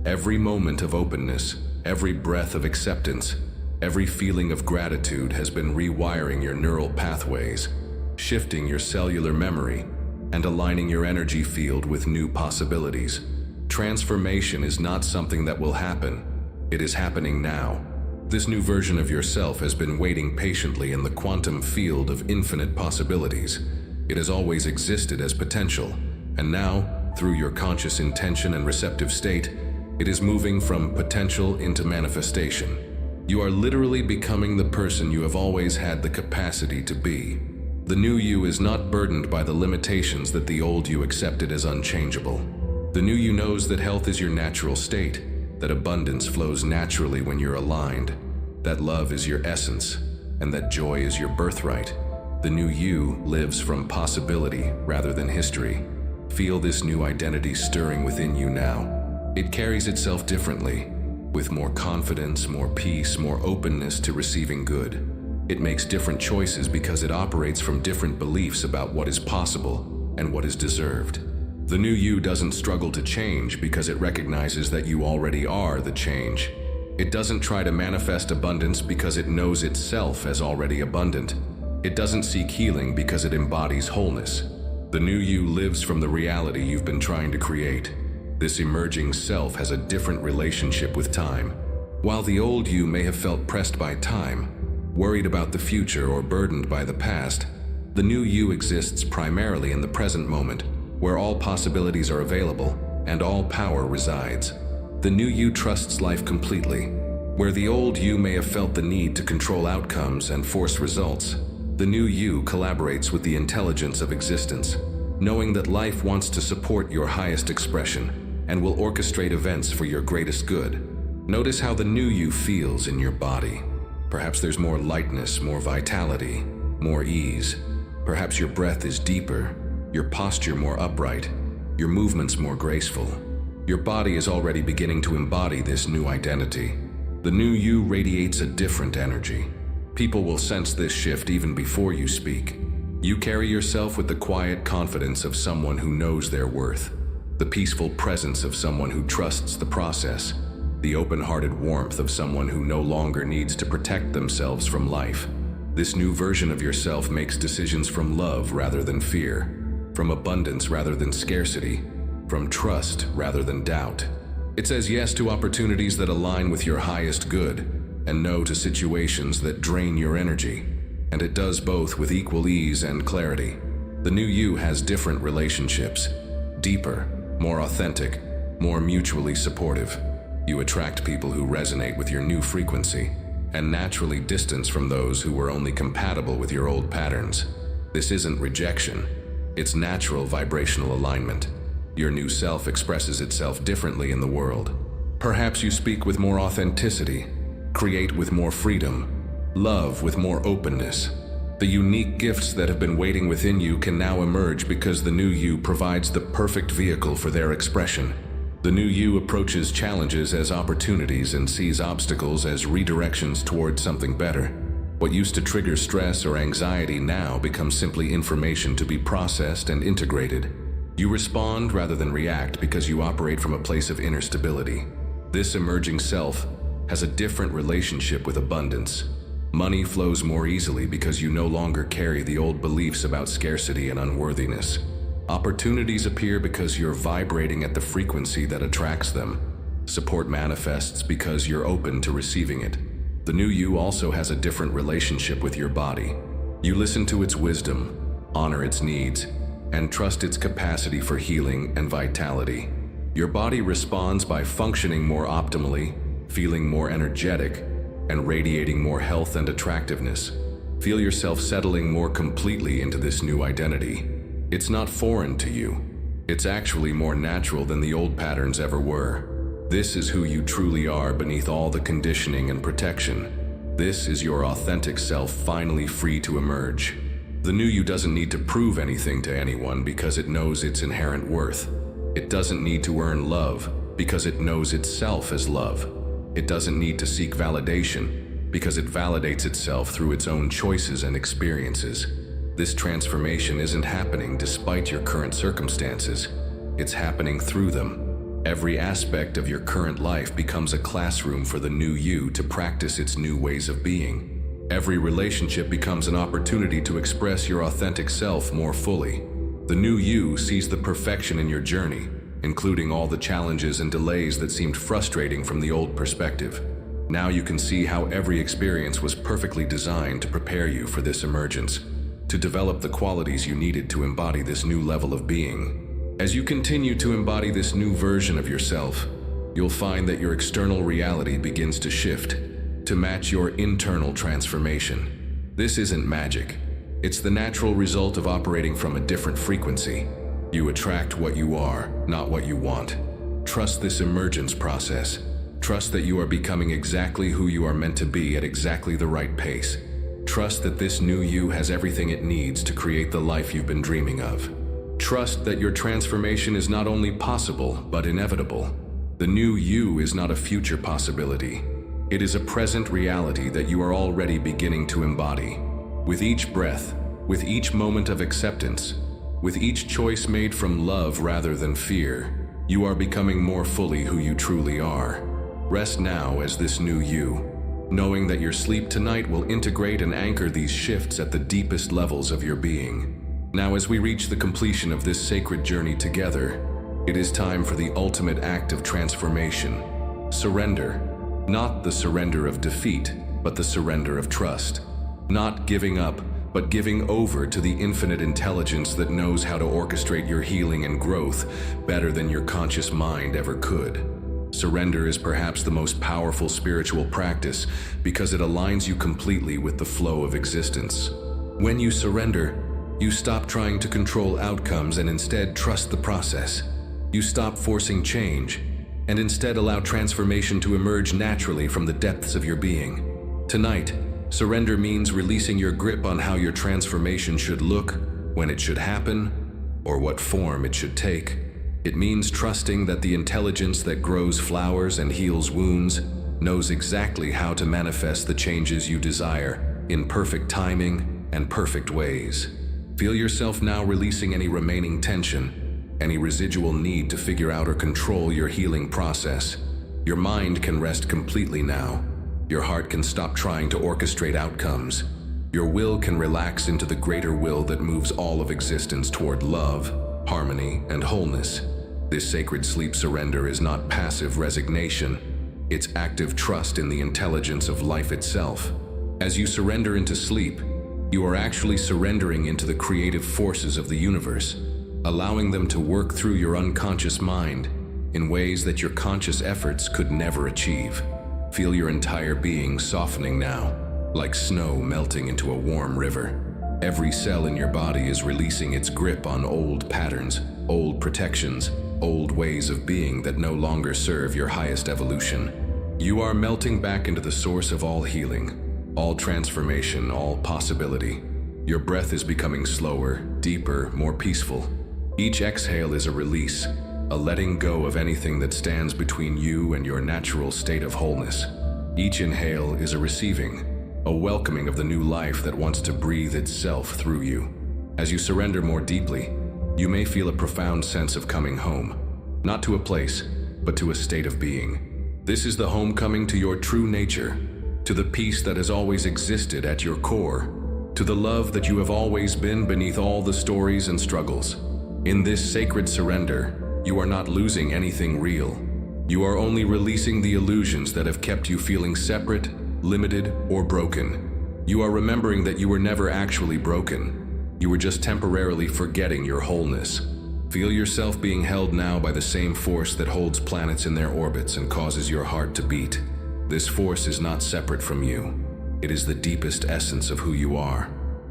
Every moment of openness, every breath of acceptance, every feeling of gratitude has been rewiring your neural pathways, shifting your cellular memory, and aligning your energy field with new possibilities. Transformation is not something that will happen. It is happening now. This new version of yourself has been waiting patiently in the quantum field of infinite possibilities. It has always existed as potential, and now, through your conscious intention and receptive state, it is moving from potential into manifestation. You are literally becoming the person you have always had the capacity to be. The new you is not burdened by the limitations that the old you accepted as unchangeable. The new you knows that health is your natural state, that abundance flows naturally when you're aligned, that love is your essence, and that joy is your birthright. The new you lives from possibility rather than history. Feel this new identity stirring within you now. It carries itself differently, with more confidence, more peace, more openness to receiving good. It makes different choices because it operates from different beliefs about what is possible and what is deserved. The new you doesn't struggle to change because it recognizes that you already are the change. It doesn't try to manifest abundance because it knows itself as already abundant. It doesn't seek healing because it embodies wholeness. The new you lives from the reality you've been trying to create. This emerging self has a different relationship with time. While the old you may have felt pressed by time, worried about the future, or burdened by the past, the new you exists primarily in the present moment, where all possibilities are available and all power resides. The new you trusts life completely. Where the old you may have felt the need to control outcomes and force results, the new you collaborates with the intelligence of existence, knowing that life wants to support your highest expression and will orchestrate events for your greatest good. Notice how the new you feels in your body. Perhaps there's more lightness, more vitality, more ease. Perhaps your breath is deeper, your posture more upright, your movements more graceful. Your body is already beginning to embody this new identity. The new you radiates a different energy. People will sense this shift even before you speak. You carry yourself with the quiet confidence of someone who knows their worth, the peaceful presence of someone who trusts the process, the open-hearted warmth of someone who no longer needs to protect themselves from life. This new version of yourself makes decisions from love rather than fear, from abundance rather than scarcity, from trust rather than doubt. It says yes to opportunities that align with your highest good and no to situations that drain your energy. and it does both with equal ease and clarity. The new you has different relationships, deeper, more authentic, more mutually supportive. You attract people who resonate with your new frequency, and naturally distance from those who were only compatible with your old patterns. This isn't rejection, it's natural vibrational alignment. Your new self expresses itself differently in the world. Perhaps you speak with more authenticity, create with more freedom, love with more openness. The unique gifts that have been waiting within you can now emerge because the new you provides the perfect vehicle for their expression. The new you approaches challenges as opportunities and sees obstacles as redirections towards something better. What used to trigger stress or anxiety now becomes simply information to be processed and integrated. You respond rather than react because you operate from a place of inner stability. This emerging self has a different relationship with abundance. Money flows more easily because you no longer carry the old beliefs about scarcity and unworthiness. Opportunities appear because you're vibrating at the frequency that attracts them. Support manifests because you're open to receiving it. The new you also has a different relationship with your body. You listen to its wisdom, honor its needs, and trust its capacity for healing and vitality. Your body responds by functioning more optimally, feeling more energetic, and radiating more health and attractiveness. Feel yourself settling more completely into this new identity. It's not foreign to you. It's actually more natural than the old patterns ever were. This is who you truly are beneath all the conditioning and protection. This is your authentic self finally free to emerge. The new you doesn't need to prove anything to anyone because it knows its inherent worth. It doesn't need to earn love because it knows itself as love. It doesn't need to seek validation because it validates itself through its own choices and experiences. This transformation isn't happening despite your current circumstances. It's happening through them. Every aspect of your current life becomes a classroom for the new you to practice its new ways of being. Every relationship becomes an opportunity to express your authentic self more fully. The new you sees the perfection in your journey, including all the challenges and delays that seemed frustrating from the old perspective. Now you can see how every experience was perfectly designed to prepare you for this emergence, to develop the qualities you needed to embody this new level of being. As you continue to embody this new version of yourself, you'll find that your external reality begins to shift to match your internal transformation. This isn't magic. It's the natural result of operating from a different frequency. You attract what you are, not what you want. Trust this emergence process. Trust that you are becoming exactly who you are meant to be at exactly the right pace. Trust that this new you has everything it needs to create the life you've been dreaming of. Trust that your transformation is not only possible, but inevitable. The new you is not a future possibility. It is a present reality that you are already beginning to embody. With each breath, with each moment of acceptance, with each choice made from love rather than fear, you are becoming more fully who you truly are. Rest now as this new you, knowing that your sleep tonight will integrate and anchor these shifts at the deepest levels of your being. Now, as we reach the completion of this sacred journey together, it is time for the ultimate act of transformation. Surrender. Not the surrender of defeat, but the surrender of trust. Not giving up, but giving over to the infinite intelligence that knows how to orchestrate your healing and growth better than your conscious mind ever could. Surrender is perhaps the most powerful spiritual practice because it aligns you completely with the flow of existence. When you surrender, you stop trying to control outcomes and instead trust the process. You stop forcing change and instead allow transformation to emerge naturally from the depths of your being. Tonight, surrender means releasing your grip on how your transformation should look, when it should happen, or what form it should take. It means trusting that the intelligence that grows flowers and heals wounds knows exactly how to manifest the changes you desire in perfect timing and perfect ways. Feel yourself now releasing any remaining tension, any residual need to figure out or control your healing process. Your mind can rest completely now. Your heart can stop trying to orchestrate outcomes. Your will can relax into the greater will that moves all of existence toward love, harmony, and wholeness. This sacred sleep surrender is not passive resignation. It's active trust in the intelligence of life itself. As you surrender into sleep, You are actually surrendering into the creative forces of the universe, allowing them to work through your unconscious mind in ways that your conscious efforts could never achieve. Feel your entire being softening now, like snow melting into a warm river. Every cell in your body is releasing its grip on old patterns, old protections, old ways of being that no longer serve your highest evolution. You are melting back into the source of all healing, all transformation, all possibility. Your breath is becoming slower, deeper, more peaceful. Each exhale is a release, a letting go of anything that stands between you and your natural state of wholeness. Each inhale is a receiving, a welcoming of the new life that wants to breathe itself through you. As you surrender more deeply, you may feel a profound sense of coming home, not to a place, but to a state of being. This is the homecoming to your true nature, to the peace that has always existed at your core, to the love that you have always been beneath all the stories and struggles. In this sacred surrender, you are not losing anything real. You are only releasing the illusions that have kept you feeling separate, limited, or broken. You are remembering that you were never actually broken. You were just temporarily forgetting your wholeness. Feel yourself being held now by the same force that holds planets in their orbits and causes your heart to beat. This force is not separate from you. It is the deepest essence of who you are.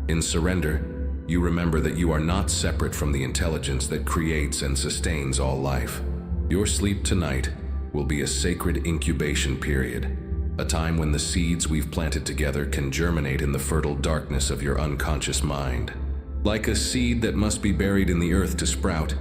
In surrender, you remember that you are not separate from the intelligence that creates and sustains all life. Your sleep tonight will be a sacred incubation period, a time when the seeds we've planted together can germinate in the fertile darkness of your unconscious mind. Like a seed that must be buried in the earth to sprout,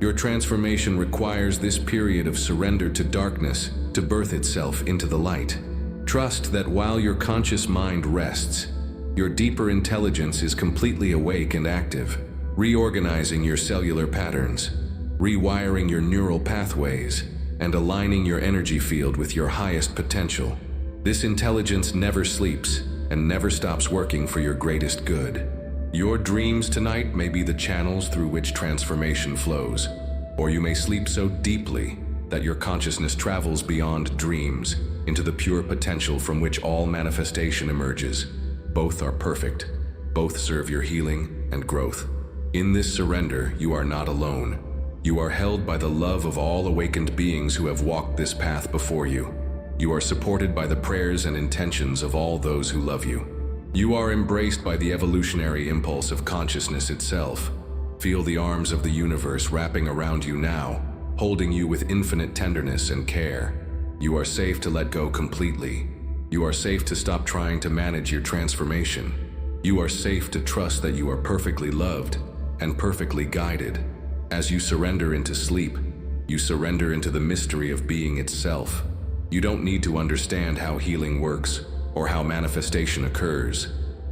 your transformation requires this period of surrender to darkness to birth itself into the light. Trust that while your conscious mind rests, your deeper intelligence is completely awake and active, reorganizing your cellular patterns, rewiring your neural pathways, and aligning your energy field with your highest potential. This intelligence never sleeps and never stops working for your greatest good. Your dreams tonight may be the channels through which transformation flows, or you may sleep so deeply that your consciousness travels beyond dreams into the pure potential from which all manifestation emerges. Both are perfect. Both serve your healing and growth. In this surrender, you are not alone. You are held by the love of all awakened beings who have walked this path before you. You are supported by the prayers and intentions of all those who love you. You are embraced by the evolutionary impulse of consciousness itself. Feel the arms of the universe wrapping around you now, holding you with infinite tenderness and care. You are safe to let go completely. You are safe to stop trying to manage your transformation. You are safe to trust that you are perfectly loved and perfectly guided. As you surrender into sleep, you surrender into the mystery of being itself. You don't need to understand how healing works or how manifestation occurs.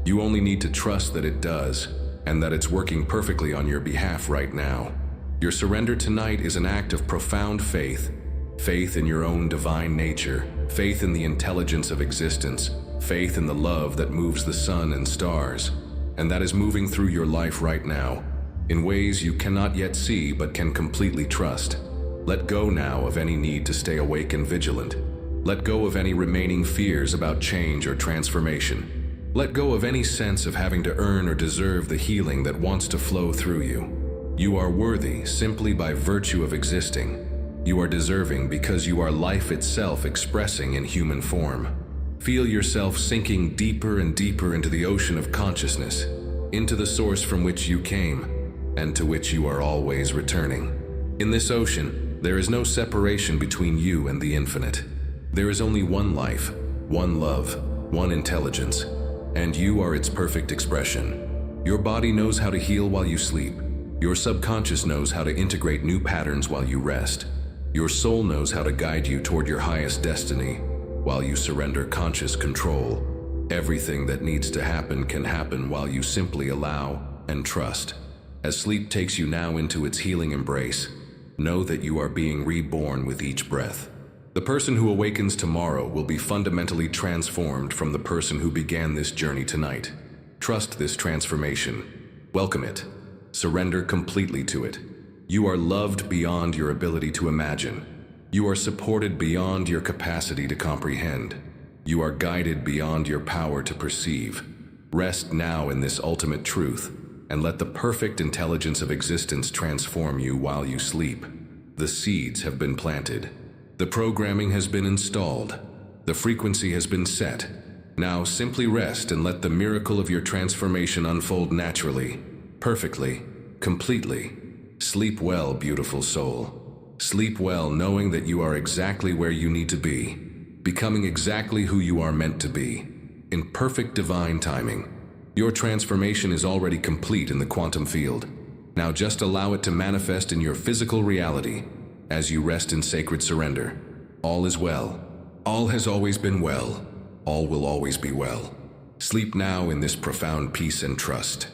You only need to trust that it does, and that it's working perfectly on your behalf right now. Your surrender tonight is an act of profound faith. Faith in your own divine nature, faith in the intelligence of existence, faith in the love that moves the sun and stars, and that is moving through your life right now, in ways you cannot yet see but can completely trust. Let go now of any need to stay awake and vigilant. Let go of any remaining fears about change or transformation. Let go of any sense of having to earn or deserve the healing that wants to flow through you. You are worthy simply by virtue of existing. You are deserving because you are life itself expressing in human form. Feel yourself sinking deeper and deeper into the ocean of consciousness, into the source from which you came, and to which you are always returning. In this ocean, there is no separation between you and the infinite. There is only one life, one love, one intelligence, and you are its perfect expression. Your body knows how to heal while you sleep. Your subconscious knows how to integrate new patterns while you rest. Your soul knows how to guide you toward your highest destiny while you surrender conscious control. Everything that needs to happen can happen while you simply allow and trust. As sleep takes you now into its healing embrace, know that you are being reborn with each breath. The person who awakens tomorrow will be fundamentally transformed from the person who began this journey tonight. Trust this transformation. Welcome it. Surrender completely to it. You are loved beyond your ability to imagine. You are supported beyond your capacity to comprehend. You are guided beyond your power to perceive. Rest now in this ultimate truth, and let the perfect intelligence of existence transform you while you sleep. The seeds have been planted. The programming has been installed. The frequency has been set. Now simply rest and let the miracle of your transformation unfold naturally, perfectly, completely. Sleep well, beautiful soul. Sleep well knowing that you are exactly where you need to be, becoming exactly who you are meant to be, in perfect divine timing. Your transformation is already complete in the quantum field. Now just allow it to manifest in your physical reality as you rest in sacred surrender. All is well. All has always been well. All will always be well. Sleep now in this profound peace and trust.